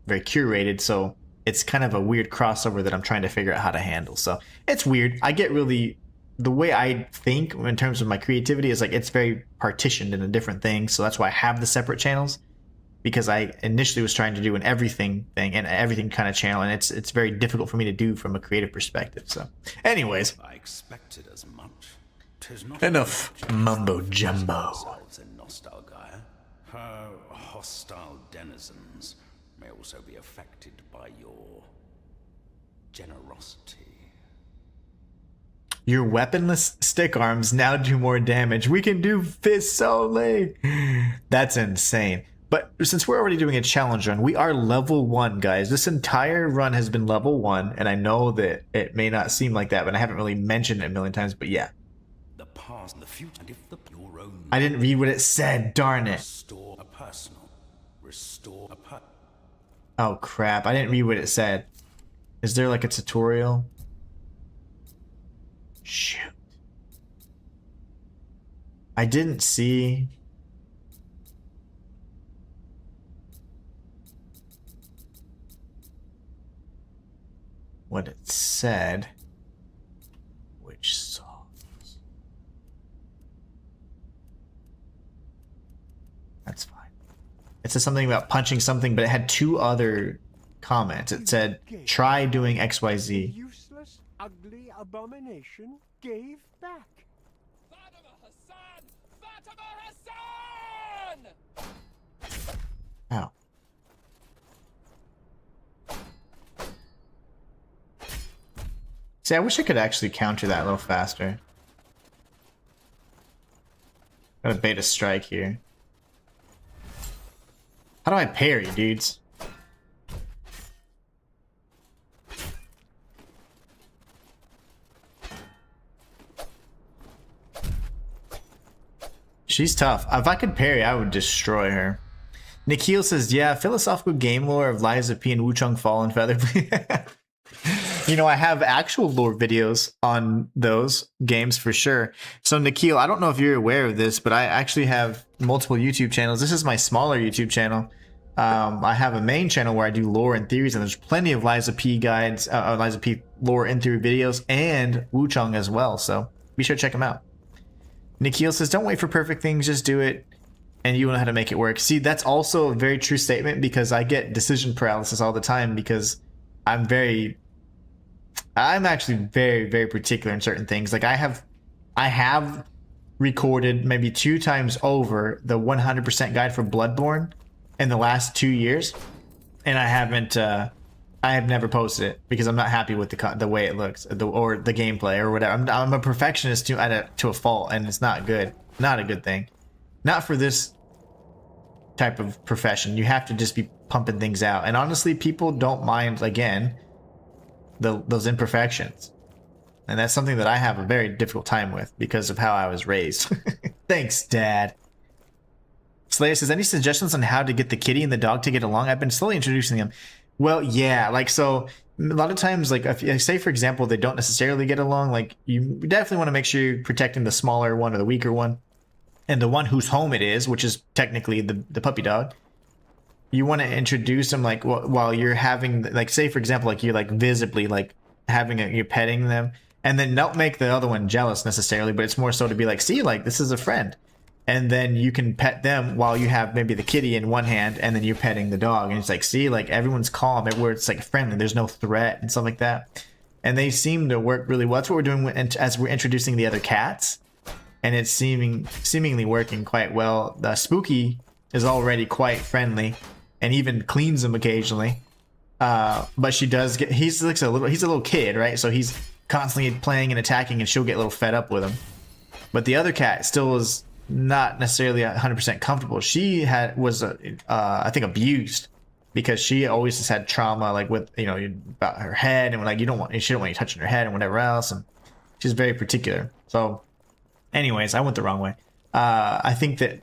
very curated, so it's kind of a weird crossover that I'm trying to figure out how to handle. So it's weird. I get really... The way I think in terms of my creativity is like it's very partitioned into different things. So that's why I have the separate channels, because I initially was trying to do an everything thing and everything kind of channel, and it's very difficult for me to do from a creative perspective. So anyways, I expected as much. 'Tis not enough mumbo jumbo. ourselves in Nostalgaia. Her hostile denizens may also be affected by your generosity. Your weaponless stick arms now do more damage. We can do fists only. That's insane. But since we're already doing a challenge run, we are level 1, guys. This entire run has been level 1, and I know that it may not seem like that, but I haven't really mentioned it a million times, but yeah. The past and the future, and if your own... I didn't read what it said, darn it. Restore a personal. Restore a Oh crap, I didn't read what it said. Is there like a tutorial? Shoot. I didn't see... what it said. Which songs? That's fine. It said something about punching something, but it had 2 other comments. It said, try doing XYZ. Useless, ugly abomination gave back. Fatima Hassan! Fatima Hassan! Ow. See, I wish I could actually counter that a little faster. Got a beta strike here. How do I parry, dudes? She's tough. If I could parry, I would destroy her. Nikhil says, yeah, philosophical game lore of Liza P and Wuchang Fallen Feather. You know, I have actual lore videos on those games for sure. So Nikhil, I don't know if you're aware of this, but I actually have multiple YouTube channels. This is my smaller YouTube channel. I have a main channel where I do lore and theories, and there's plenty of Liza P guides, Liza P lore and theory videos, and Wuchang as well. So be sure to check them out. Nikhil says, don't wait for perfect things, just do it, and you will know how to make it work. See, that's also a very true statement, because I get decision paralysis all the time, because I'm actually very, very particular in certain things. Like I have recorded maybe 2 times over the 100% guide for Bloodborne in the last 2 years, and I have never posted it because I'm not happy with the way it looks, or the gameplay or whatever. I'm a perfectionist to a fault, and it's not good. Not a good thing. Not for this type of profession. You have to just be pumping things out, and honestly, people don't mind, again, those imperfections. and that's something that I have a very difficult time with because of how I was raised. Thanks, Dad. Slayer says, any suggestions on how to get the kitty and the dog to get along? I've been slowly introducing them. Well, yeah, like, so a lot of times, like, if, say, for example, they don't necessarily get along, like, you definitely want to make sure you're protecting the smaller one or the weaker one. And the one whose home it is, which is technically the puppy dog, you want to introduce them, like, while you're having, like, say, for example, like, you're, like, visibly, like, you're petting them. And then don't make the other one jealous necessarily, but it's more so to be like, see, like, this is a friend. And then you can pet them while you have maybe the kitty in one hand and then you're petting the dog. And it's like, see, like, everyone's calm, everywhere it's like friendly, there's no threat and stuff like that. And they seem to work really well. That's what we're doing as we're introducing the other cats. And it's seemingly working quite well. The Spooky is already quite friendly and even cleans them occasionally. But she does get, he's a little kid, right? So he's constantly playing and attacking and she'll get a little fed up with him. But the other cat still is not necessarily 100% comfortable. She was I think abused because she always just had trauma, like with, you know, about her head and like she don't want you touching her head and whatever else, and she's very particular. So anyways, I went the wrong way. I think that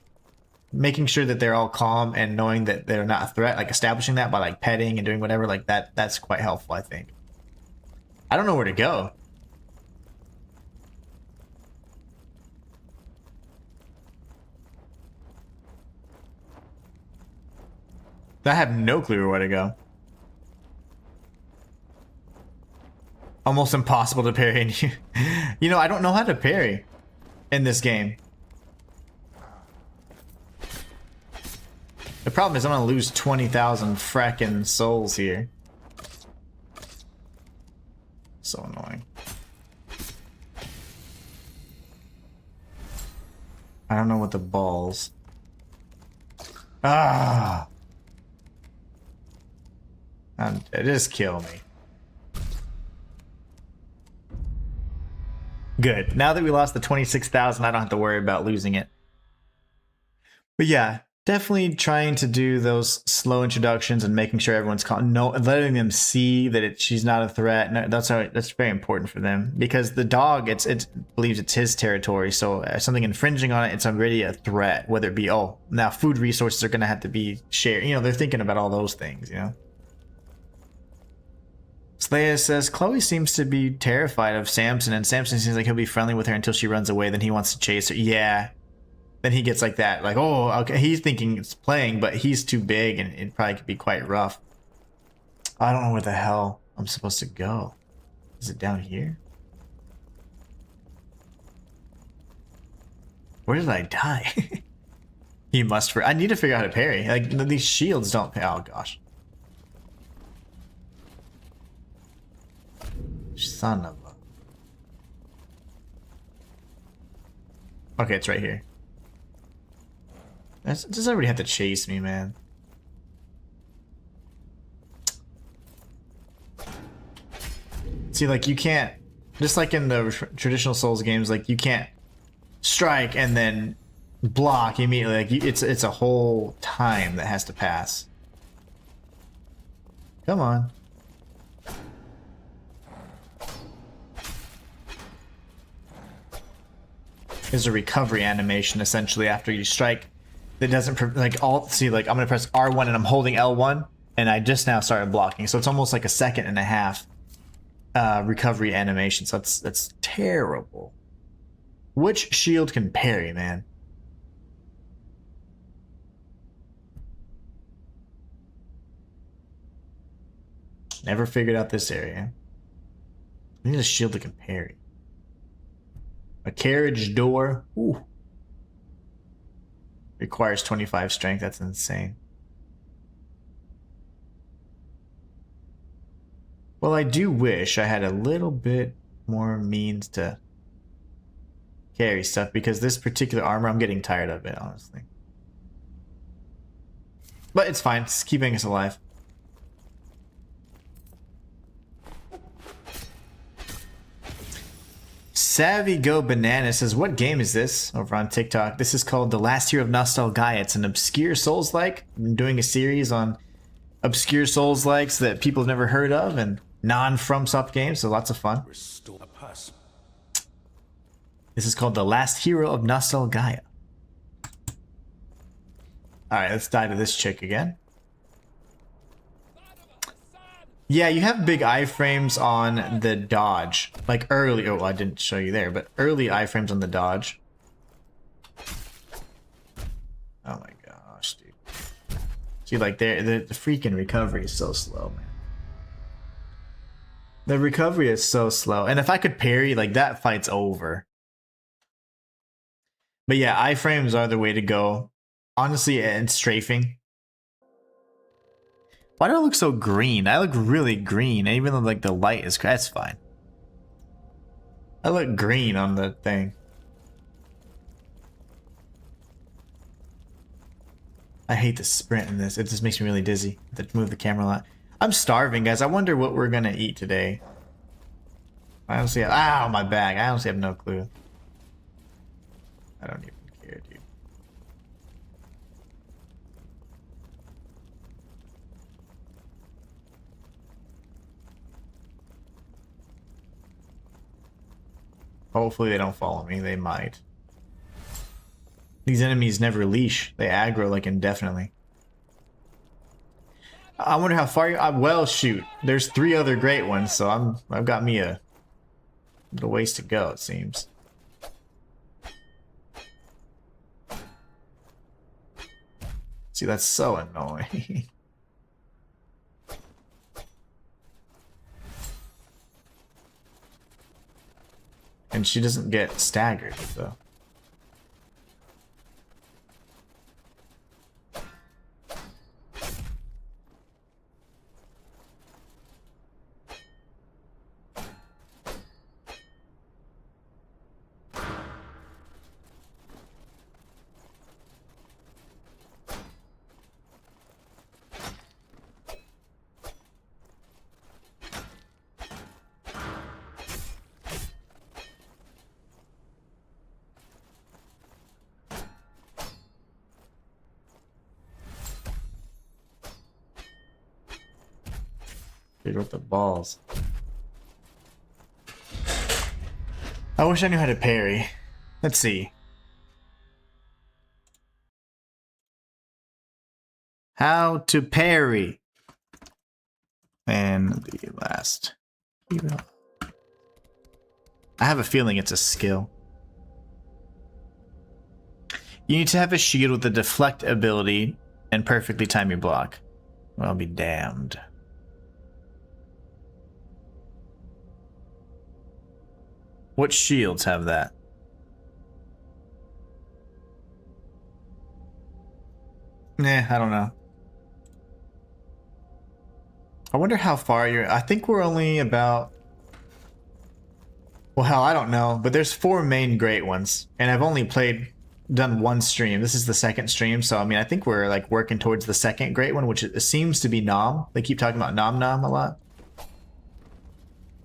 making sure that they're all calm and knowing that they're not a threat, like establishing that by like petting and doing whatever like that, that's quite helpful, I think. I don't know where to go. I have no clue where to go. Almost impossible to parry in you. You know, I don't know how to parry in this game. The problem is I'm gonna lose 20,000 frackin' souls here. So annoying. I don't know what the balls. Ah! Just kill me. Good. Now that we lost the 26,000, I don't have to worry about losing it. But yeah, definitely trying to do those slow introductions and making sure everyone's calm. No, letting them see that she's not a threat. No, that's very important for them because the dog, it believes it's his territory. So something infringing on it, it's already a threat. Whether it be, oh, now food resources are going to have to be shared. You know, they're thinking about all those things. You know. Slayer says, Chloe seems to be terrified of Samson, and Samson seems like he'll be friendly with her until she runs away, then he wants to chase her. Yeah. Then he gets like that, like, oh, okay, he's thinking it's playing, but he's too big, and it probably could be quite rough. I don't know where the hell I'm supposed to go. Is it down here? Where did I die? You must, I need to figure out how to parry. Like, these shields don't pay. Oh, gosh. Son of a... Okay, it's right here. Does everybody have to chase me, man? See, like, you can't... Just like in the traditional Souls games, like, you can't strike and then block immediately. Like, it's a whole time that has to pass. Come on. Is a recovery animation essentially after you strike that doesn't like alt. See, like, I'm gonna press R1 and I'm holding L1 and I just now started blocking, so it's almost like a second and a half recovery animation. So that's terrible. Which shield can parry, man? Never figured out this area. I need a shield that can parry. A carriage door. Ooh. Requires 25 strength. That's insane. Well, I do wish I had a little bit more means to carry stuff, because this particular armor, I'm getting tired of it, honestly. But it's fine. It's keeping us alive. Savvy Go Banana says, what game is this? Over on TikTok. This is called The Last Hero of Nostalgaia. It's an obscure Souls-like. I'm doing a series on obscure Souls-likes that people have never heard of and non-FromSoft games, so lots of fun. Restore a person. This is called the Last Hero of Nostalgaia. Alright, let's die to this chick again. Yeah, you have big iframes on the dodge. Like early, oh, I didn't show you there, but early iframes on the dodge. Oh my gosh, dude. See, like the freaking recovery is so slow, man. The recovery is so slow. And if I could parry, like that fight's over. But yeah, iframes are the way to go. Honestly, and strafing. Why do I look so green? I look really green, even though like the light is, that's fine. I look green on the thing. I hate the sprint in this. It just makes me really dizzy. I have to move the camera a lot. I'm starving, guys. I wonder what we're gonna eat today. I honestly have, ow, my bag. I honestly have no clue. I don't even care, dude. Hopefully they don't follow me. They might. These enemies never leash. They aggro like indefinitely. I wonder how far you... well, shoot. There's 3 other great ones, so I've got me a little ways to go, it seems. See, that's so annoying. And she doesn't get staggered, so. With the balls. I wish I knew how to parry. Let's see. How to parry. And the last hero. I have a feeling it's a skill. You need to have a shield with a deflect ability and perfectly time your block. Well, I'll be damned. What shields have that? Nah, I don't know. I wonder how far you're... I think we're only about... Well, hell, I don't know. But there's 4 main great ones. And I've only done 1 stream. This is the 2nd stream. So, I mean, I think we're like working towards the 2nd great one, which it seems to be Nom. They keep talking about Nom Nom a lot.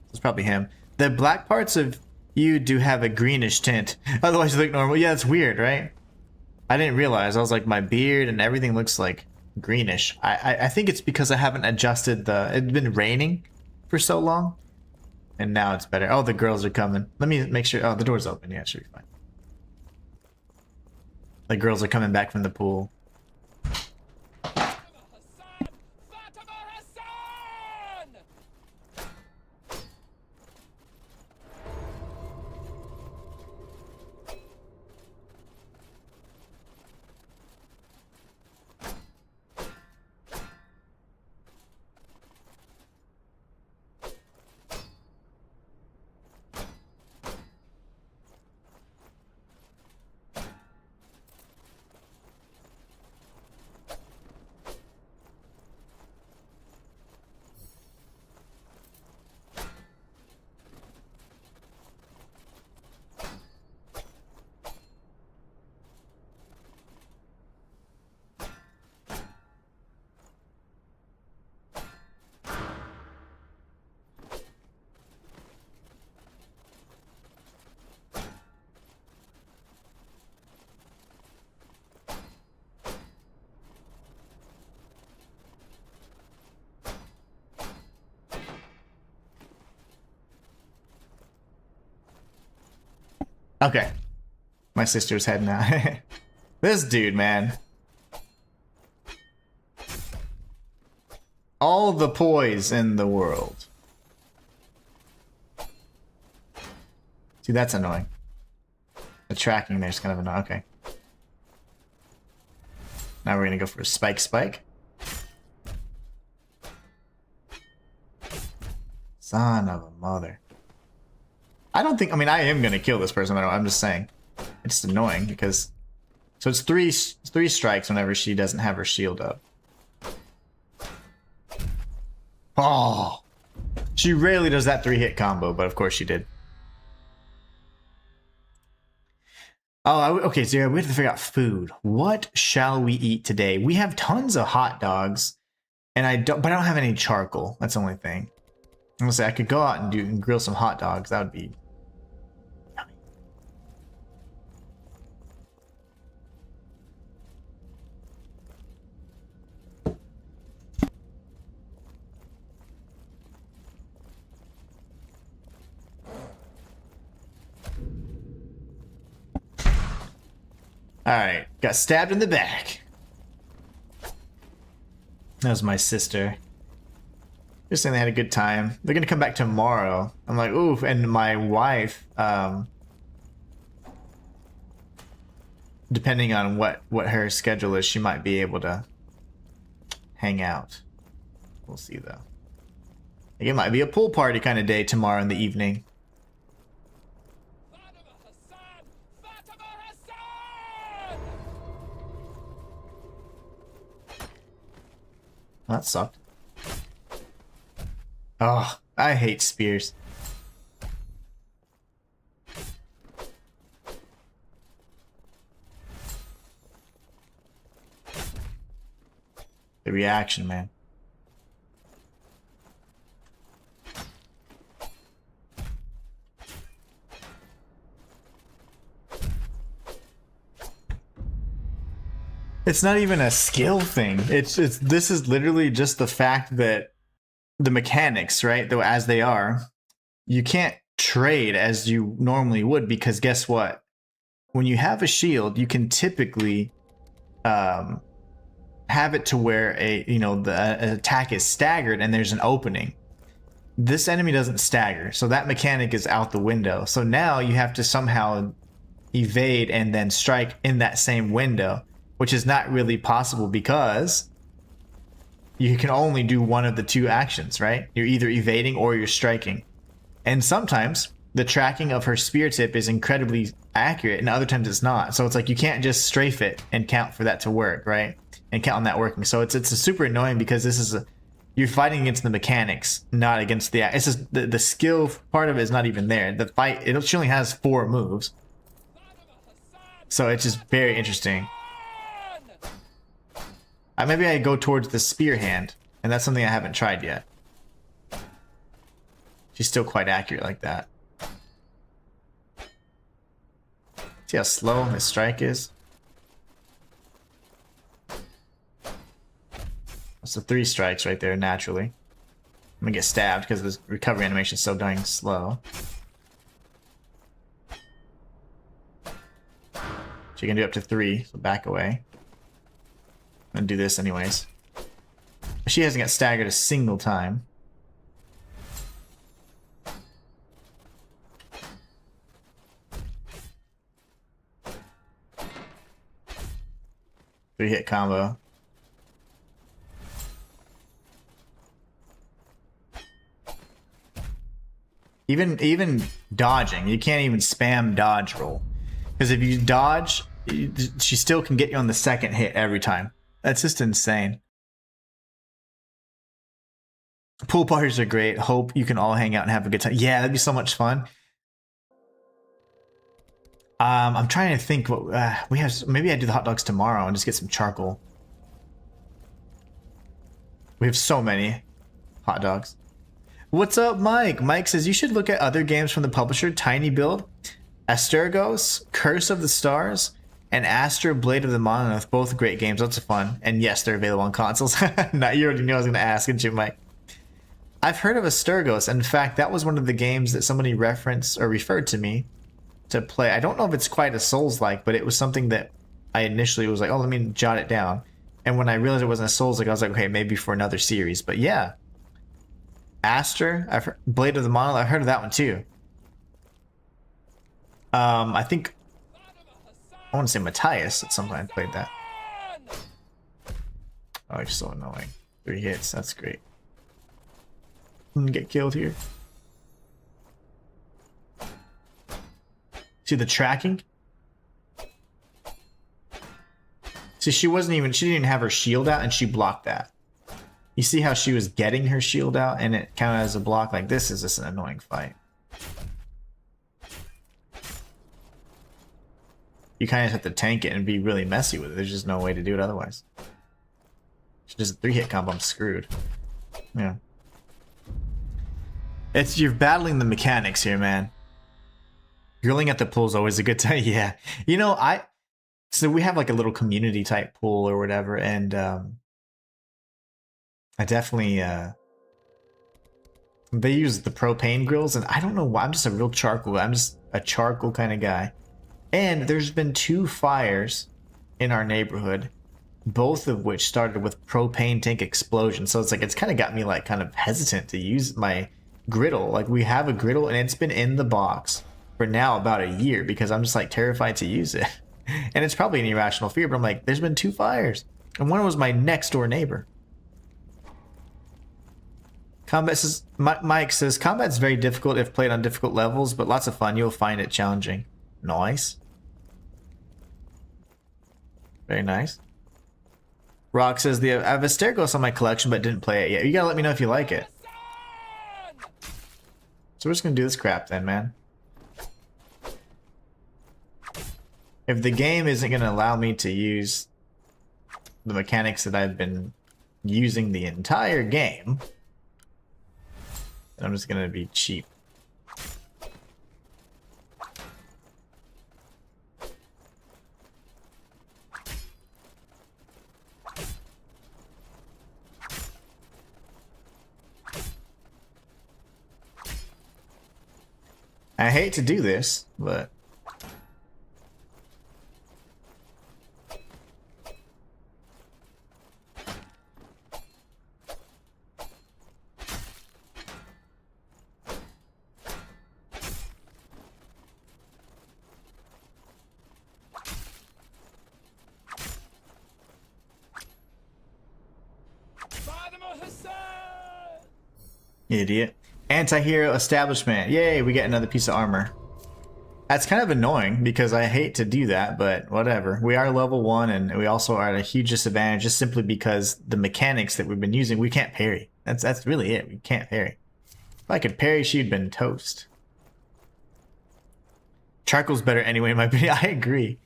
It's probably him. The black parts of... You do have a greenish tint. Otherwise you look normal. Yeah, it's weird, right? I didn't realize. I was like, my beard and everything looks like greenish. I think it's because I haven't adjusted the... It's been raining for so long. And now it's better. Oh, the girls are coming. Let me make sure... Oh, the door's open. Yeah, it should be fine. The girls are coming back from the pool. Okay. My sister's heading out. This dude, man. All the poise in the world. See, that's annoying. The tracking there's kind of annoying. Okay. Now we're gonna go for a spike. Son of a mother. I don't think, I mean, I am gonna kill this person. I'm just saying. It's annoying because... So it's three strikes whenever she doesn't have her shield up. Oh! She rarely does that 3-hit combo, but of course she did. Oh, okay, so we have to figure out food. What shall we eat today? We have tons of hot dogs, and I don't have any charcoal. That's the only thing. I'm gonna say I could go out and grill some hot dogs. That would be yummy. Alright, got stabbed in the back. That was my sister. Just saying they had a good time. They're gonna come back tomorrow. I'm like, ooh, and my wife, depending on what her schedule is, she might be able to hang out. We'll see though. Like, it might be a pool party kind of day tomorrow in the evening. Well, that sucked. Oh, I hate spears. The reaction, man. It's not even a skill thing. This is literally just the fact that the mechanics, right? Though as they are, you can't trade as you normally would, because guess what? When you have a shield, you can typically have it to where the attack is staggered and there's an opening. This enemy doesn't stagger, so that mechanic is out the window. So now you have to somehow evade and then strike in that same window, which is not really possible because you can only do one of the two actions, right? You're either evading or you're striking. And sometimes the tracking of her spear tip is incredibly accurate, and other times it's not. So it's like you can't just strafe it and count for that to work, right? And count on that working. So it's a super annoying because this is you're fighting against the mechanics, not against the... It's just the skill part of it is not even there. The fight, she only has 4 moves. So it's just very interesting. Maybe I go towards the spear hand, and that's something I haven't tried yet. She's still quite accurate like that. See how slow his strike is? That's the 3 strikes right there, naturally. I'm gonna get stabbed because this recovery animation is so dang slow. She can do up to 3, so back away. I'm gonna do this anyways. She hasn't got staggered a single time. Three-hit combo. Even dodging, you can't even spam dodge roll. Because if you dodge, she still can get you on the second hit every time. That's just insane. Pool parties are great. Hope you can all hang out and have a good time. Yeah, that'd be so much fun. I'm trying to think what we have. Maybe I do the hot dogs tomorrow and just get some charcoal. We have so many hot dogs. What's up, Mike? Mike says you should look at other games from the publisher Tiny Build, Astergos, Curse of the Stars, and Astra Blade of the Monolith. Both great games, lots of fun. And yes, they're available on consoles. Now, you already knew I was going to ask, didn't you, Mike? I've heard of Astergos. In fact, that was one of the games that somebody referenced or referred to me to play. I don't know if it's quite a Souls-like, but it was something that I initially was like, oh, let me jot it down. And when I realized it wasn't a Souls-like, I was like, okay, maybe for another series. But yeah, Aster, I've heard, Blade of the Monolith, I've heard of that one too. I think I want to say Matthias at some point played that. Oh, he's so annoying. 3 hits, that's great. Get killed here. See the tracking? See, she didn't even have her shield out and she blocked that. You see how she was getting her shield out and it counted as a block? Like, this is just an annoying fight. You kind of have to tank it and be really messy with it. There's just no way to do it otherwise. It's just a 3-hit combo, I'm screwed. Yeah. You're battling the mechanics here, man. Grilling at the pool is always a good time. Yeah. You know, so we have like a little community type pool or whatever, and I definitely they use the propane grills, and I don't know why. I'm just a real charcoal. I'm just a charcoal kind of guy. And there's been 2 fires in our neighborhood, both of which started with propane tank explosion. So it's like it's kind of got me like kind of hesitant to use my griddle. Like, we have a griddle and it's been in the box for now about a year because I'm just like terrified to use it. And it's probably an irrational fear, but I'm like, there's been 2 fires and one was my next door neighbor. Combat says, Mike says, combat's very difficult if played on difficult levels, but lots of fun. You'll find it challenging. Nice. Very nice. Rock says, I have Astergos on my collection, but didn't play it yet. You gotta let me know if you like it. So we're just gonna do this crap then, man. If the game isn't gonna allow me to use the mechanics that I've been using the entire game, then I'm just gonna be cheap. I hate to do this, but idiot. Anti-hero establishment. Yay, we get another piece of armor. That's kind of annoying because I hate to do that, but whatever. We are level 1 and we also are at a huge disadvantage just simply because the mechanics that we've been using, we can't parry. That's really it. We can't parry. If I could parry, she'd been toast. Charcoal's better anyway, in my opinion. I agree.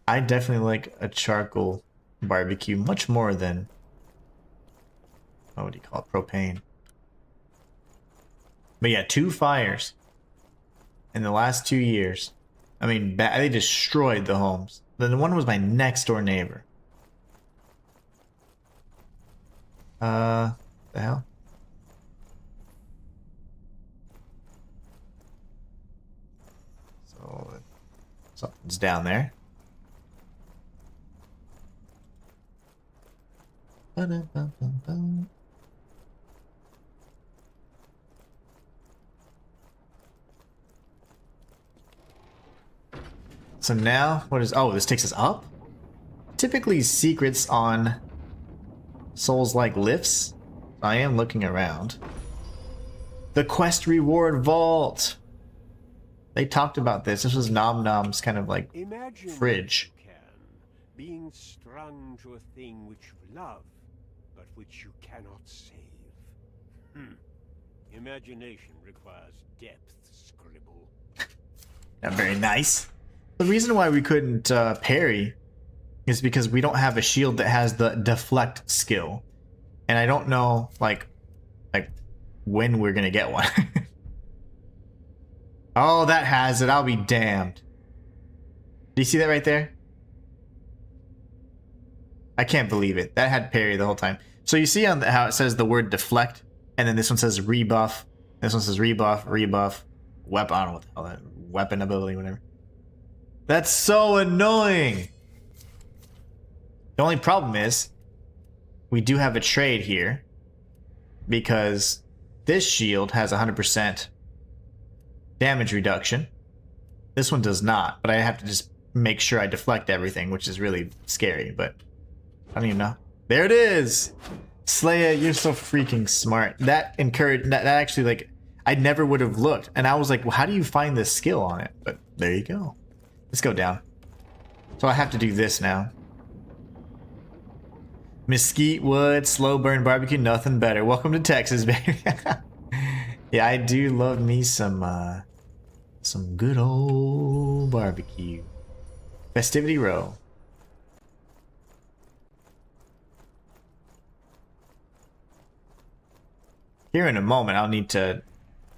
I definitely like a charcoal barbecue much more than, what do you call it, propane. But yeah, 2 fires in the last 2 years. I mean, they destroyed the homes. Then the one was my next door neighbor. The hell? So something's down there. Ba-da-ba-ba-ba. So now, what is... Oh, this takes us up? Typically, secrets on Souls-like lifts. I am looking around. The quest reward vault! They talked about this. This was Nom Nom's kind of like Imagine fridge. you can, being strung to a thing which you love, but which you cannot save. Imagination requires depth, scribble. Yeah, very nice. The reason why we couldn't parry is because we don't have a shield that has the deflect skill. And I don't know, like when we're gonna get one. Oh, that has it. I'll be damned. Do you see that right there? I can't believe it. That had parry the whole time. So you see on how it says the word deflect, and then this one says rebuff. This one says rebuff, rebuff, weapon. I don't know what the hell that weapon ability, whatever. That's so annoying. The only problem is we do have a trade here because this shield has 100% damage reduction. This one does not, but I have to just make sure I deflect everything, which is really scary, but I don't even know. There it is! Slaya, you're so freaking smart. That encouraged, that actually, like, I never would have looked. And I was like, well, how do you find this skill on it? But there you go. Let's go down. So I have to do this now. Mesquite wood, slow burn barbecue, nothing better. Welcome to Texas, baby. Yeah, I do love me some good old barbecue. Festivity Row. Here in a moment, I'm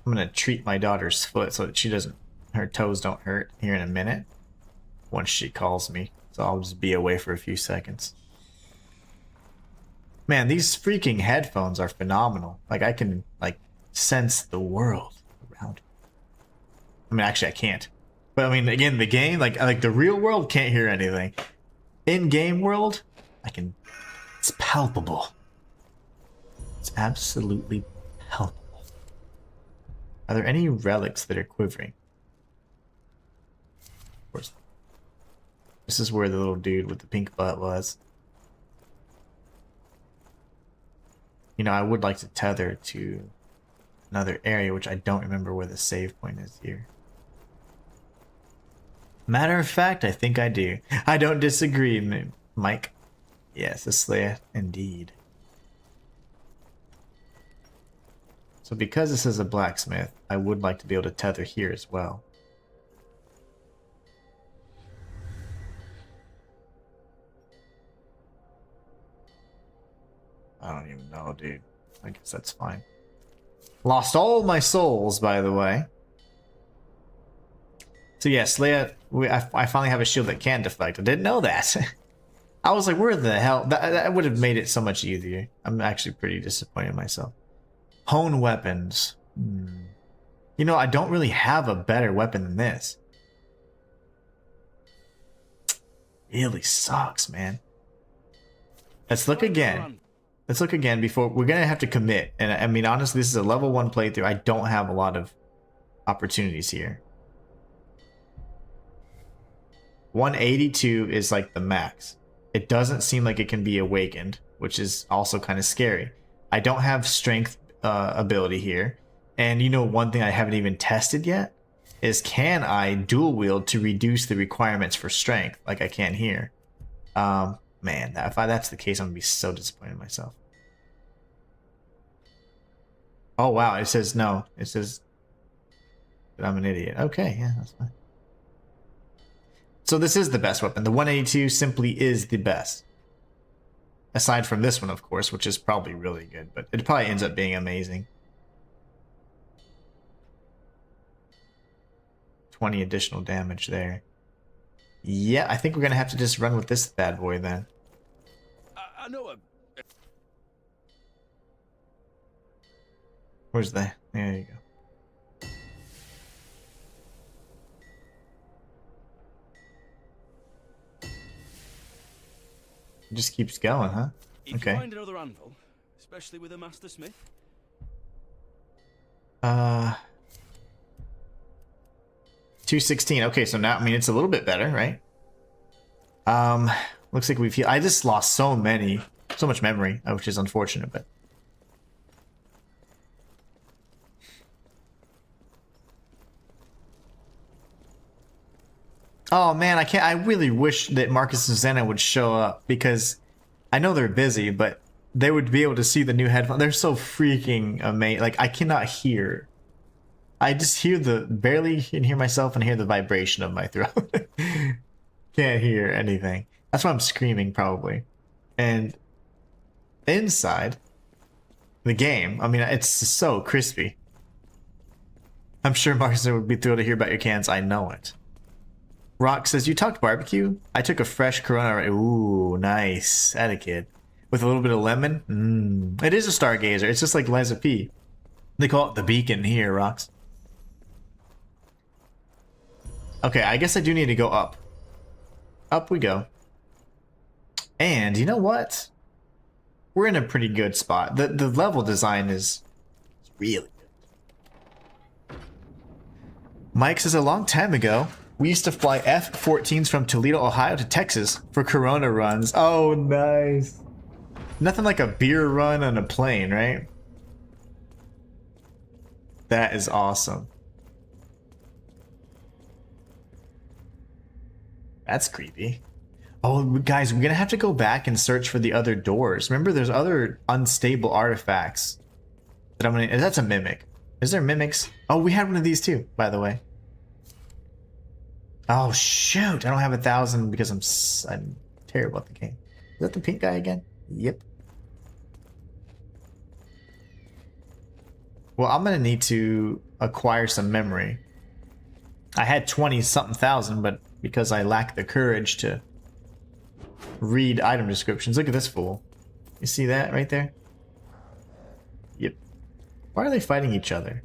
gonna treat my daughter's foot so that she doesn't, her toes don't hurt here in a minute. Once she calls me. So I'll just be away for a few seconds. Man, these freaking headphones are phenomenal. Like, I can, like, sense the world around me. I mean, actually, I can't. But, I mean, again, the game, like the real world can't hear anything. In-game world, I can... It's palpable. It's absolutely palpable. Are there any relics that are quivering? Of course. This is where the little dude with the pink butt was. You know, I would like to tether to another area, which I don't remember where the save point is here. Matter of fact, I think I do. I don't disagree, Mike. Yes, a Slayer, indeed. So because this is a blacksmith, I would like to be able to tether here as well. I don't even know, dude. I guess that's fine. Lost all my souls, by the way. So yeah, Slayer, I finally have a shield that can deflect. I didn't know that. I was like, where the hell? That would have made it so much easier. I'm actually pretty disappointed in myself. Hone weapons. You know, I don't really have a better weapon than this. Really sucks, man. Let's look again. Let's look again before we're gonna have to commit. And I mean, honestly, this is a level 1 playthrough. I don't have a lot of opportunities here. 182 is like the max. It doesn't seem like it can be awakened, which is also kind of scary. I don't have strength ability here. And you know, one thing I haven't even tested yet is, can I dual wield to reduce the requirements for strength like I can here? Man, if that's the case, I'm gonna be so disappointed in myself. Oh wow, it says no. It says that I'm an idiot. Okay, yeah, that's fine. So this is the best weapon. The 182 simply is the best. Aside from this one, of course, which is probably really good, but it probably ends up being amazing. 20 additional damage there. Yeah, I think we're gonna have to just run with this bad boy then. I know a... Where's the... There you go. It just keeps going, huh? If Okay. you find another anvil, especially with a master smith. 216. Okay, so now, I mean, it's a little bit better, right? Looks like we've... I just lost so much memory, which is unfortunate, but... Oh man, I can't... I really wish that Marcus and Zena would show up, because I know they're busy, but they would be able to see the new headphones. They're so freaking amazing. Like, I cannot hear. I just hear barely can hear myself and hear the vibration of my throat. Can't hear anything. That's why I'm screaming, probably. And inside the game, I mean, it's just so crispy. I'm sure Marcus would be thrilled to hear about your cans. I know it. Rock says, you talked barbecue? I took a fresh Corona. Ooh, nice. Etiquette. With a little bit of lemon. It is a Stargazer. It's just like Liza P. They call it the beacon here, Rocks. Okay, I guess I do need to go up. Up we go. And you know what? We're in a pretty good spot. The level design is really good. Mike says a long time ago, we used to fly F-14s from Toledo, Ohio to Texas for Corona runs. Oh, nice. Nothing like a beer run on a plane, right? That is awesome. That's creepy. Oh, guys, we're gonna have to go back and search for the other doors. Remember, there's other unstable artifacts that I'm gonna. That's a mimic. Is there mimics? Oh, we had one of these too, by the way. Oh shoot! I don't have 1,000 because I'm terrible at the game. Is that the pink guy again? Yep. Well, I'm gonna need to acquire some memory. I had 20-something thousand, but because I lack the courage to read item descriptions. Look at this fool. You see that right there? Yep. Why are they fighting each other?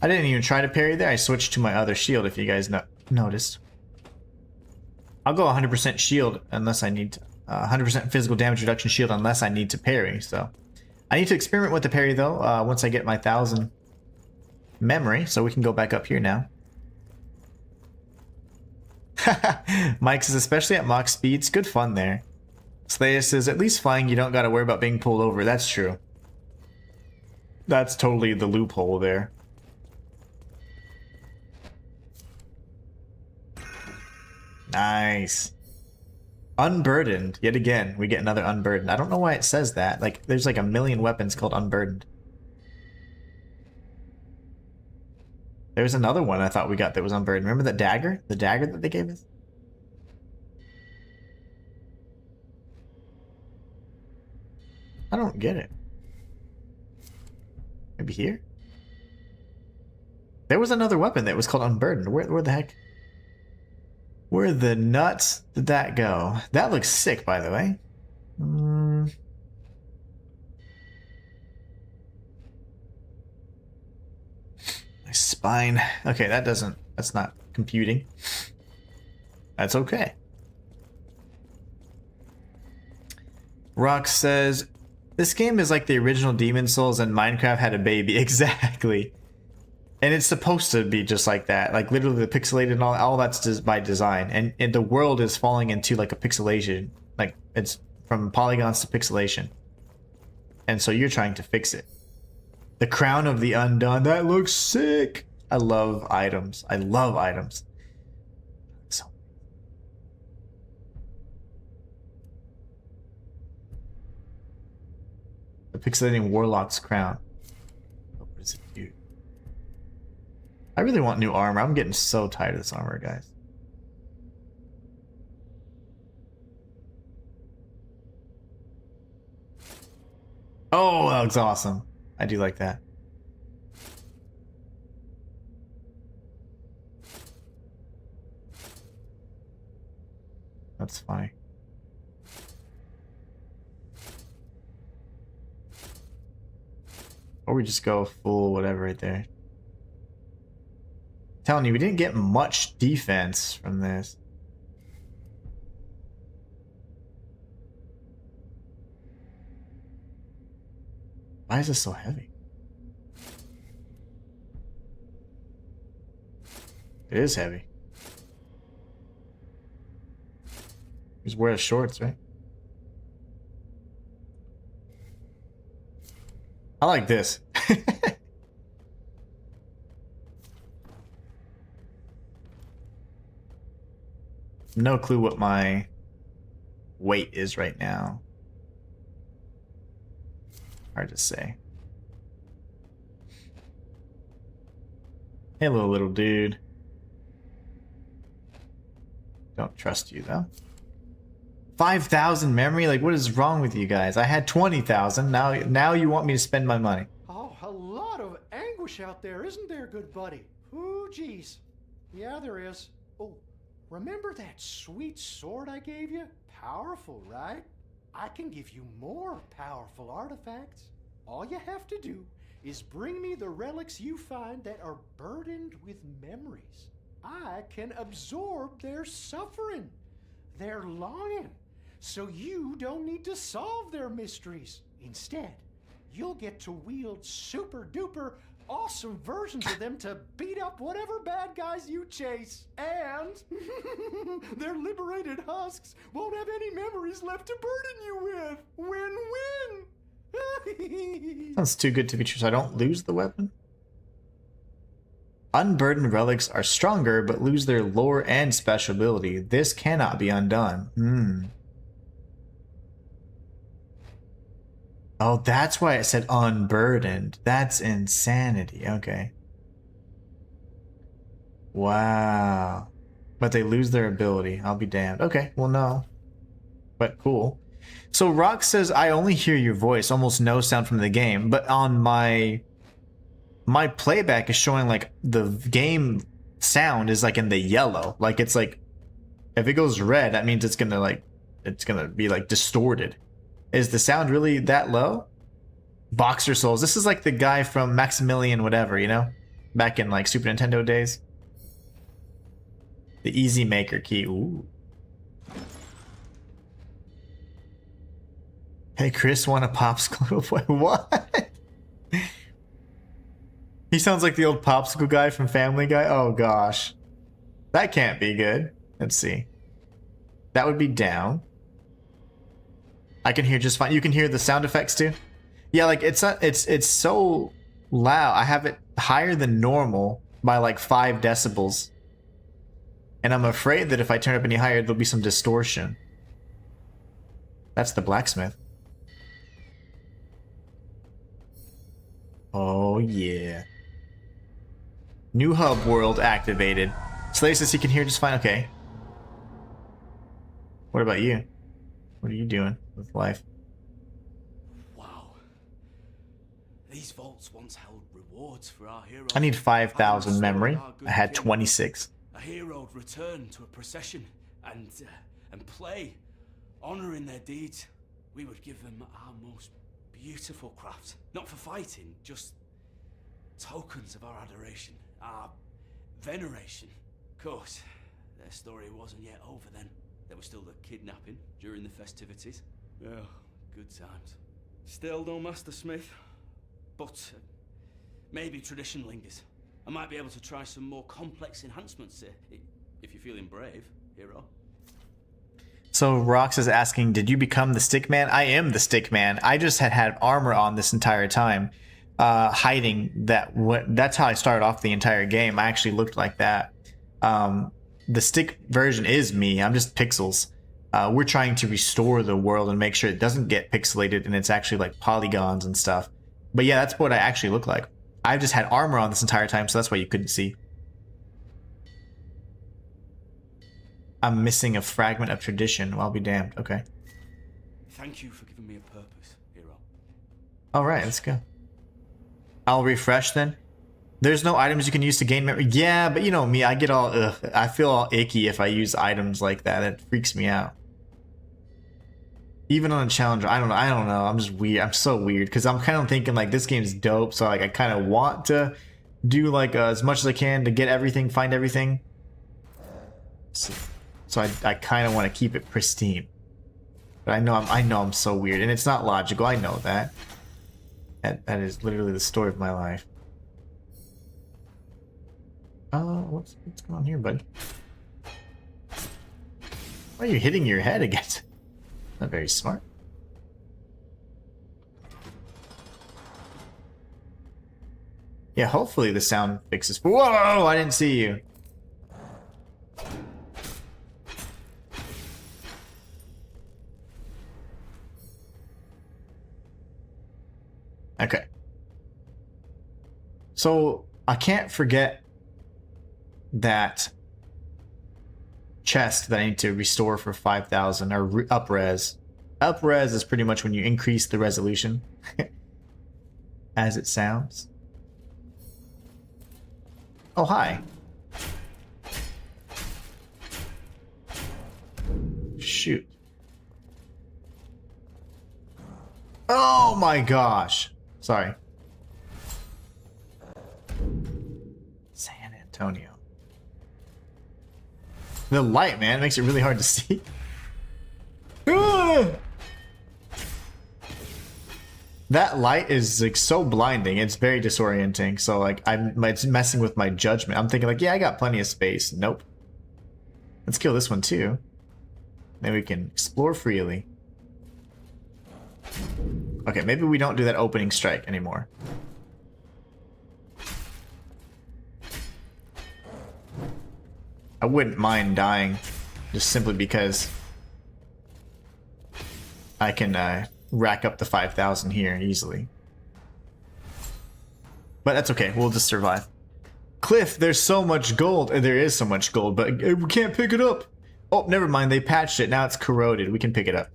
I didn't even try to parry there. I switched to my other shield, if you guys noticed. I'll go 100% shield unless I need to. 100% physical damage reduction shield unless I need to parry. So I need to experiment with the parry though once I get my 1,000 memory. So we can go back up here now. Mike says, especially at Mach speeds, good fun there. Slayer says, at least flying, you don't got to worry about being pulled over. That's true. That's totally the loophole there. Nice. Unburdened. Yet again, we get another unburdened. I don't know why it says that. Like, there's like a million weapons called unburdened. There's another one I thought we got that was unburdened. Remember that dagger? The dagger that they gave us? I don't get it. Maybe here? There was another weapon that was called unburdened. Where the heck? Where the nuts did that go? That looks sick, by the way. My spine. Okay, that's not computing. That's okay. Rock says, this game is like the original Demon Souls and Minecraft had a baby. Exactly. And it's supposed to be just like that. Like literally the pixelated and all that's just by design. And the world is falling into like a pixelation. Like it's from polygons to pixelation. And so you're trying to fix it. The Crown of the Undone. That looks sick. I love items. I love items. So. The pixelating Warlock's crown. Oh, what does it do? I really want new armor. I'm getting so tired of this armor, guys. Oh, that looks awesome. I do like that. That's funny. Or we just go full whatever right there. Telling you, we didn't get much defense from this. Why is this so heavy? It is heavy. Just wear shorts, right? I like this. No clue what my weight is right now. Hard to say. Hello, little dude. Don't trust you, though. 5,000 memory? Like, what is wrong with you guys? I had 20,000. Now you want me to spend my money. Oh, a lot of ambush out there, isn't there, good buddy? Ooh, geez. Yeah, there is. Oh, remember that sweet sword I gave you? Powerful, right? I can give you more powerful artifacts. All you have to do is bring me the relics you find that are burdened with memories. I can absorb their suffering, their longing, so you don't need to solve their mysteries. Instead, you'll get to wield super duper awesome versions of them to beat up whatever bad guys you chase. And their liberated husks won't have any memories left to burden you with. Win-win! Sounds too good to be true, so I don't lose the weapon. Unburdened relics are stronger, but lose their lore and special ability. This cannot be undone. Oh, that's why it said unburdened. That's insanity. Okay. Wow. But they lose their ability. I'll be damned. Okay, well, no. But cool. So Rock says, I only hear your voice, almost no sound from the game, but on my playback is showing like the game sound is like in the yellow. Like it's like, if it goes red, that means it's gonna be like distorted. Is the sound really that low? Boxer Souls. This is like the guy from Maximilian whatever, you know? Back in like Super Nintendo days. The Easy Maker key. Ooh. Hey Chris, want a popsicle? Wait, what? He sounds like the old popsicle guy from Family Guy. Oh gosh. That can't be good. Let's see. That would be down. I can hear just fine. You can hear the sound effects too? Yeah, like it's so loud. I have it higher than normal by like 5 decibels. And I'm afraid that if I turn up any higher, there'll be some distortion. That's the blacksmith. Oh yeah. New hub world activated. Slay says he can hear just fine. Okay. What about you? What are you doing with life? Wow. These vaults once held rewards for our heroes. I need 5,000 memory. I had 26. A hero would return to a procession and play, honoring their deeds. We would give them our most beautiful craft, not for fighting, just tokens of our adoration, our veneration. Of course, their story wasn't yet over then. There was still the kidnapping during the festivities. Oh, good times. Still no Master Smith, but maybe tradition lingers. I might be able to try some more complex enhancements if you're feeling brave, hero. So Rox is asking, did you become the stick man? I am the stick man. I just had armor on this entire time, hiding that. That's how I started off the entire game. I actually looked like that. The stick version is me. I'm just pixels. We're trying to restore the world and make sure it doesn't get pixelated and it's actually like polygons and stuff. But yeah, that's what I actually look like. I've just had armor on this entire time, so that's why you couldn't see. I'm missing a fragment of tradition. Well, I'll be damned. Okay. Thank you for giving me a purpose, hero. Alright, let's go. I'll refresh then. There's no items you can use to gain memory. Yeah, but you know me, I get all I feel all icky if I use items like that. It freaks me out. Even on a challenger, I don't know. I'm just weird. I'm so weird because I'm kind of thinking like this game's dope, so like I kind of want to do like as much as I can to get everything, find everything. So I kind of want to keep it pristine. But I know I'm so weird, and it's not logical. I know that. That is literally the story of my life. What's going on here, bud? Why are you hitting your head against? Not very smart. Yeah, hopefully the sound fixes. Whoa! I didn't see you. Okay. So I can't forget that chest that I need to restore for 5,000 or up-res. Up-res is pretty much when you increase the resolution as it sounds. Oh, hi. Shoot. Oh my gosh. Sorry. San Antonio. The light, man, makes it really hard to see. That light is like so blinding. It's very disorienting. So like it's messing with my judgment. I'm thinking like, yeah, I got plenty of space. Nope. Let's kill this one too. Then we can explore freely. Okay, maybe we don't do that opening strike anymore. I wouldn't mind dying just simply because I can rack up the 5,000 here easily. But that's okay, we'll just survive. Cliff, there's so much gold. There is so much gold, but we can't pick it up. Oh, never mind, they patched it. Now it's corroded. We can pick it up.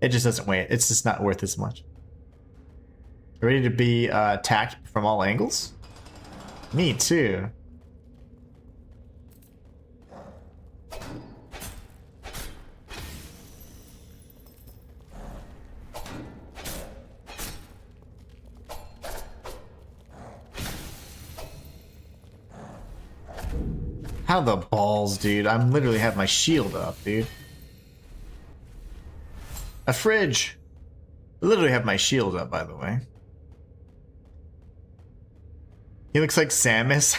It just doesn't weigh it. It's just not worth as much. Ready to be attacked from all angles? Me too. How the balls, dude. I'm literally have my shield up, dude. A fridge. I literally have my shield up, by the way. He looks like Samus.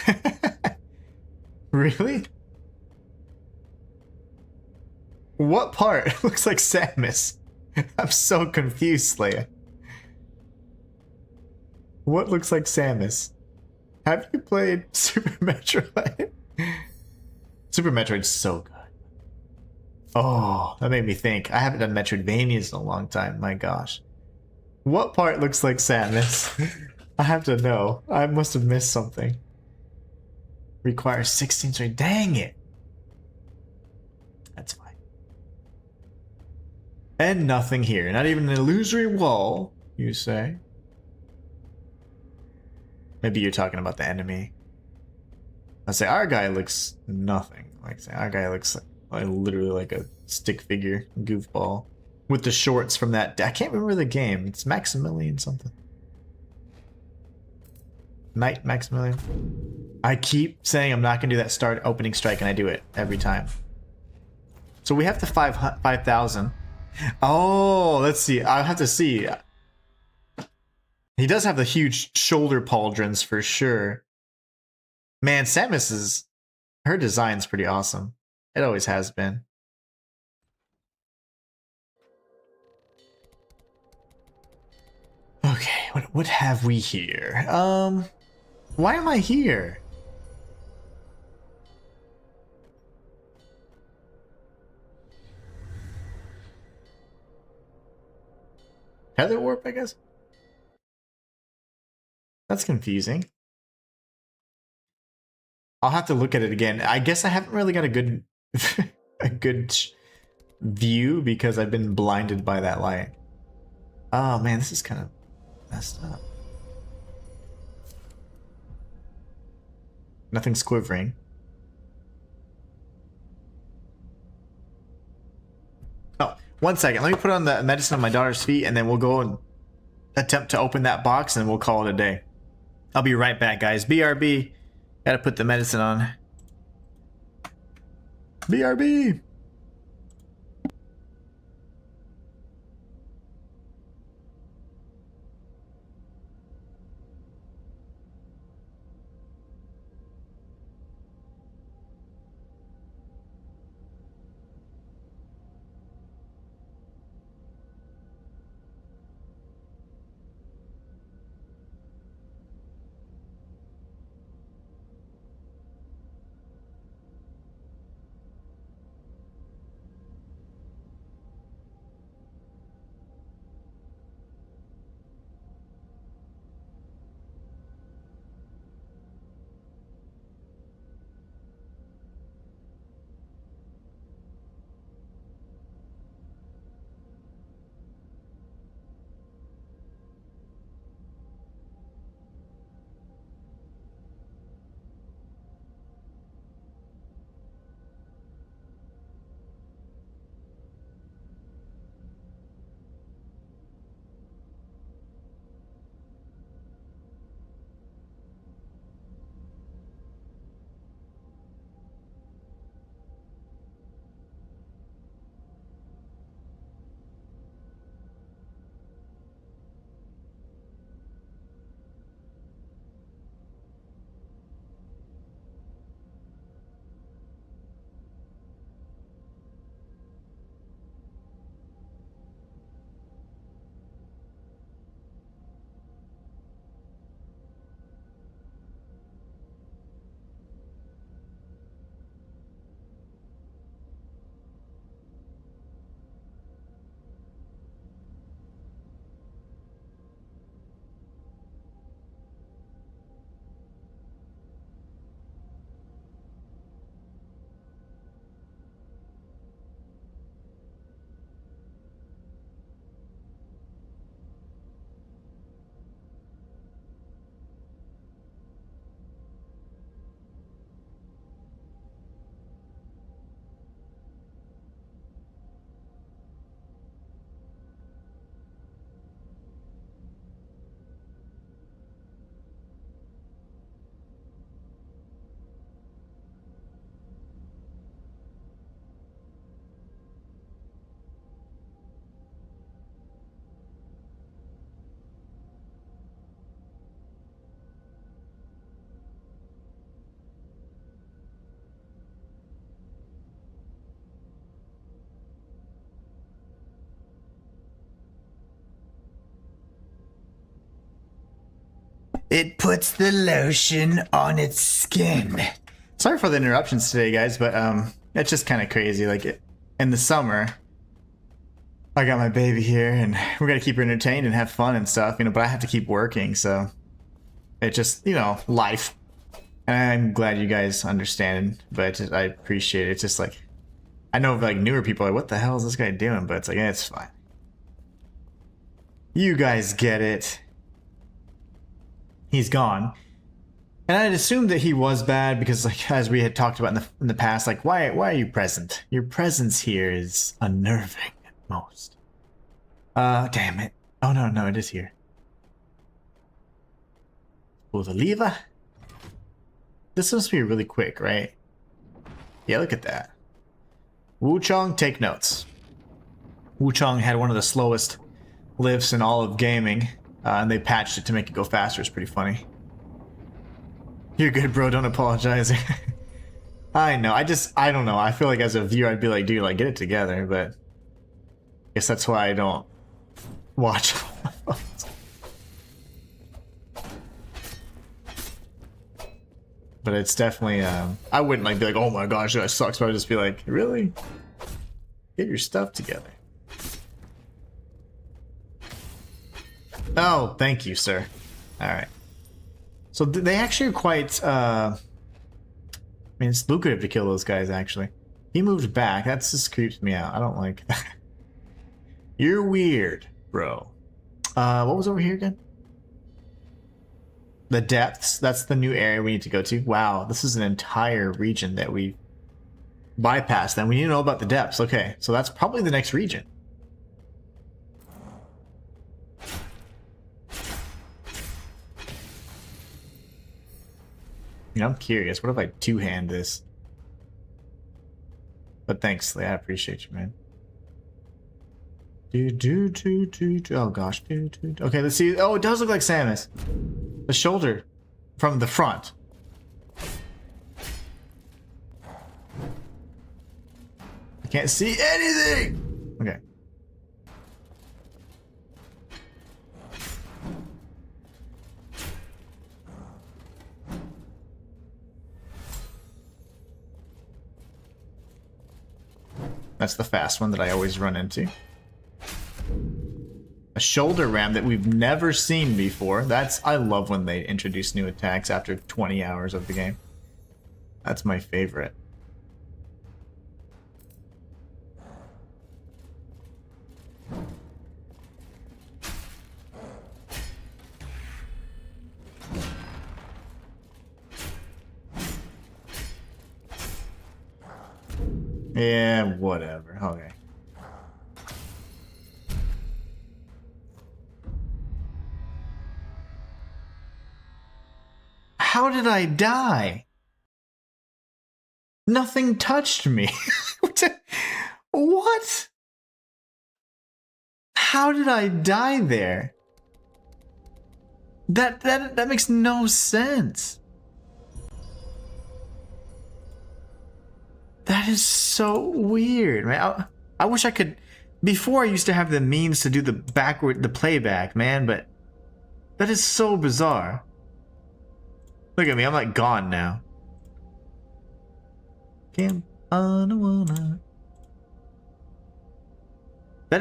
Really? What part looks like Samus? I'm so confused, Leia. What looks like Samus? Have you played Super Metroid? Super Metroid's so good. Oh, that made me think. I haven't done Metroidvanias in a long time. My gosh. What part looks like Samus? I have to know. I must have missed something. Requires 16 straight. Dang it. That's fine. And nothing here. Not even an illusory wall, you say? Maybe you're talking about the enemy. I say our guy looks nothing. Like say our guy looks like literally like a stick figure goofball with the shorts from that. I can't remember the game. It's Maximilian something. Knight Maximilian. I keep saying I'm not gonna do that start opening strike, and I do it every time. So we have the 5,000. Oh, let's see. I'll have to see. He does have the huge shoulder pauldrons for sure. Man, Samus is... her design's pretty awesome. It always has been. Okay, what have we here? Why am I here? Heather Warp, I guess? That's confusing. I'll have to look at it again. I guess I haven't really got a good a good view because I've been blinded by that light. Oh man, this is kind of messed up. Nothing's quivering. Oh, 1 second. Let me put on the medicine on my daughter's feet and then we'll go and attempt to open that box and we'll call it a day. I'll be right back, guys. BRB. Gotta put the medicine on. BRB! It puts the lotion on its skin. Sorry for the interruptions today, guys, but it's just kind of crazy. Like in the summer, I got my baby here, and we got to keep her entertained and have fun and stuff, you know. But I have to keep working, so it just, you know, life. And I'm glad you guys understand, but I appreciate it. It's just like, I know like newer people are like, what the hell is this guy doing? But it's like, it's fine. You guys get it. He's gone. And I'd assumed that he was bad because, like, as we had talked about in the past, like, why are you present? Your presence here is unnerving at most. Damn it. Oh, no, it is here. Pull the lever. This must be really quick, right? Yeah, look at that. Wu Chong, take notes. Wu Chong had one of the slowest lifts in all of gaming. And they patched it to make it go faster. It's pretty funny. You're good, bro. Don't apologize. I know. I don't know. I feel like as a viewer, I'd be like, dude, like, get it together. But I guess that's why I don't watch. But it's definitely, I wouldn't like be like, oh my gosh, that sucks. But I'd just be like, really? Get your stuff together. Oh, thank you, sir. Alright. So they actually are quite, I mean, it's lucrative to kill those guys, actually. He moved back. That just creeps me out. I don't like that. You're weird, bro. What was over here again? The depths. That's the new area we need to go to. Wow, this is an entire region that we bypassed. Then we need to know about the depths. Okay, so that's probably the next region. You know, I'm curious. What if I two-hand this? But thanks, Leah. I appreciate you, man. Oh gosh. Okay, let's see. Oh, it does look like Samus. The shoulder from the front. I can't see anything. Okay. That's the fast one that I always run into. A shoulder ram that we've never seen before. I love when they introduce new attacks after 20 hours of the game. That's my favorite. Yeah, whatever. Okay. How did I die? Nothing touched me. What? How did I die there? That makes no sense. That is so weird, man. I wish I could. Before I used to have the means to do the playback, man, but that is so bizarre. Look at me, I'm like gone now. That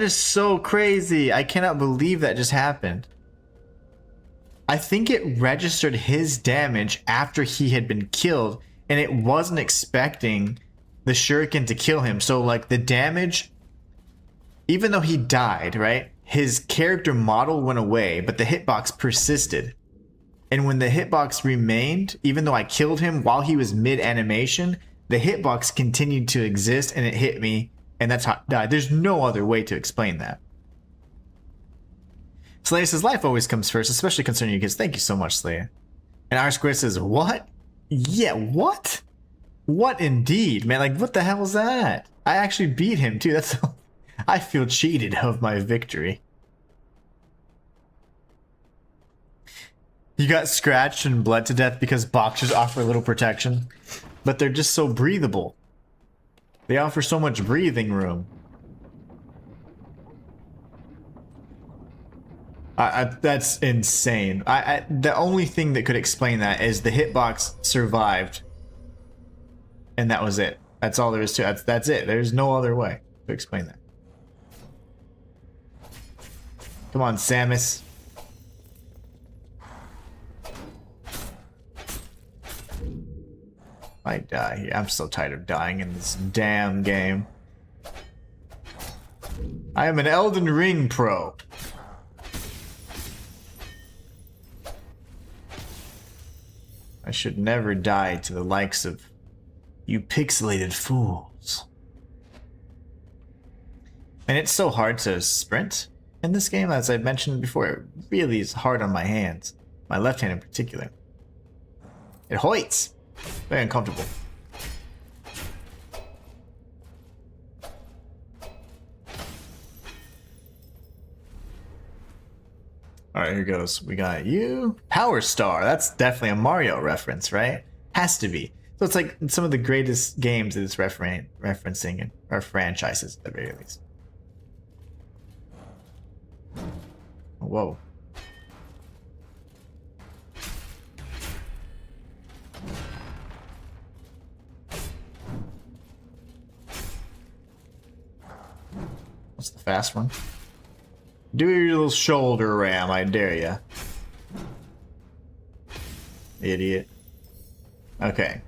is so crazy. I cannot believe that just happened. I think it registered his damage after he had been killed, and it wasn't expecting the shuriken to kill him. So like the damage, even though he died, right? His character model went away, but the hitbox persisted. And when the hitbox remained, even though I killed him while he was mid-animation, the hitbox continued to exist and it hit me, and that's how I died. There's no other way to explain that. Slayer says, life always comes first, especially concerning you kids. Thank you so much, Slayer. And R Square says, what? Yeah, what? What indeed, man? Like, what the hell is that? I actually beat him, too. That's... I feel cheated of my victory. You got scratched and bled to death because boxers offer little protection, but they're just so breathable. They offer so much breathing room. That's insane. The only thing that could explain that is the hitbox survived, and that was it. That's all there is to it. That's it. There's no other way to explain that. Come on, Samus. I die here. I'm so tired of dying in this damn game. I am an Elden Ring pro. I should never die to the likes of you pixelated fools. And it's so hard to sprint in this game, as I mentioned before. It really is hard on my hands. My left hand in particular. It hoits. Very uncomfortable. Alright, here goes. We got you. Power Star. That's definitely a Mario reference, right? Has to be. So it's like some of the greatest games that it's referencing or franchises at the very least. Whoa. What's the fast one? Do your little shoulder ram, I dare ya. Idiot. Okay.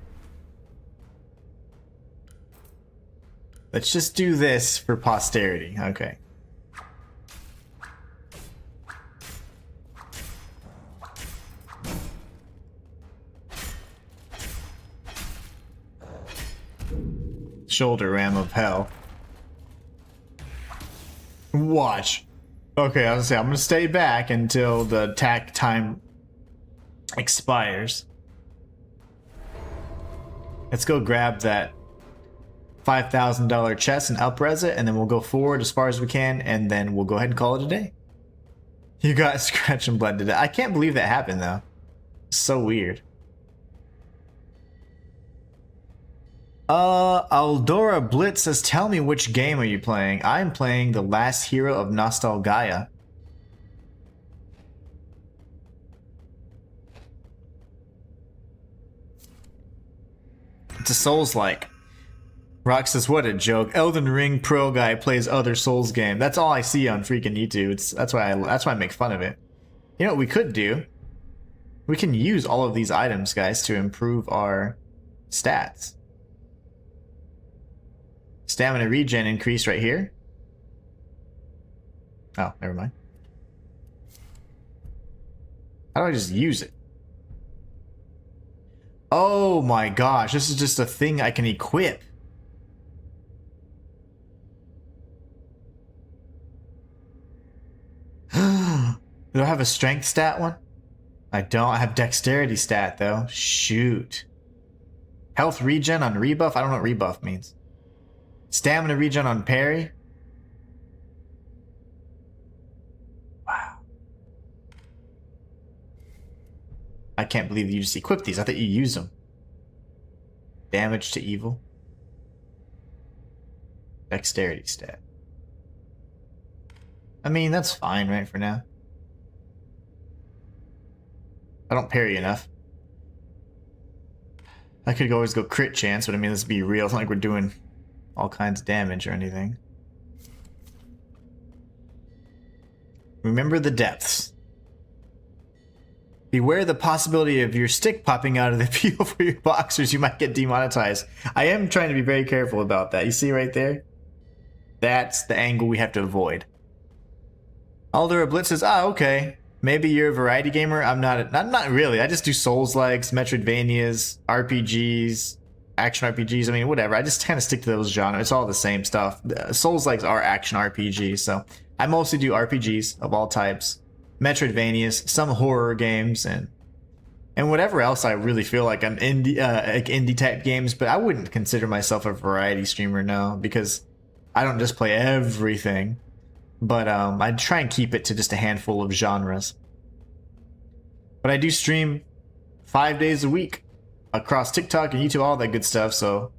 Let's just do this for posterity. Okay. Shoulder ram of hell. Watch. Okay, I was gonna say, I'm gonna stay back until the attack time expires. Let's go grab that $5,000 chest and up-res it, and then we'll go forward as far as we can, and then we'll go ahead and call it a day. You got Scratch and Blood to death. I can't believe that happened, though. So weird. Aldora Blitz says, tell me, which game are you playing? I'm playing the Last Hero of Nostalgaia. It's a Soulslike. Rock says, what a joke. Elden Ring pro guy plays other Souls game. That's all I see on freaking YouTube. That's why I make fun of it. You know what we could do? We can use all of these items, guys, to improve our stats. Stamina regen increase right here. Oh, never mind. How do I just use it? Oh my gosh, this is just a thing I can equip. Do I have a strength stat one? I don't. I have dexterity stat though. Shoot. Health regen on rebuff? I don't know what rebuff means. Stamina regen on parry? Wow. I can't believe you just equipped these. I thought you used them. Damage to evil. Dexterity stat. I mean, that's fine, right, for now. I don't parry enough. I could always go crit chance, but I mean, let's be real. It's not like we're doing all kinds of damage or anything. Remember the depths. Beware the possibility of your stick popping out of the peel for your boxers. You might get demonetized. I am trying to be very careful about that. You see right there? That's the angle we have to avoid. Aldera Blitz says, okay. Maybe you're a variety gamer. I'm not really. I just do Souls-likes, Metroidvanias, RPGs, action RPGs. I mean, whatever. I just kind of stick to those genres. It's all the same stuff. Souls-likes are action RPGs, so I mostly do RPGs of all types, Metroidvanias, some horror games, and whatever else I really feel like I'm indie type games. But I wouldn't consider myself a variety streamer, no, because I don't just play everything. But I try and keep it to just a handful of genres. But I do stream 5 days a week across TikTok and YouTube, all that good stuff. So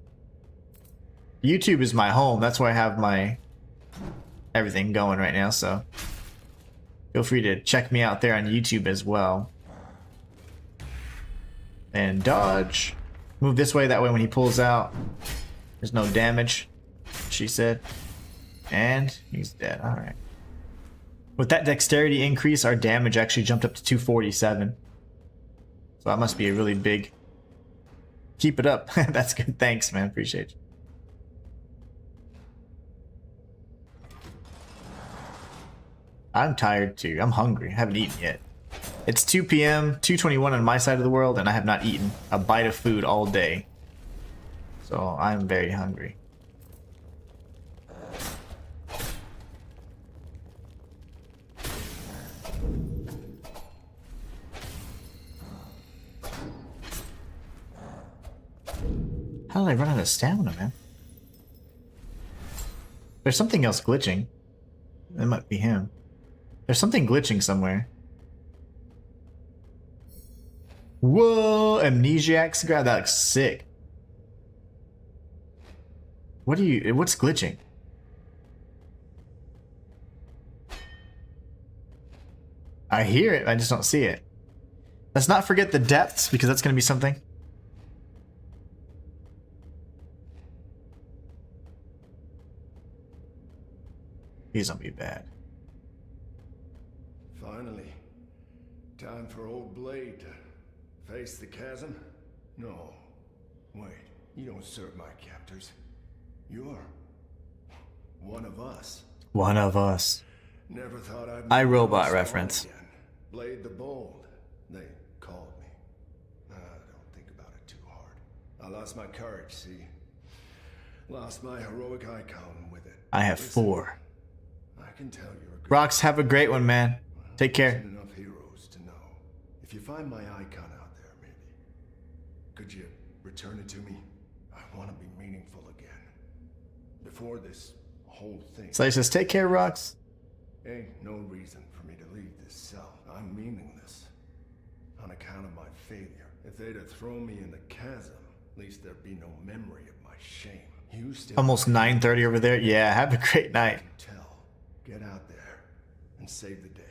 YouTube is my home. That's where I have my everything going right now. So Feel free to check me out there on YouTube as well. And dodge. Move this way, that way when he pulls out, there's no damage, she said. And he's dead. Alright. With that dexterity increase, our damage actually jumped up to 247. So that must be a really big... Keep it up. That's good. Thanks, man. Appreciate you. I'm tired too. I'm hungry. I haven't eaten yet. It's 2 p.m., 2:21 on my side of the world, and I have not eaten a bite of food all day. So I'm very hungry. How did I run out of stamina, man? There's something else glitching. That might be him. There's something glitching somewhere. Whoa! Amnesiac's grab. That looks sick. What's glitching? I hear it, I just don't see it. Let's not forget the depths, because that's going to be something. Please don't be bad. Finally, time for old Blade to face the chasm? No. Wait, you don't serve my captors. You're one of us. One of us. Never thought I'd iRobot reference. Again. Blade the Bold, they called me. Don't think about it too hard. I lost my courage, see? Lost my heroic icon with it. I have 4. I can tell you're a good Rox, have a great one, man. Take care. Isn't enough heroes to know. If you find my icon out there, maybe. Could you return it to me? I want to be meaningful again. Before this whole thing. Slayer says, take care, Rox. Ain't no reason for me to leave this cell. I'm meaningless. On account of my failure. If they'd have thrown me in the chasm, at least there'd be no memory of my shame. You still Almost 9:30 over there. Yeah, have a great night. tell. Get out there and save the day.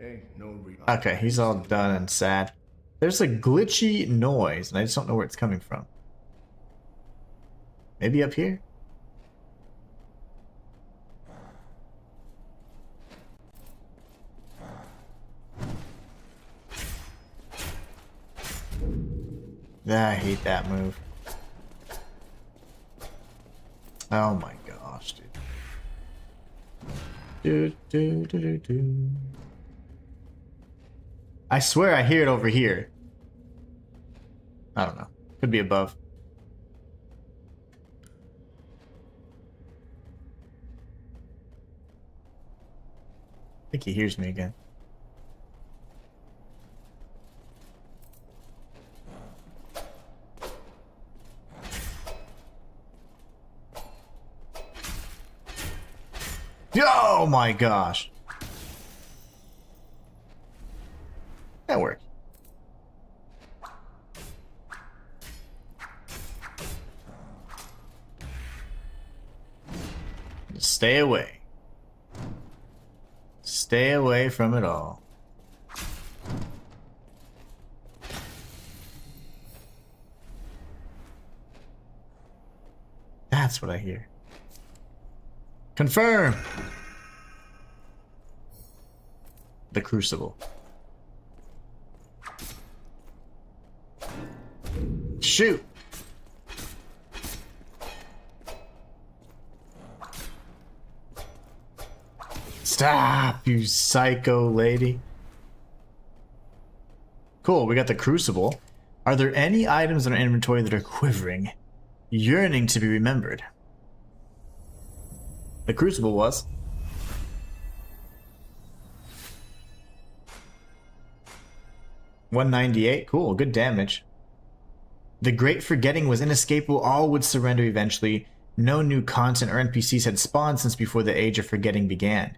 Ain't no reason. Okay, he's all done and sad. There's a glitchy noise, and I just don't know where it's coming from. Maybe up here? I hate that move. Oh my gosh, dude. I swear I hear it over here. I don't know. Could be above. I think he hears me again. Oh my gosh. That worked. Just stay away. Stay away from it all. That's what I hear. Confirm! The Crucible. Shoot! Stop, you psycho lady. Cool, we got the Crucible. Are there any items in our inventory that are quivering, yearning to be remembered? The Crucible was. $198, cool, good damage. The Great Forgetting was inescapable, all would surrender eventually. No new content or NPCs had spawned since before the Age of Forgetting began.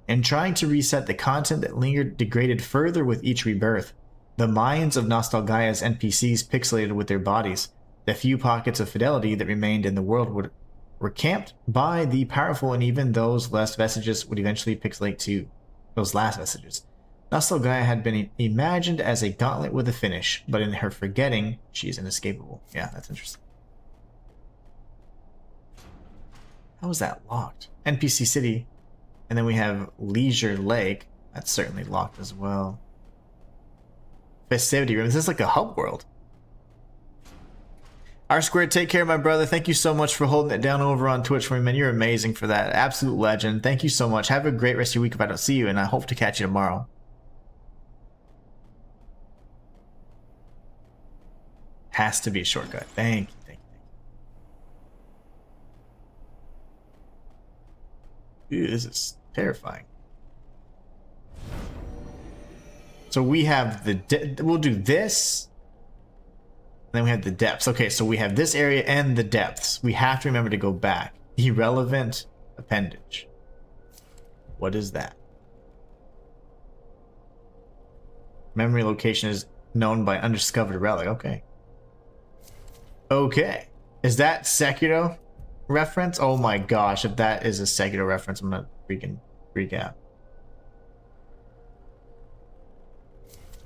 In trying to reset, the content that lingered degraded further with each rebirth. The minds of Nostalgaia's NPCs pixelated with their bodies. The few pockets of fidelity that remained in the world were camped by the powerful, and even those last vestiges would eventually pixelate too. Those last messages. Nostalgaia had been imagined as a gauntlet with a finish, but in her forgetting, she is inescapable. Yeah, that's interesting. How is that locked? NPC City. And then we have Leisure Lake. That's certainly locked as well. Festivity Room. This is like a hub world. R Squared, take care, my brother. Thank you so much for holding it down over on Twitch for me, man. You're amazing for that. Absolute legend. Thank you so much. Have a great rest of your week if I don't see you, and I hope to catch you tomorrow. Has to be a shortcut. Thank you. Thank you. Dude, this is terrifying. So we have we'll do this. Then we have the depths. Okay, so we have this area and the depths. We have to remember to go back. Irrelevant appendage. What is that? Memory location is known by undiscovered relic. Okay. Okay. Is that Sekiro reference? Oh my gosh, if that is a Sekiro reference, I'm gonna freaking freak out.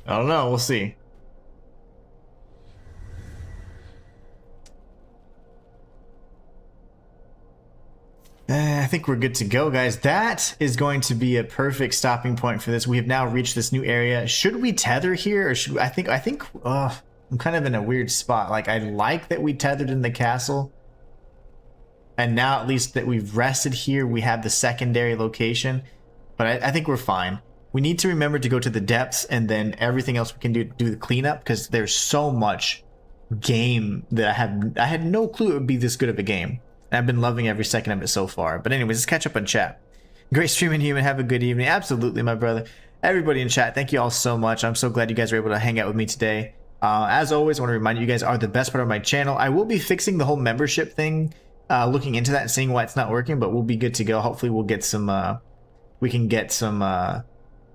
I don't know, we'll see. I think we're good to go, guys. That is going to be a perfect stopping point for this. We have now reached this new area. Should we tether here, or should we, I think I'm kind of in a weird spot. Like, I like that we tethered in the castle, and now at least that we've rested here, we have the secondary location. But I think we're fine. We need to remember to go to the depths, and then everything else we can do the cleanup, because there's so much game that I had no clue it would be this good of a game. I've been loving every second of it so far. But anyways, let's catch up on chat. Great stream, Inhuman. Have a good evening. Absolutely, my brother. Everybody in chat, thank you all so much. I'm so glad you guys were able to hang out with me today. As always, I want to remind you guys are the best part of my channel. I will be fixing the whole membership thing, looking into that and seeing why it's not working, but we'll be good to go. Hopefully we'll get some, we can get some,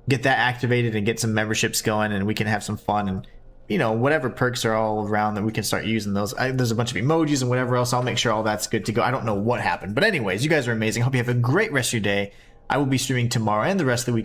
get that activated and get some memberships going, and we can have some fun, and you know, whatever perks are all around that we can start using those. There's a bunch of emojis and whatever else. I'll make sure all that's good to go. I don't know what happened, but anyways, you guys are amazing. Hope you have a great rest of your day. I will be streaming tomorrow and the rest of the week